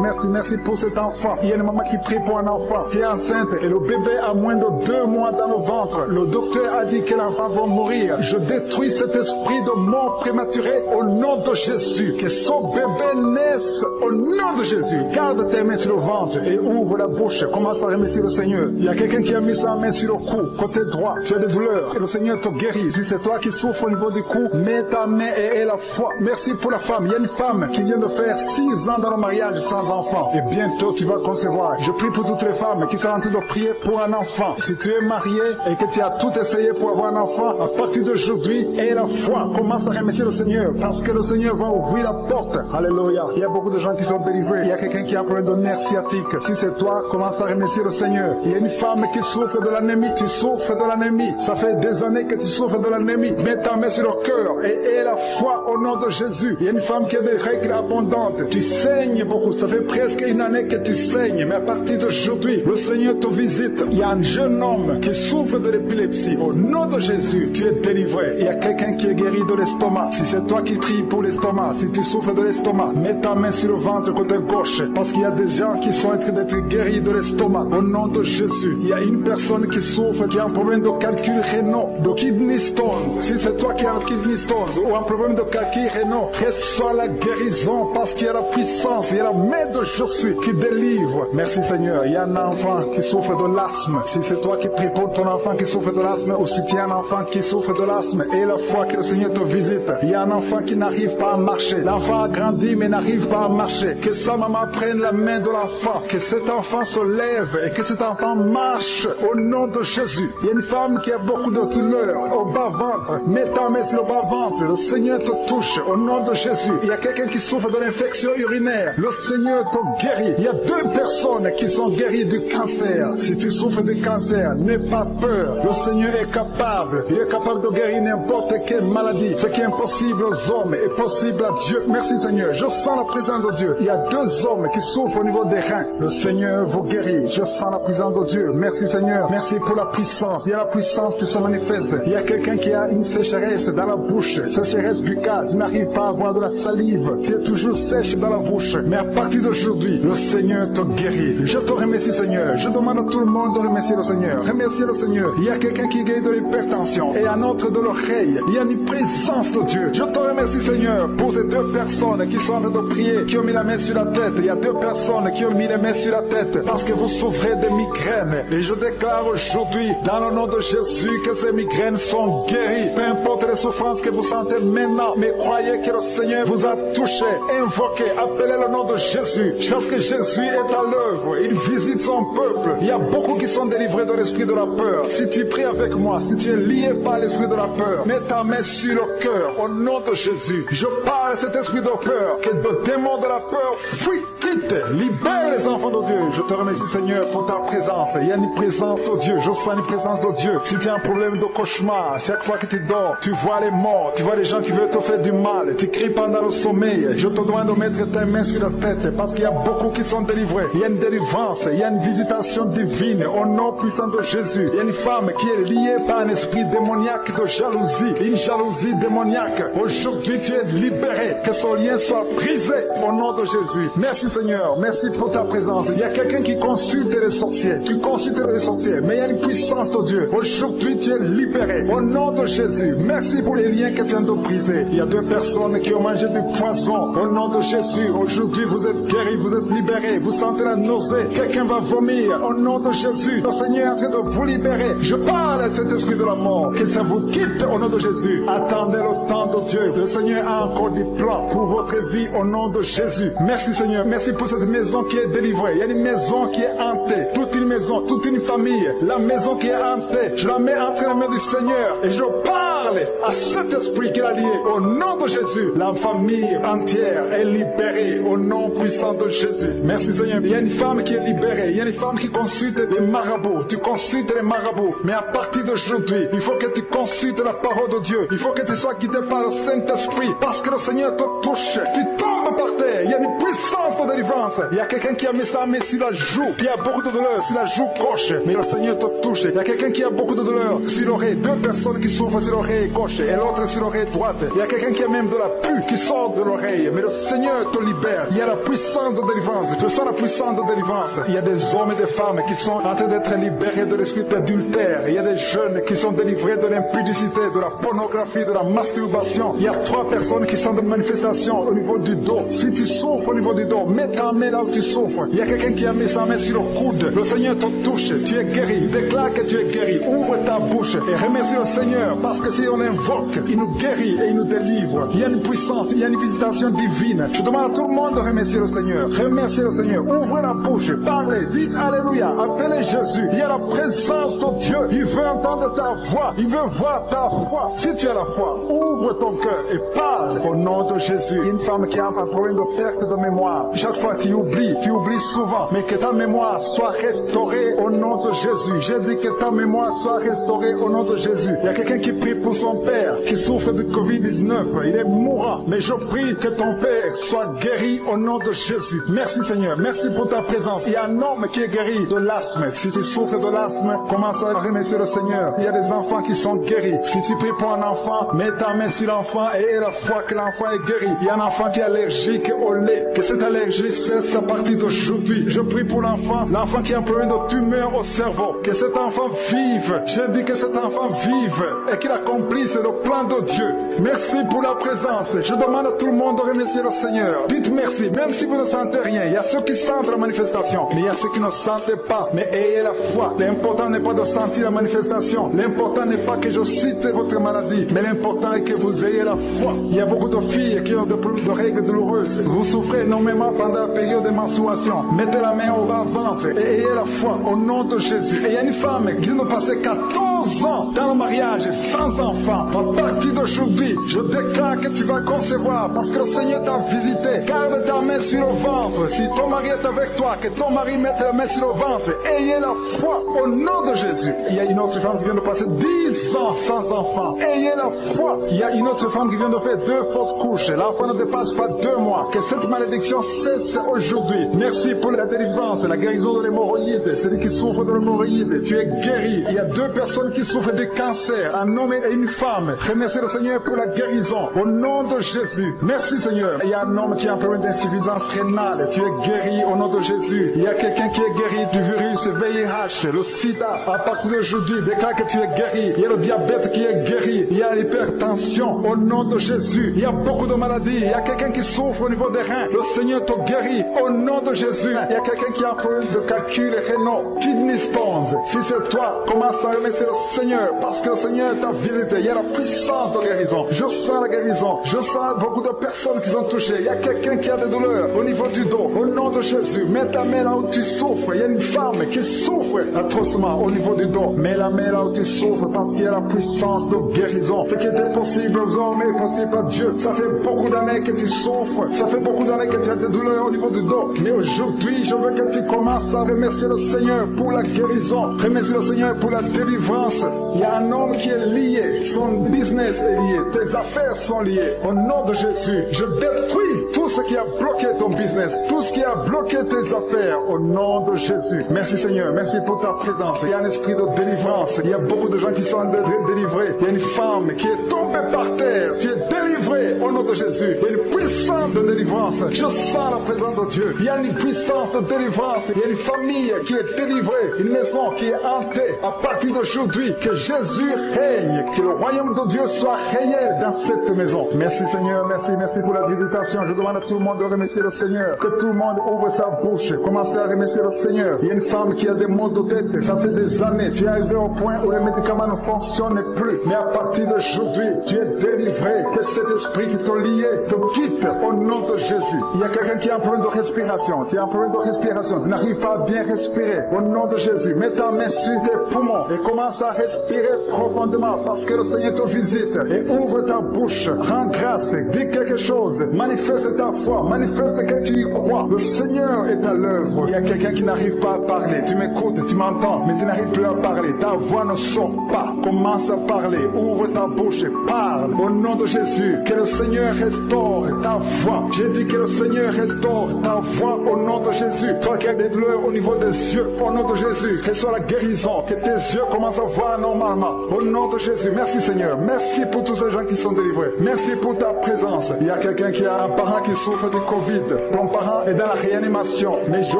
pour cet enfant. Il y a une maman qui prie pour un enfant. Tu es enceinte et le bébé a moins de 2 mois dans le ventre. Le docteur a dit que l'enfant va mourir. Je détruis cet esprit de mort prématurée au nom de Jésus. Que son bébé naisse au nom de Jésus. Garde tes mains sur le ventre et ouvre la bouche. Commence à remercier le Seigneur. Il y a quelqu'un qui a mis sa main sur le cou, côté droit. Tu as des douleurs et le Seigneur te guérit. Si c'est toi qui souffres au niveau du cou, mets ta main et aie la foi. Merci pour la femme. Il y a une femme qui vient de faire 6 ans dans le mariage sans enfant. Et bientôt tu vas concevoir. Je prie pour toutes les femmes qui sont en train de prier pour un enfant. Si tu es marié et que tu as tout essayé pour avoir un enfant, à partir d'aujourd'hui, aie la foi. Commence à remercier le Seigneur parce que le Seigneur va ouvrir la porte. Alléluia. Il y a beaucoup de gens qui sont délivrés. Il y a quelqu'un qui a un problème de nerf sciatique. Si c'est toi, commence à remercier le Seigneur. Il y a une femme qui souffre de l'anémie. Tu souffres de l'anémie. Ça fait des années que tu souffres de l'anémie. Mets ta main sur le cœur et aie la foi au nom de Jésus. Il y a une femme qui a des règles abondantes. Tu saignes beaucoup. Ça fait presque une année que tu saignes. Mais à partir d'aujourd'hui, le Seigneur te visite. Il y a un jeune homme qui souffre de l'épilepsie. Au nom de Jésus, tu es délivré. Il y a quelqu'un qui est guéri de l'estomac. Si c'est toi qui pries pour l'estomac, si tu souffres de l'estomac, mets ta main sur le ventre côté gauche. Parce qu'il y a des gens qui sont en train d'être guéris de l'estomac. Au nom de Jésus, il y a une personne qui souffre, qui a un problème de calcul rénal, de kidney stones. Si c'est toi qui as un kidney stones ou un problème de calcul rénal, reçois la guérison parce qu'il y a la puissance, il y a la main de Jésus qui délivre. Merci Seigneur. Il y a un enfant qui souffre de l'asthme. Si c'est toi qui pries pour ton enfant qui souffre de l'asthme, ou si tu as un enfant qui souffre de l'asthme, et la foi que le Seigneur te visite. Il y a un enfant qui n'arrive pas à marcher. L'enfant a grandi mais n'arrive pas à marcher. Que sa maman prenne la main de l'enfant, que cet enfant se lève et que cet enfant marche au nom de Jésus. Il y a une femme qui a beaucoup de douleurs au bas-ventre. Mets ta main sur le bas-ventre. Le Seigneur te touche au nom de Jésus. Il y a quelqu'un qui souffre de l'infection urinaire. Le Seigneur te guérit. Il y a 2 personnes qui sont guéries du cancer. Si tu souffres du cancer, n'aie pas peur. Le Seigneur est capable. Il est capable de guérir n'importe quelle maladie. Ce qui est impossible aux hommes est possible à Dieu. Merci Seigneur. Je sens la présence de Dieu. Il y a 2 hommes qui souffrent au niveau des reins. Le Seigneur vous guérit. Je sens la présence de Dieu. Merci Seigneur. Merci pour la puissance. Il y a la puissance qui se manifeste. Il y a quelqu'un qui a une sécheresse dans la bouche. Sécheresse buccale. Tu n'arrives pas à avoir de la salive. Tu es toujours sèche dans la bouche. Mais à partir d'aujourd'hui, le Seigneur te guérit. Je te remercie Seigneur. Je demande à tout le monde de remercier le Seigneur. Remercier le Seigneur. Il y a quelqu'un qui est guéri de l'hypertension et un autre de l'oreille. Il y a une présence de Dieu. Je te remercie, Seigneur, pour ces deux personnes qui sont en train de prier, qui ont mis la main sur la tête. Il y a deux personnes qui ont mis les mains sur la tête parce que vous souffrez de migraines. Et je déclare aujourd'hui, dans le nom de Jésus, que ces migraines sont guéries. Peu importe les souffrances que vous sentez maintenant, mais croyez que le Seigneur vous a touché. Invoquez, appelez le nom de Jésus, parce que Jésus est à l'œuvre. Il visite son peuple. Il y a beaucoup qui sont délivrés de l'esprit de la peur. Si tu pries avec moi, si tu es lié par l'esprit de la peur, mets ta main sur le cœur au nom de Jésus. Je parle à cet esprit de peur, que le démon de la peur fuit, quitte, libère les enfants de Dieu. Je te remercie, Seigneur, pour ta présence. Il y a une présence de Dieu. Je sens une présence de Dieu. Si tu as un problème de cauchemar, chaque fois que tu dors, tu vois les morts, tu vois les gens qui veulent te faire du mal, tu cries pendant le sommeil. Je te demande de mettre ta main sur la tête parce qu'il y a beaucoup qui sont délivrés. Il y a une délivrance, il y a une visitation divine au nom puissant de Jésus. Il y a une femme qui est liée par un esprit démoniaque de jalousie, une jalousie démoniaque. Aujourd'hui, tu es libéré. Que son lien soit brisé au nom de Jésus. Merci, Seigneur. Merci pour ta présence. Il y a quelqu'un qui consulte les sorciers. Tu consultes les sorciers, mais il y a une puissance de Dieu. Aujourd'hui, tu es libéré au nom de Jésus. Merci pour les liens que tu viens de briser. Il y a deux personnes qui ont mangé du poison au nom de Jésus. Aujourd'hui, vous êtes guéris, vous êtes libérés. Vous sentez la nausée. Quelqu'un va vomir au nom de Jésus. Le Seigneur est en train de vous libérer. Je parle à cet esprit de la mort. Que ça vous quitte au nom de Jésus. Attendez le temps de Dieu. Le Seigneur a encore des plans pour votre vie au nom de Jésus. Merci, Seigneur. Merci pour cette maison qui est délivrée. Il y a une maison qui est hantée. Toute une maison, toute une famille. La maison qui est hantée. Je la mets entre les mains du Seigneur. Et je parle à cet esprit qui l'a lié au nom de Jésus. La famille entière est libérée au nom puissant de Jésus. Merci, Seigneur. Il y a une femme qui est libérée. Il y a une femme qui consulte les marabouts. Tu consultes les marabouts. Mais à partir d'aujourd'hui, il faut que tu consultes la parole de Dieu. Il faut que tu sois guidé par le Saint-Esprit. Parce que le Seigneur te touche. Tu tombes par terre. Il y a une puissance de délivrance. Il y a quelqu'un qui a mis sa main sur la joue. Qui a beaucoup de douleur sur la joue gauche. Mais le Seigneur te touche. Il y a quelqu'un qui a beaucoup de douleur sur l'oreille. Deux personnes qui souffrent sur l'oreille gauche et l'autre sur l'oreille droite. Il y a quelqu'un qui a même de la pus qui sort de l'oreille. Mais le Seigneur te libère. Il y a la puissance de délivrance. Je sens la puissance de délivrance. Il y a des hommes et des femmes qui sont en train d'être libérés de l'esprit d'adultère. Il y a des jeunes qui sont délivrés de l'impudicité, de la pornographie, de la masturbation. Il y a 3 personnes qui sont de manifestation au niveau du dos. Si tu souffres au niveau du dos, mets ta main là où tu souffres. Il y a quelqu'un qui a mis sa main sur le coude. Le Seigneur te touche. Tu es guéri. Déclare que tu es guéri. Ouvre ta bouche et remercie le Seigneur parce que si on l'invoque, il nous guérit et il nous délivre. Il y a une puissance, il y a une visitation divine. Je demande à tout le monde de remercier le Seigneur. Remerciez le Seigneur. Ouvrez la bouche. Parlez. Dites Alléluia. Appelez Jésus. Il y a la présence de Dieu. Il veut entendre ta voix. Il veut voir ta foi. Si tu as la foi, ouvre ton cœur et parle au nom de Jésus. Une femme qui a un problème de perte de mémoire. Chaque fois tu oublies souvent. Mais que ta mémoire soit restaurée au nom de Jésus. J'ai dit que ta mémoire soit restaurée au nom de Jésus. Il y a quelqu'un qui prie pour son père qui souffre de Covid-19. Il est mourant. Mais je prie que ton père soit guéri au nom de Jésus. Merci Seigneur. Merci pour ta présence. Il y a un homme qui est guéri de l'asthme. Si tu souffres de l'asthme, commence à remercier le Seigneur. Il y a des enfants qui sont guéris. Si tu pries pour un enfant, mets ta main sur l'enfant et aie la foi que l'enfant est guéri. Il y a un enfant qui est allergique au lait. Que cette allergie cesse à partir d'aujourd'hui. Je prie pour l'enfant qui a un problème de tumeur au cerveau. Que cet enfant vive. Je dis que cet enfant vive et qu'il accomplisse le plan de Dieu. Merci pour la présence. Je demande à tout le monde de remercier le Seigneur. Dites merci, même si vous ne sentez rien. Il y a ceux qui sentent la manifestation, mais il y a ceux qui ne sentent pas. Mais ayez la foi. L'important n'est pas de sentir la manifestation. L'important n'est pas que je cite votre maladie, mais l'important est que vous ayez la foi. Il y a beaucoup de filles qui ont de règles douloureuses. Vous souffrez énormément pendant la période de menstruation. Mettez la main au bas-ventre et ayez la foi au nom de Jésus. Et il y a une femme qui vient de passer 14 ans dans le mariage sans enfant. À partir d'aujourd'hui, je déclare que tu vas concevoir parce que le Seigneur t'a visité. Garde ta main sur le ventre. Si ton mari est avec toi, que ton mari mette la main sur le ventre. Ayez la foi au nom de Jésus. Il y a une autre femme qui vient de passer 10 ans sans enfant. Ayez la foi. Il y a une autre femme qui vient de faire 2 fausses couches. L'enfant ne dépasse pas 2 2 mois. Que cette malédiction cesse aujourd'hui. Merci pour la délivrance, la guérison de l'hémorroïde. Celui qui souffre de l'hémorroïde, tu es guéri. Il y a 2 personnes qui souffrent de cancer, un homme et une femme. Remercie le Seigneur pour la guérison. Au nom de Jésus. Merci Seigneur. Il y a un homme qui a un problème d'insuffisance rénale. Tu es guéri au nom de Jésus. Il y a quelqu'un qui est guéri du virus VIH, le sida. À partir d'aujourd'hui, déclare que tu es guéri. Il y a le diabète qui est guéri. Il y a l'hypertension au nom de Jésus. Il y a beaucoup de maladies. Il y a quelqu'un qui souffre au niveau des reins. Le Seigneur te guérit au nom de Jésus. Il y a quelqu'un qui a un problème de calcul rénal, kidney stones. Si c'est toi, commence à remercier le Seigneur parce que le Seigneur t'a visité. Il y a la puissance de guérison. Je sens la guérison. Je sens beaucoup de personnes qui sont touchées. Il y a quelqu'un qui a des douleurs au niveau du dos. Au nom de Jésus, mets ta main là où tu souffres. Il y a une femme qui souffre atrocement au niveau du dos. Mets la main là où tu souffres parce qu'il y a la puissance de guérison. Ce qui était possible aux hommes est possible à Dieu. Ça fait beaucoup d'années que tu souffres. Ça fait beaucoup d'années que tu as des douleurs au niveau du dos. Mais aujourd'hui, je veux que tu commences à remercier le Seigneur pour la guérison. Remercie le Seigneur pour la délivrance. Il y a un homme qui est lié. Son business est lié. Tes affaires sont liées. Au nom de Jésus, je détruis tout ce qui a bloqué ton business. Tout ce qui a bloqué tes affaires. Au nom de Jésus. Merci Seigneur. Merci pour ta présence. Il y a un esprit de délivrance. Il y a beaucoup de gens qui sont délivrés. Il y a une femme qui est tombée par terre. Tu es délivré au nom de Jésus. Il y a une puissance de délivrance. Je sens la présence de Dieu. Il y a une puissance de délivrance. Il y a une famille qui est délivrée. Une maison qui est hantée. À partir d'aujourd'hui, que Jésus règne. Que le royaume de Dieu soit réel dans cette maison. Merci Seigneur. Merci pour la visitation. Je demande à tout le monde de remercier le Seigneur. Que tout le monde ouvre sa bouche. Commencez à remercier le Seigneur. Il y a une femme qui a des maux de tête. Ça fait des années. Tu es arrivé au point où les médicaments ne fonctionnent plus. Mais à partir d'aujourd'hui, tu es délivré. Que cet esprit qui t'a lié te quitte au nom de Jésus. Il y a quelqu'un qui a un problème de respiration. Tu as un problème de respiration. Tu n'arrives pas à bien respirer. Au nom de Jésus, mets ta main sur tes poumons et commence à respirer profondément parce que le Seigneur te visite. Et ouvre ta bouche. Rends grâce. Dis quelque chose. Manifeste ta foi. Manifeste que tu y crois. Le Seigneur est à l'œuvre. Il y a quelqu'un qui n'arrive pas à parler. Tu m'écoutes, tu m'entends, mais tu n'arrives plus à parler. Ta voix ne sort pas. Commence à parler. Ouvre ta bouche et parle. Au nom de Jésus, que le Seigneur restaure ta voix. J'ai dit que le Seigneur restaure ta voix au nom de Jésus. Toi qui as des douleurs au niveau des yeux, au nom de Jésus, que ce soit la guérison, que tes yeux commencent à voir normalement. Au nom de Jésus, merci Seigneur. Merci pour tous ces gens qui sont délivrés. Merci pour ta présence. Il y a quelqu'un qui a un parent qui souffre du Covid. Ton parent est dans la réanimation. Mais je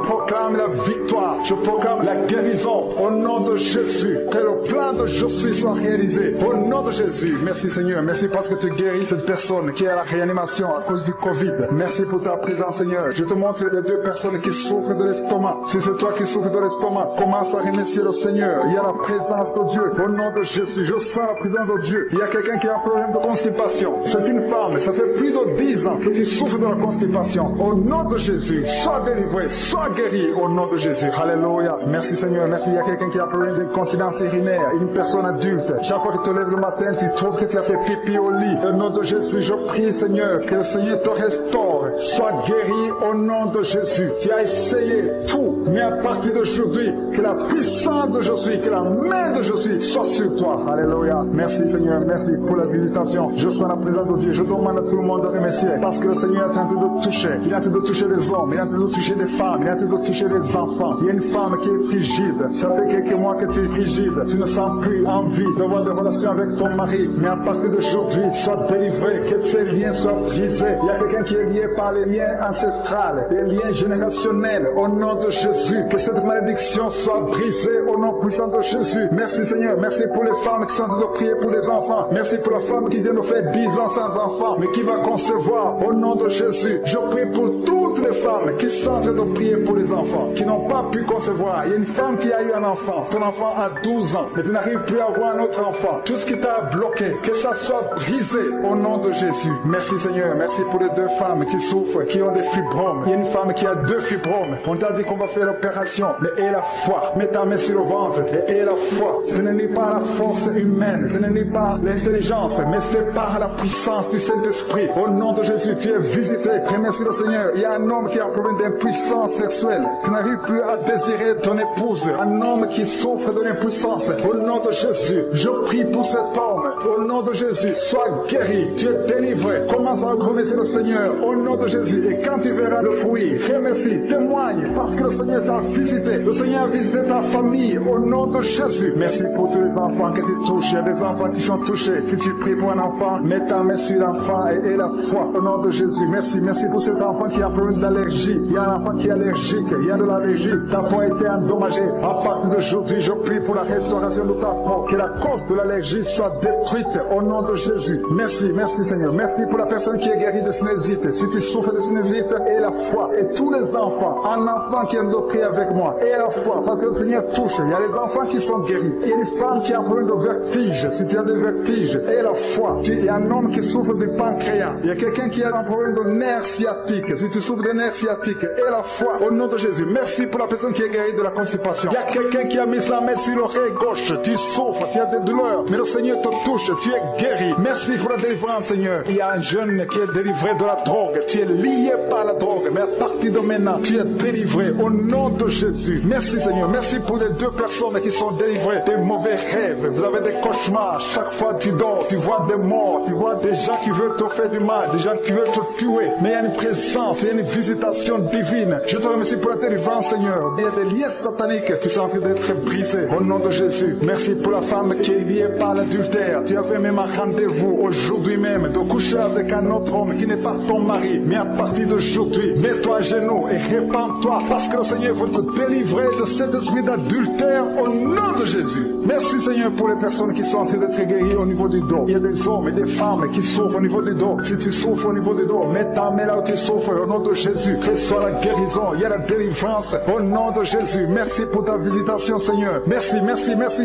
proclame la victoire. Je proclame la guérison au nom de Jésus. Que le plan de Josué soit réalisé. Au nom de Jésus. Merci Seigneur. Merci parce que tu guéris cette personne qui est à la réanimation à cause du Covid. Merci pour ta présence Seigneur. Je te montre les 2 personnes qui souffrent de l'estomac. Si c'est toi qui souffres de l'estomac, commence à remercier le Seigneur. Il y a la présence de Dieu. Au nom de Jésus, je sens la présence de Dieu. Il y a quelqu'un qui a un problème de constipation. C'est une femme. Ça fait plus de 10 ans que tu souffres de la constipation. Au nom de Jésus, sois délivré, sois guéri. Au nom de Jésus. Alléluia. Merci Seigneur. Merci. Il y a quelqu'un qui a un problème d'incontinence urinaire. Une personne adulte. Chaque fois que tu te lèves le matin, tu trouves que tu as fait pipi au lit. Au nom de Jésus, je prie Seigneur, que le Seigneur te restaure. Sois guéri au nom de Jésus. Tu as essayé tout, mais à partir d'aujourd'hui, que la puissance de Jésus, que la main de Jésus soit sur toi. Alléluia. Merci Seigneur. Merci pour la visitation. Je sens la présence de Dieu. Je demande à tout le monde de remercier parce que le Seigneur est en train de toucher. Il est en train de toucher les hommes. Il est en train de toucher des femmes. Il est en train de toucher les enfants. Il y a une femme qui est frigide. Ça fait quelques mois que tu es frigide. Tu ne sens plus envie d'avoir des relations avec ton mari. Mais à partir d'aujourd'hui, sois délivré. Que ces liens soient brisés. Il y a quelqu'un qui est lié par les liens ancestrales, les liens générationnels. Au nom de Jésus, que cette malédiction soit brisée au nom puissant de Jésus. Merci Seigneur. Merci pour les femmes qui sont en train de prier pour les enfants. Merci pour la femme qui vient de faire 10 ans sans enfant, mais qui va concevoir. Au nom de Jésus, je prie pour toutes les femmes qui sont en train de prier pour les enfants, qui n'ont pas pu concevoir. Il y a une femme qui a eu un enfant. Ton enfant a 12 ans, mais tu n'arrives plus à avoir un autre enfant. Tout ce qui t'a bloqué, que ça soit brisé au nom de Jésus. Merci Seigneur. Merci pour les 2 femmes qui souffrent, qui ont des fibromes. Il y a une femme qui a 2 fibromes. On t'a dit qu'on va faire l'opération, mais aie la foi. Mets ta main sur le ventre et aie la foi. Ce n'est pas la force humaine, ce n'est pas l'intelligence, mais c'est par la puissance du Saint-Esprit. Au nom de Jésus, tu es visité. Remercie le Seigneur. Il y a un homme qui a un problème d'impuissance sexuelle. Tu n'arrives plus à désirer ton épouse. Un homme qui souffre de l'impuissance. Au nom de Jésus, je prie pour cet homme. Au nom de Jésus, sois guéri. Tu es délivré. Commence à remercier le Seigneur au nom de Jésus. Et quand tu verras le fruit, remercie, témoigne, parce que le Seigneur t'a visité. Le Seigneur a visité ta famille au nom de Jésus. Merci pour tous les enfants que tu touches. Il y a des enfants qui sont touchés. Si tu pries pour un enfant, mets ta main sur l'enfant et la foi au nom de Jésus. Merci pour cet enfant qui a un problème d'allergie. Il y a un enfant qui est allergique. Il y a de l'allergie. Ta peau a été endommagée. À partir d'aujourd'hui, je prie pour la restauration de ta peau. Que la cause de l'allergie soit détruite au nom de Jésus. Merci Seigneur. Merci pour la personne qui est guérie de sinusite. Si tu souffres de sinusite, et la foi. Et tous les enfants, un enfant qui aime de prier avec moi, et la foi, parce que le Seigneur touche. Il y a des enfants qui sont guéris. Il y a une femme qui a un problème de vertige. Si tu as des vertiges, et la foi. Il y a un homme qui souffre du pancréas. Il y a quelqu'un qui a un problème de nerf sciatique. Si tu souffres de nerf sciatique, et la foi, au nom de Jésus. Merci pour la personne qui est guérie de la constipation. Il y a quelqu'un qui a mis sa main sur l'oreille gauche. Tu souffres, tu as des douleurs, mais le Seigneur te touche, tu es guéri. Merci pour la délivrance, Seigneur. Il y a un jeune qui est délivré de la drogue. Tu es lié par la drogue, mais à partir de maintenant, tu es délivré au nom de Jésus. Merci, Seigneur. Merci pour les deux personnes qui sont délivrées des mauvais rêves. Vous avez des cauchemars. Chaque fois que tu dors, tu vois des morts, tu vois des gens qui veulent te faire du mal, des gens qui veulent te tuer. Mais il y a une présence, il y a une visitation divine. Je te remercie pour la délivrance, Seigneur. Il y a des liens sataniques qui sont en train d'être brisés au nom de Jésus. Merci pour la femme qui est liée par l'adultère. Tu avais même un rendez-vous aujourd'hui même de coucher avec un autre homme qui n'est pas ton mari. Mais à partir d'aujourd'hui, mets-toi à genoux et répands-toi parce que le Seigneur veut te délivrer de cet esprit d'adultère au nom de Jésus. Merci, Seigneur, pour les personnes qui sont en train d'être guéries au niveau du dos. Il y a des hommes et des femmes qui souffrent au niveau du dos. Si tu souffres au niveau du dos, mets ta main là où tu souffres au nom de Jésus. Reçois la guérison. Il y a la délivrance au nom de Jésus. Merci pour ta visitation, Seigneur. Merci,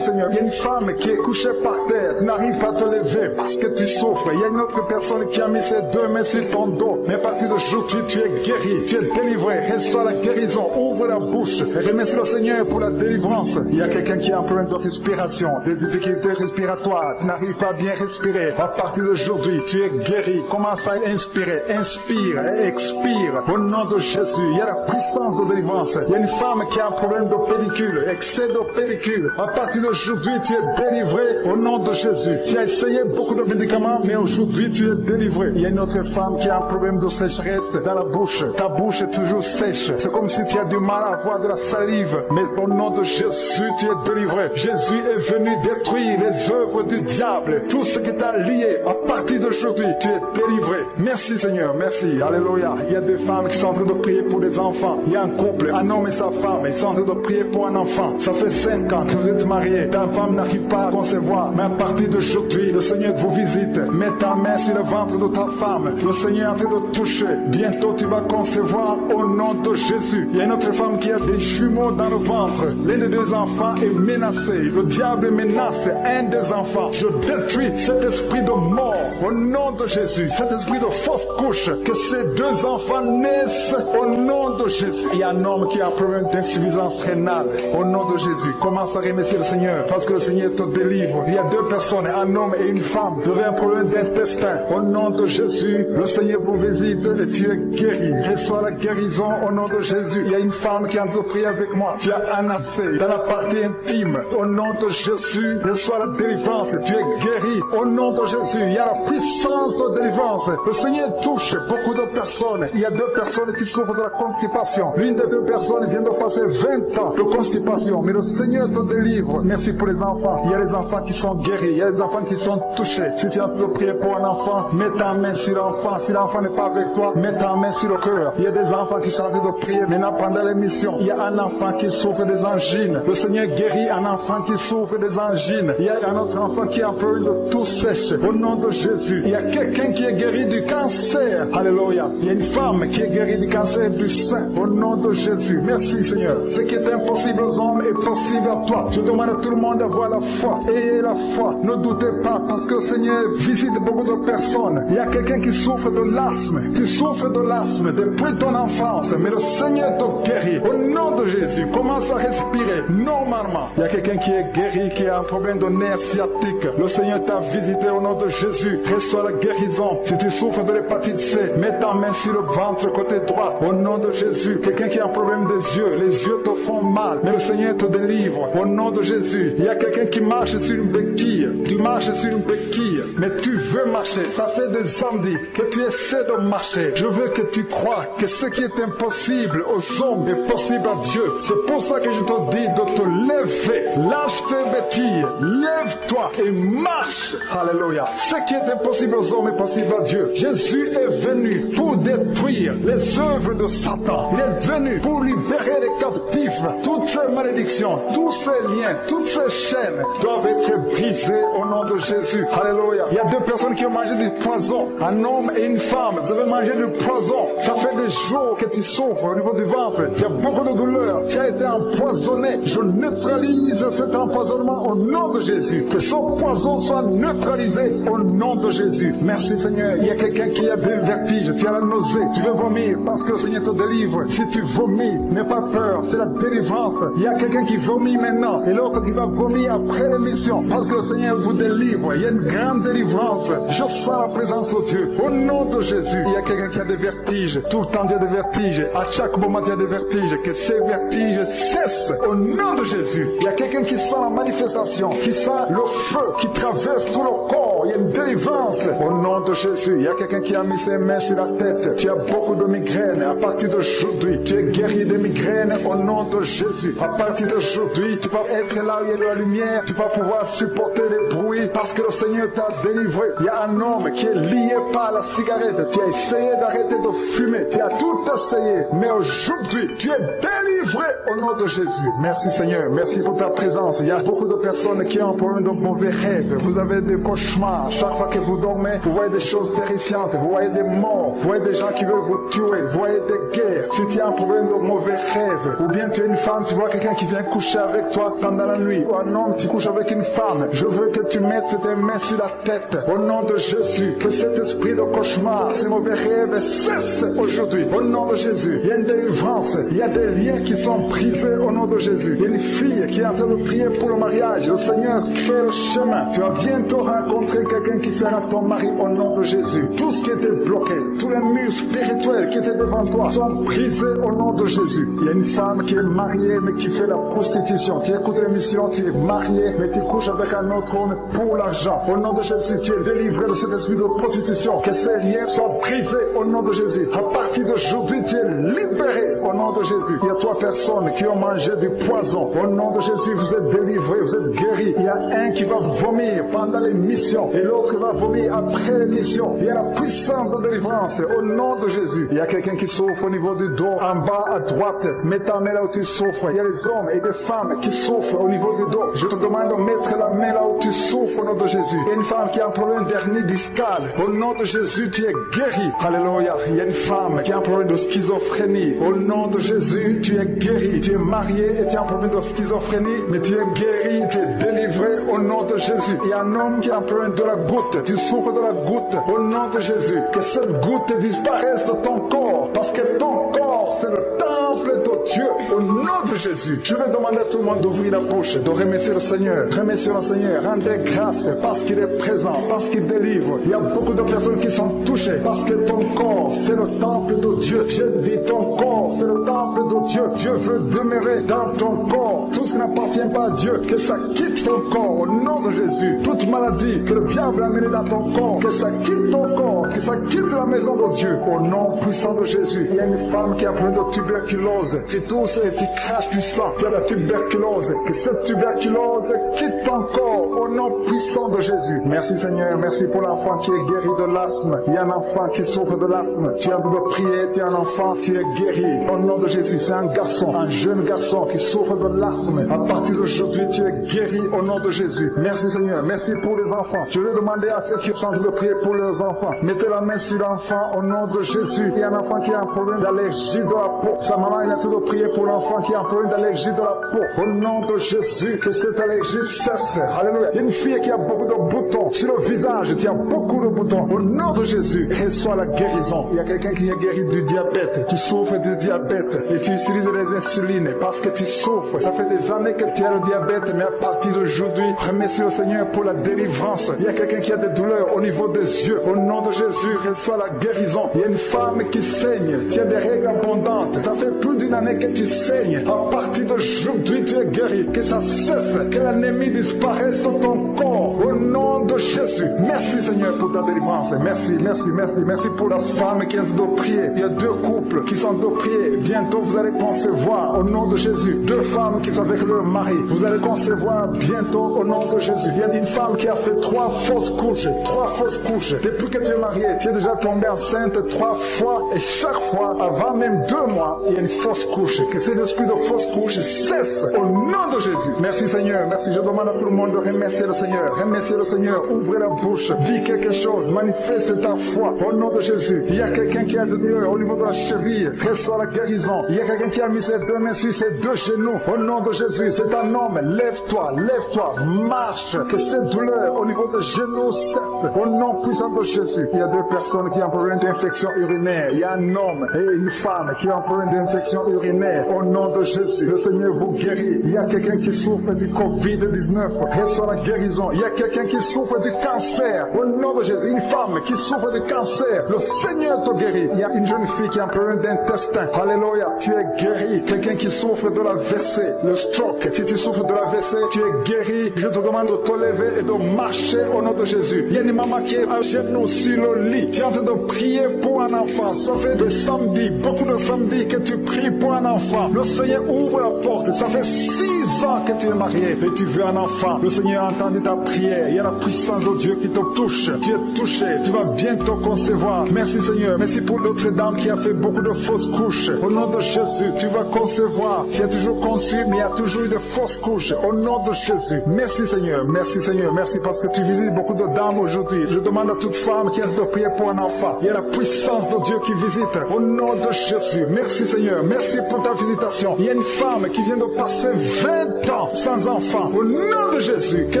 Seigneur. Il y a une femme qui est couchée par terre. Tu n'arrives pas à te lever parce que tu souffres. Il y a une autre personne qui a mis ses deux mains sur ton dos. Mais à partir d'aujourd'hui, tu es guéri. Tu es délivré. Reçois la guérison. Ouvre la bouche. Et remercie le Seigneur pour la délivrance. Il y a quelqu'un qui a un problème de respiration, des difficultés respiratoires. Tu n'arrives pas à bien respirer. À partir d'aujourd'hui, tu es guéri. Commence à inspirer. Inspire et expire. Au nom de Jésus, il y a la puissance de délivrance. Il y a une femme qui a un problème de pellicule, excès de pellicule. À partir d'aujourd'hui, tu es délivré au nom de Jésus. Tu as essayé beaucoup de médicaments, mais aujourd'hui, tu es délivré. Il y a une autre femme qui a un problème de sécheresse dans la bouche. Ta bouche est toujours sèche. C'est comme si tu as du mal à avoir de la salive. Mais au nom de Jésus, tu es délivré. Jésus est venu détruire les œuvres du diable. Tout ce qui t'a lié, à partir d'aujourd'hui, tu es délivré. Merci, Seigneur. Merci. Alléluia. Il y a des femmes qui sont en train de prier pour des enfants. Il y a un couple, un homme et sa femme. Ils sont en train de prier pour un enfant. Ça fait 5 ans que vous êtes mariés. Ta femme n'arrive pas à concevoir. Mais à partir d'aujourd'hui, le Seigneur vous visite. Mets ta main sur le ventre de ta femme. Le Seigneur est en train de toucher. Bientôt, tu vas concevoir au nom de Jésus. Il y a une autre femme qui a des jumeaux dans le ventre. L'un des deux enfants est menacé. Le diable menace un des enfants. Je détruis cet esprit de mort au nom de Jésus. Cet esprit de fausse couche. Que ces deux enfants naissent au nom de Jésus. Il y a un homme qui a un problème d'insuffisance rénale. Au nom de Jésus. Commence à remercier le Seigneur parce que le Seigneur te délivre. Il y a deux personnes, un homme et une femme. Vous avez un problème d'intestin. Au nom de Jésus, le Seigneur vous visite et tu es guéri. Reçois la guérison au nom de Jésus. Il y a une femme qui est en train de prier avec moi. Tu as un accès dans la partie intime. Au nom de Jésus, reçois la délivrance. Tu es guéri. Au nom de Jésus, il y a la puissance de délivrance. Le Seigneur touche beaucoup de personnes. Il y a deux personnes qui souffrent de la constipation. L'une des deux personnes vient de passer 20 ans de constipation. Mais le Seigneur te délivre. Merci pour les enfants. Il y a les enfants qui sont guéris. Il y a les enfants qui sont touchés. Si tu es en train de prier pour un enfant, mets ta main sur l'enfant. Si l'enfant n'est pas avec toi, mets ta main sur le cœur. Il y a des enfants qui sont en train de prier. Maintenant, pendant l'émission, il y a un enfant qui souffre des angines. Le Seigneur guérit un enfant qui souffre des angines. Il y a un autre enfant qui a un problème de tout sèche. Au nom de Jésus, il y a quelqu'un qui est guéri du cancer. Alléluia. Il y a une femme qui est guérie du cancer du sein. Au nom de Jésus. Merci, Seigneur. Ce qui est impossible aux hommes est possible à toi. Je demande à tout le monde d'avoir la foi. Ayez la foi. Ne doutez pas parce que le Seigneur visite beaucoup de personnes. Il y a quelqu'un qui souffre de l'asthme. Tu souffres de l'asthme depuis ton enfance. Mais le Seigneur te guérit. Au nom de Jésus, commence à respirer normalement. Il y a quelqu'un qui est guéri, qui a un problème de nerf sciatique. Le Seigneur t'a visité au nom de Jésus. Reçois la guérison. Si tu souffres de l'hépatite C, mets ta main sur le ventre côté droit. Au nom de Jésus. Quelqu'un qui a un problème des yeux. Les yeux te font mal. Mais le Seigneur te délivre. Au nom de Jésus. Il y a quelqu'un qui marche sur une béquille. Tu marches sur une béquille. Mais tu veux marcher marcher. Ça fait des samedis que tu essaies de marcher. Je veux que tu crois que ce qui est impossible aux hommes est possible à Dieu. C'est pour ça que je te dis de te lever. Lâche tes béquilles. Lève-toi et marche. Alléluia. Ce qui est impossible aux hommes est possible à Dieu. Jésus est venu pour détruire les œuvres de Satan. Il est venu pour libérer les captifs. Toutes ces malédictions, tous ces liens, toutes ces chaînes doivent être brisées au nom de Jésus. Alléluia. Il y a deux personnes qui ont mangé du poison. Un homme et une femme. Vous avez mangé du poison. Ça fait des jours que tu souffres au niveau du ventre. Tu as beaucoup de douleur. Tu as été empoisonné. Je neutralise cet empoisonnement au nom de Jésus. Que ce poison soit neutralisé au nom de Jésus. Merci Seigneur. Il y a quelqu'un qui a des vertiges. Tu as la nausée. Tu veux vomir parce que le Seigneur te délivre. Si tu vomis, n'aie pas peur. C'est la délivrance. Il y a quelqu'un qui vomit maintenant et l'autre qui va vomir après l'émission parce que le Seigneur vous délivre. Il y a une grande délivrance. Je sens la présence de Dieu. Au nom de Jésus, il y a quelqu'un qui a des vertiges. Tout le temps il y a des vertiges. À chaque moment il y a des vertiges. Que ces vertiges cessent au nom de Jésus. Il y a quelqu'un qui sent la manifestation, qui sent le feu qui traverse tout le corps. Il y a une délivrance au nom de Jésus. Il y a quelqu'un qui a mis ses mains sur la tête. Tu as beaucoup de migraines. À partir d'aujourd'hui, tu es guéri des migraines au nom de Jésus. À partir d'aujourd'hui, tu vas être là où il y a de la lumière. Tu vas pouvoir supporter les bruits parce que le Seigneur t'a délivré. Il y a un homme qui est lié par la cigarette. Tu as essayé d'arrêter de fumer. Tu as tout essayé. Mais aujourd'hui, tu es délivré au nom de Jésus. Merci Seigneur. Merci pour ta présence. Il y a beaucoup de personnes qui ont un problème de mauvais rêves. Vous avez des cauchemars. Chaque fois que vous dormez, vous voyez des choses terrifiantes. Vous voyez des morts. Vous voyez des gens qui veulent vous tuer. Vous voyez des guerres. Si tu as un problème de mauvais rêves, ou bien tu es une femme, tu vois quelqu'un qui vient coucher avec toi pendant la nuit, ou un homme qui couche avec une femme, je veux que tu mettes tes mains sur la tête au nom de Jésus. Que cet esprit de cauchemar, ces mauvais rêves cessent aujourd'hui au nom de Jésus. Il y a une délivrance. Il y a des liens qui sont brisés au nom de Jésus. Il y a une fille qui est en train de prier pour le mariage. Le Seigneur crée le chemin. Tu vas bientôt rencontrer quelqu'un qui sera ton mari au nom de Jésus. Tout ce qui était bloqué, tous les murs spirituels qui étaient devant toi sont brisés au nom de Jésus. Il y a une femme qui est mariée mais qui fait la prostitution. Tu écoutes l'émission, tu es marié mais tu couches avec un autre homme pour l'argent. Au nom de Jésus, tu es délivré de cet esprit de prostitution. Que ces liens soient brisés au nom de Jésus. À partir d'aujourd'hui, tu es libéré au nom de Jésus. Il y a 3 personnes qui ont mangé du poison. Au nom de Jésus, vous êtes délivrés, vous êtes guéris. Il y a un qui va vomir pendant l'émission et l'autre va vomir après l'émission. Il y a la puissance de délivrance au nom de Jésus. Il y a quelqu'un qui souffre au niveau du dos, en bas à droite. Mets ta main là où tu souffres. Il y a des hommes et des femmes qui souffrent au niveau du dos. Je te demande de mettre la main là où tu souffres au nom de Jésus. Il y a une femme qui a un problème d'hernie discale. Au nom de Jésus, tu es guéri. Alléluia. Il y a une femme qui a un problème de schizophrénie. Au nom de Jésus, tu es guéri. Tu es marié et tu as un problème de schizophrénie, mais tu es guéri, tu es délivré au nom de Jésus. Il y a un homme qui a un problème de la goutte. Tu souffres de la goutte. Au nom de Jésus, que cette goutte disparaisse de ton corps, parce que ton corps, c'est le temple de Dieu. Au nom de Jésus, je vais demander à tout le monde d'ouvrir la bouche, de remercier le Seigneur. Remercier le Seigneur. Rendez grâce parce qu'il est présent, parce qu'il délivre. Il y a beaucoup de personnes qui sont touchées parce que ton corps, c'est le temple de Dieu. Je dis ton corps, c'est le temple de Dieu. Dieu veut demeurer dans ton corps. Tout ce qui n'appartient pas à Dieu, que ça quitte ton corps au nom de Jésus. Toute maladie que le diable a amenée dans ton corps, que ça quitte ton corps, que ça quitte la maison de Dieu au nom puissant de Jésus. Il y a une femme qui a plein de tuberculose. Tu tousses et tu craches du sang. Tu as la tuberculose. Que cette tuberculose quitte ton corps au nom puissant de Jésus. Merci Seigneur. Merci pour l'enfant qui est guéri de l'asthme. Il y a un enfant qui souffre de l'asthme. Tu es en train de prier. Tu es un enfant. Tu es guéri. Au nom de Jésus. C'est un garçon, un jeune garçon qui souffre de l'asthme. À partir d'aujourd'hui, tu es guéri au nom de Jésus. Merci Seigneur. Merci pour les enfants. Je vais demander à ceux qui sont en train de prier pour leurs enfants. Mettez la main sur l'enfant au nom de Jésus. Il y a un enfant qui a un problème d'allergie de la peau. Sa maman est en train de prier pour l'enfant qui a un problème d'allergie de la peau. Au nom de Jésus, que cette allergie cesse. Alléluia. Il y a une fille qui a beaucoup de boutons sur le visage. Tu as beaucoup de boutons. Au nom de Jésus, reçois la guérison. Il y a quelqu'un qui est guéri du diabète. Tu souffres du diabète et tu utilises les insulines parce que tu souffres. Ça fait des années que tu as le diabète, mais à partir d'aujourd'hui, remercie le Seigneur pour la délivrance. Il y a quelqu'un qui a des douleurs au niveau des yeux. Au nom de Jésus, reçois la guérison. Il y a une femme qui saigne. Tu as des règles abondantes. Ça fait plus d'une année que tu saignes. À partir d'aujourd'hui, tu es guéri. Que ça cesse. Que l'anémie disparaisse de ton corps. Au nom de Jésus. Merci Seigneur pour ta délivrance. Merci, merci, merci. Merci pour la femme qui est en train de prier. Il y a 2 couples qui sont en train de prier. Bientôt vous allez concevoir au nom de Jésus. 2 femmes qui sont avec leur mari. Vous allez concevoir bientôt au nom de Jésus. Il y a une femme qui a fait 3 fausses couches. 3 fausses couches. Depuis que tu es marié, tu es déjà tombé enceinte 3 fois. Et chaque fois, avant même 2 mois, il y a une fausse couche. Que cet esprit de fausse couche cesse au nom de Jésus. Merci Seigneur. Merci. Je demande à tout le monde de remercier le Seigneur. Remercier le Seigneur. Ouvrez la bouche. Dis quelque chose. Manifeste ta foi au nom de Jésus. Il y a quelqu'un qui a de douleur au niveau de la cheville. Reçois la guérison. Il y a quelqu'un qui a mis ses 2 mains sur ses 2 genoux. Au nom de Jésus. C'est un homme. Lève-toi. Lève-toi. Marche. Que cette douleur au niveau des genoux cesse. Au nom puissant de Jésus. Il y a 2 personnes qui ont un problème d'infection urinaire. Il y a un homme et une femme qui ont un problème d'infection urinaire. Au nom de Jésus. Le Seigneur vous guérit. Il y a quelqu'un qui souffre du Covid-19. Reçois la guérison. Il y a quelqu'un qui souffre du cancer. Au nom de Jésus. Une femme qui souffre du cancer. Le Seigneur te guérit. Il y a une jeune fille qui a un problème d'intestin. Alléluia. Tu es guéri. Quelqu'un qui souffre de l'AVC. Le stroke. Si tu souffres de l'AVC, tu es guéri. Je te demande de te lever et de marcher au nom de Jésus. Il y a une maman qui est à genoux sur le lit. Tu es en train de prier pour un enfant. Ça fait des samedis, beaucoup de samedis que tu pries pour un enfant. Le Seigneur ouvre la porte. Ça fait 6 ans que tu es marié et tu veux un enfant. Le Seigneur a entendu ta prière. Il y a la puissance de Dieu qui te touche. Tu es touché. Tu vas bientôt concevoir. Merci Seigneur. Merci pour l'autre dame qui a fait beaucoup de fausses couches. Au nom de Jésus, tu vas concevoir. Tu as toujours conçu, mais il y a toujours eu de fausses couches. Au nom de Jésus. Merci Seigneur. Merci Seigneur. Merci parce que tu visites beaucoup de dames aujourd'hui. Je demande à toute femme qui a de prier pour un enfant. Il y a la puissance de Dieu qui visite. Au nom de Jésus. Merci Seigneur. Merci pour ta visitation. Il y a une femme qui vient de passer 20 ans sans enfant. Au nom de Jésus. Que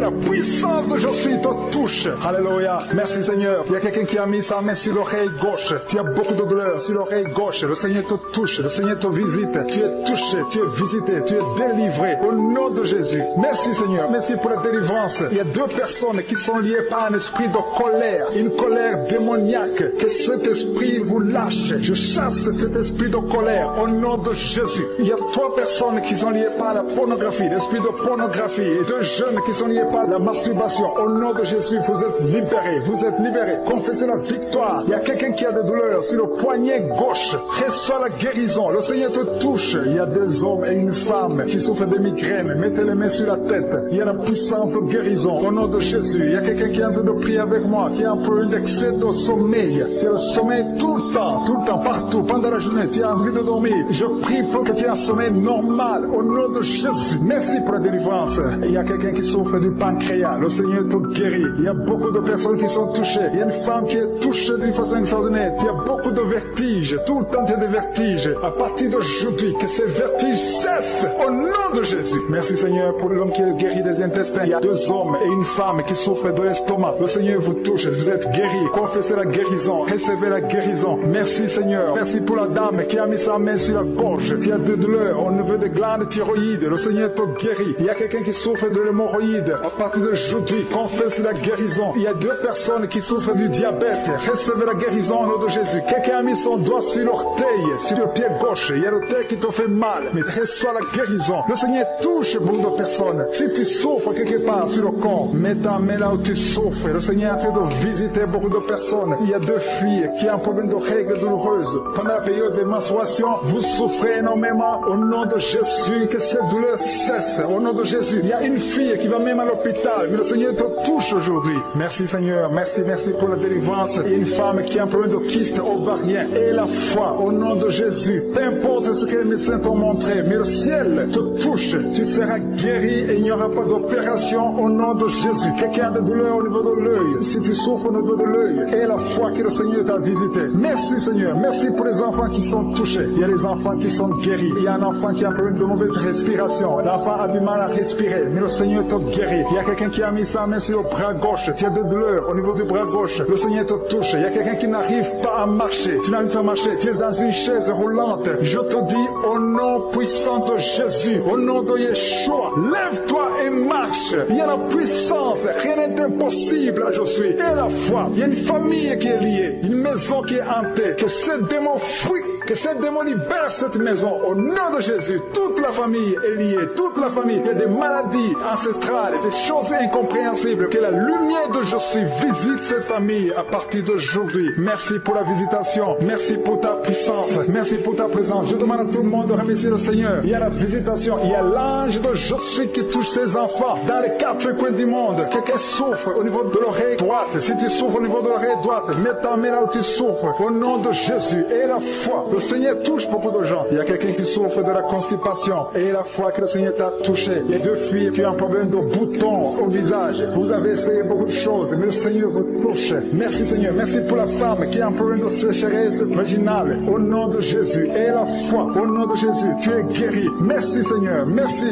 la puissance de Jésus te touche. Alléluia. Merci Seigneur. Il y a quelqu'un qui a mis sa main sur l'oreille gauche. Tu as beaucoup de douleur sur l'oreille gauche. Le Seigneur te touche. Le Seigneur te visite. Tu es touché. Tu es visité. Tu es délivré. Au nom de Jésus. Merci Seigneur. Merci pour la délivrance. Il y a 2 personnes qui sont liées par un esprit de colère. Une colère démoniaque. Que cet esprit vous lâche. Je chasse cet esprit de colère. Au nom de Jésus. Il y a 3 personnes qui sont liées par la pornographie. L'esprit de pornographie. Et 2 jeunes qui sont liés par la masturbation. Au nom de Jésus, vous êtes libérés. Vous êtes libérés. Confessez la victoire. Il y a quelqu'un qui a des douleurs sur le poignet gauche. Reçois la guérison. Le Seigneur te touche. Il y a 2 hommes et une femme qui souffrent de migraines. Mettez les mains sur la tête. Il y a la puissance de guérison. Au nom de Jésus. Il y a quelqu'un qui est en train de prier avec moi, qui a un problème d'excès de sommeil. Tu as le sommeil tout le temps, partout, pendant la journée. Tu as envie de dormir. Je prie pour que tu aies un sommeil normal. Au nom de Jésus. Merci pour la délivrance. Il y a quelqu'un qui souffre du pancréas. Le Seigneur te guérit. Il y a beaucoup de personnes qui sont touchées. Il y a une femme qui est touchée d'une façon extraordinaire. Tu as beaucoup de vertiges. Tout le temps, tu as des vertiges. À partir d'aujourd'hui, que ces vertiges cessent. Au nom de Jésus. Merci Seigneur pour l'homme qui est guéri des intestins. Il y a 2 hommes et une femme qui souffrent de l'estomac. Le Seigneur vous touche. Vous êtes guéris. Confessez la guérison. Recevez la guérison. Merci Seigneur. Merci pour la dame qui a mis sa main sur la gorge. Tu as de douleurs au niveau des glandes thyroïdes. Le Seigneur te guérit. Il y a quelqu'un qui souffre de l'hémorroïde. À partir d'aujourd'hui, confesse la guérison. Il y a 2 personnes qui souffrent du diabète. Recevez la guérison au nom de Jésus. Quelqu'un a mis son doigt sur l'orteil, sur le pied gauche. Il y a l'orteil qui te fait mal. Mais reçois la guérison. Le Seigneur touche beaucoup de personnes. Si tu souffres quelque part sur le corps, mets ta main là où tu souffres. Le Seigneur est en train de visiter beaucoup de personnes. Il y a 2 filles qui ont un problème de règles douloureuses. Pendant la période de menstruation, vous souffrez énormément. Au nom de Jésus, que cette douleur cesse. Au nom de Jésus, il y a une fille qui va même à l'hôpital. Mais le Seigneur te touche aujourd'hui. Merci Seigneur. Merci pour la délivrance. Il y a une femme qui a un problème de kyste ovarien. Et la foi, au nom de Jésus. Peu importe ce que les médecins t'ont montré, mais le ciel te touche. Tu seras guéri et il n'y aura pas d'opération au nom de Jésus. Quelqu'un a des douleurs au niveau de l'œil. Si tu souffres au niveau de l'œil, et la foi que le Seigneur t'a visité. Merci Seigneur. Merci pour les enfants qui sont touchés. Il y a des enfants qui sont guéris. Il y a un enfant qui a un problème de mauvaise respiration. L'enfant a du mal à respirer, mais le Seigneur te guérit. Il y a quelqu'un qui a mis sa main sur le bras gauche. Tu as des douleurs au niveau du bras gauche. Le Seigneur te touche. Il y a quelqu'un qui n'arrive pas à marcher. Tu n'arrives pas à marcher. Tu es dans une chaise roulante. Je te dis, au nom puissant de Jésus, au nom de Yeshua, lève-toi et marche. Il y a la puissance, rien n'est impossible à Josué. Et la foi, il y a une famille qui est liée, une maison qui est hantée, que ces démons fuient, que ces démons libèrent cette maison. Au nom de Jésus, toute la famille est liée, toute la famille. Il y a des maladies ancestrales, des choses incompréhensibles. Que la lumière de Josué visite cette famille à partir d'aujourd'hui. Merci pour la visitation, merci pour ta puissance, merci pour ta présence. Je demande à tout le monde de remercier le Seigneur. Il y a la visitation, il y a l'ange de Josué qui touche ses enfants dans les quatre coins du monde. Quelqu'un souffre au niveau de l'oreille droite. Si tu souffres au niveau de l'oreille droite, mets ta main là où tu souffres. Au nom de Jésus et la foi, le Seigneur touche beaucoup de gens. Il y a quelqu'un qui souffre de la constipation et la foi que le Seigneur t'a touché. Il y a deux filles qui ont un problème de boutons au visage. Vous avez essayé beaucoup de choses, mais le Seigneur vous touche. Merci Seigneur, merci pour la femme qui a un problème de sécheresse vaginale. Au nom de Jésus et la foi, au nom de Jésus, tu es guéri. Merci Seigneur, merci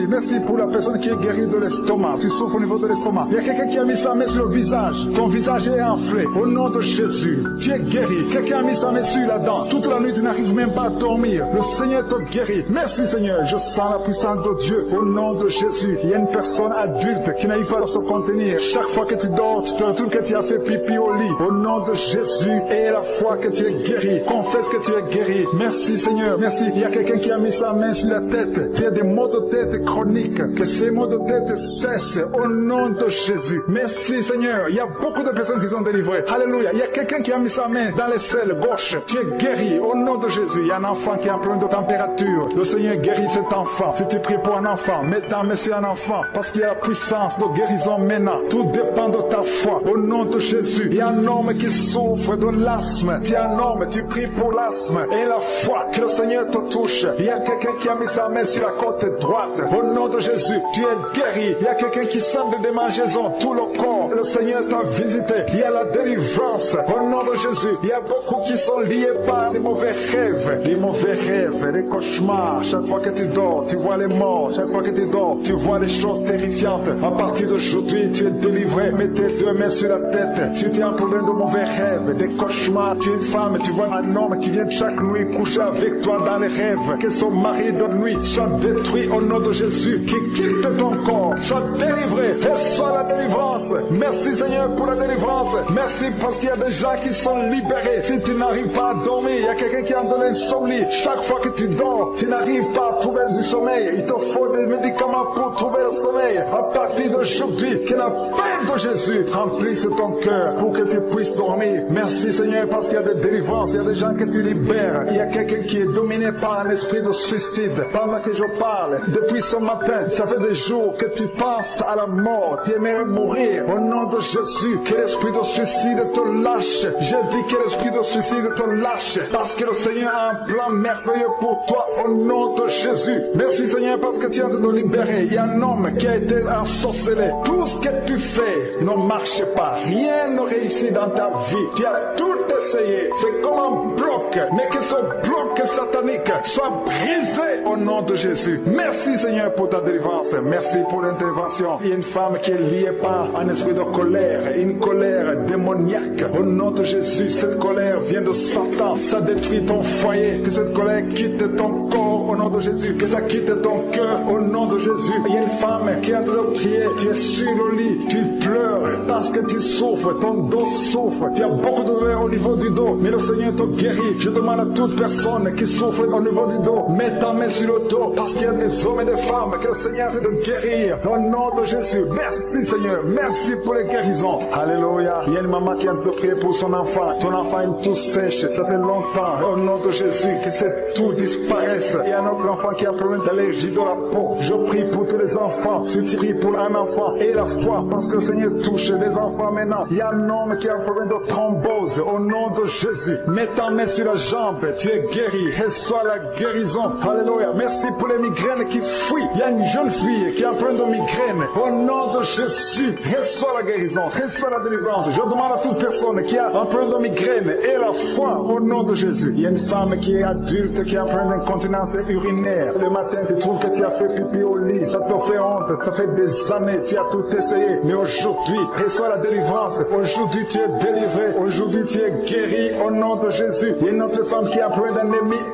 pour la personne qui est guérie de l'estomac. Tu souffres au niveau de l'estomac. Il y a quelqu'un qui a mis sa main sur le visage. Ton visage est enflé. Au nom de Jésus, tu es guéri. Quelqu'un a mis sa main sur la dent. Toute la nuit, tu n'arrives même pas à dormir. Le Seigneur te guérit. Merci Seigneur, je sens la puissance de Dieu. Au nom de Jésus, il y a une personne adulte qui n'arrive pas à se contenir. Chaque fois que tu dors, tu te retrouves que tu as fait pipi au lit. Au nom de Jésus et la foi que tu es guéri. Confesse que tu es guéri. Merci Seigneur, merci. Il y a quelqu'un qui a mis sa main sur la tête. Tu as des maux de tête chroniques. Que ces maux de tête cessent au nom de Jésus. Merci Seigneur. Il y a beaucoup de personnes qui sont délivrées. Alléluia. Il y a quelqu'un qui a mis sa main dans les selles gauche. Tu es guéri au nom de Jésus. Il y a un enfant qui a un problème de température. Le Seigneur guérit cet enfant. Si tu pries pour un enfant, mets ta main sur un enfant. Parce qu'il y a la puissance de guérison maintenant. Tout dépend de ta foi. Au nom de Jésus. Il y a un homme qui souffre de l'asthme. Tu es un homme, tu pries pour l'asthme. Et la foi que le Seigneur te touche. Il y a quelqu'un qui a mis sa main sur la côte droite. Au nom de Jésus, tu es guéri. Il y a quelqu'un qui sent des démangeaisons tout le corps. Le Seigneur t'a visité. Il y a la délivrance. Au nom de Jésus, il y a beaucoup qui sont liés par des mauvais rêves. Des mauvais rêves, des cauchemars. Chaque fois que tu dors, tu vois les morts. Chaque fois que tu dors, tu vois des choses terrifiantes. À partir d'aujourd'hui, tu es délivré. Mets tes deux mains sur la tête. Si tu as un problème de mauvais rêves, des cauchemars, tu es une femme, tu vois un homme qui vient chaque nuit coucher avec toi dans les rêves. Que son mari de nuit soit détruit au nom de Jésus. Qui quitte ton corps, soit délivré. Reçois la délivrance. Merci Seigneur pour la délivrance. Merci parce qu'il y a des gens qui sont libérés. Si tu n'arrives pas à dormir, il y a quelqu'un qui a de l'insomnie. Chaque fois que tu dors, tu n'arrives pas à trouver du sommeil. Il te faut des médicaments pour trouver le sommeil. À partir d'aujourd'hui, que la paix de Jésus remplisse ton cœur pour que tu puisses dormir. Merci Seigneur parce qu'il y a des délivrances. Il y a des gens que tu libères. Il y a quelqu'un qui est dominé par un esprit de suicide. Pendant que je parle, depuis ce matin, ça fait des jours que tu penses à la mort. Tu aimerais mourir. Au nom de Jésus, que l'esprit de suicide te lâche. Je dis que l'esprit de suicide te lâche. Parce que le Seigneur a un plan merveilleux pour toi. Au nom de Jésus. Merci Seigneur parce que tu es en train de libérer. Il y a un homme qui a été ensorcelé. Tout ce que tu fais ne marche pas. Rien ne réussit dans ta vie. Tu as tout essayé. C'est comme un bloc. Mais que ce bloc satanique soit brisé au nom de Jésus. Merci Seigneur pour ta délivrance. Merci pour l'intervention. Il y a une femme qui est liée par un esprit de colère. Une colère démoniaque. Au nom de Jésus, cette colère vient de Satan. Ça détruit ton foyer. Que cette colère quitte ton corps au nom de Jésus. Que ça quitte ton cœur au nom de Jésus. Il y a une femme qui est en train de prier. Tu es sur le lit. Tu pleures parce que tu souffres. Ton dos souffre. Tu as beaucoup de douleur au niveau du dos. Mais le Seigneur te guérit. Je demande à toute personne qui souffre au niveau du dos, mets ta main sur le dos parce qu'il y a des hommes et des femmes que le Seigneur essaie de guérir. Au nom de Jésus. Merci Seigneur. Merci pour les guérisons. Alléluia. Il y a une maman qui a de prier pour son enfant. Ton enfant a une toux sèche. Ça fait longtemps. Au nom de Jésus, que cette toux disparaisse. Il y a un autre enfant qui a un problème d'allergie de la peau. Je prie pour tous les enfants. Si tu pries pour un enfant et la foi, parce que le Seigneur touche les enfants maintenant. Il y a un homme qui a un problème de thrombose. Au nom de Jésus, mets ta main sur la jambe. Tu es guéri. Reçois la guérison. Alléluia. Merci pour les migraines qui fuient. Il y a une jeune fille qui a un problème de migraine. Au nom de Jésus, reçois la guérison. Reçois la délivrance. Je demande à toute personne qui a un problème de migraine et la foi au nom de Jésus. Il y a une femme qui est adulte qui a un problème d'incontinence urinaire. Le matin, tu trouves que tu as fait pipi au lit. Ça te fait honte. Ça fait des années. Tu as tout essayé. Mais aujourd'hui, reçois la délivrance. Aujourd'hui, tu es délivré. Aujourd'hui, tu es guéri au nom de Jésus. Il y a une autre femme qui a un problème d'un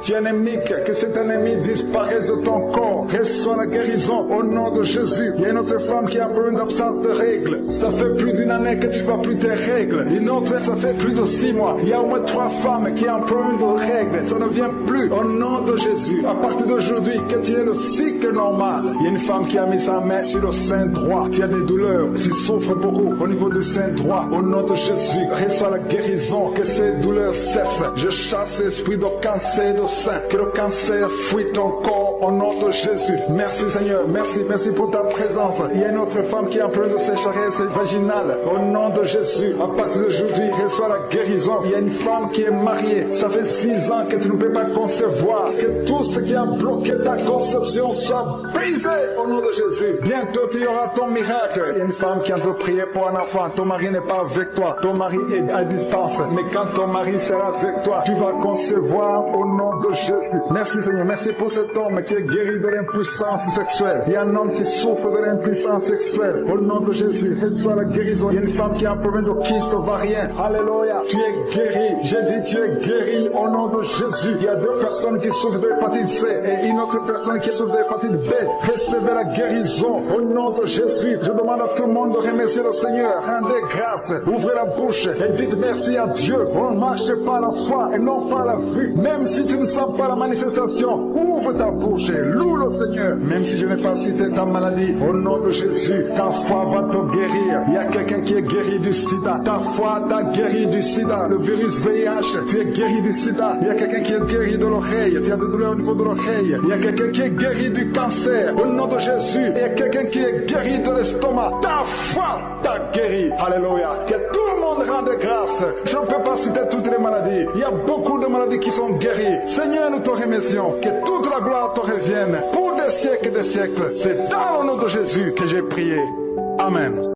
tu es anémique, que cet anémie disparaisse de ton corps. Reçois la guérison au nom de Jésus. Il y a une autre femme qui a un problème d'absence de règles. Ça fait plus d'une année que tu ne vois plus tes règles. Une autre, ça fait plus de 6 mois. Il y a au moins 3 femmes qui ont un problème de règles. Ça ne vient plus. Au nom de Jésus, à partir d'aujourd'hui, que tu aies le cycle normal. Il y a une femme qui a mis sa main sur le sein droit. Tu as des douleurs, tu souffres beaucoup au niveau du sein droit. Au nom de Jésus, reçois la guérison, que ces douleurs cessent. Je chasse l'esprit de cancer de sein, que le cancer fuit ton corps au nom de Jésus. Merci Seigneur, merci pour ta présence. Il y a une autre femme qui a un problème de sécheresse vaginale. Au nom de Jésus, à partir d'aujourd'hui, reçois la guérison. Il y a une femme qui est mariée. Ça fait 6 ans que tu ne peux pas concevoir. Que tout ce qui a bloqué ta conception soit brisé au nom de Jésus. Bientôt tu auras ton miracle. Il y a une femme qui a veut prier pour un enfant. Ton mari n'est pas avec toi. Ton mari est à distance. Mais quand ton mari sera avec toi, tu vas concevoir au nom de Jésus. Merci Seigneur. Merci pour cet homme qui est guéri de l'impuissance sexuelle. Il y a un homme qui souffre de l'impuissance sexuelle. Au nom de Jésus, reçois la guérison. Il y a une femme qui a un problème de kyste ovarien. Alléluia. Tu es guéri. J'ai dit tu es guéri au nom de Jésus. Il y a 2 personnes qui souffrent de l'hépatite C et une autre personne qui souffre de l'hépatite B. Recevez la guérison au nom de Jésus. Je demande à tout le monde de remercier le Seigneur. Rendez grâce. Ouvrez la bouche et dites merci à Dieu. On ne marche pas à la foi et non pas à la vue. Même si tu ne sens pas la manifestation, ouvre ta bouche et loue le Seigneur. Même si je n'ai pas cité ta maladie, au nom de Jésus, ta foi va te guérir. Il y a quelqu'un qui est guéri du sida. Ta foi t'a guéri du sida. Le virus VIH, tu es guéri du sida. Il y a quelqu'un qui est guéri de l'oreille. Tu as des douleurs au niveau de l'oreille. Il y a quelqu'un qui est guéri du cancer. Au nom de Jésus, il y a quelqu'un qui est guéri de l'estomac. Ta foi t'a guéri. Alléluia. Que tout le monde rende grâce. Je ne peux pas citer toutes les maladies. Il y a beaucoup de maladies qui sont guéries. Seigneur, nous te remercions. Que toute la gloire te revienne pour des siècles et des siècles. C'est dans le nom de Jésus que j'ai prié. Amen.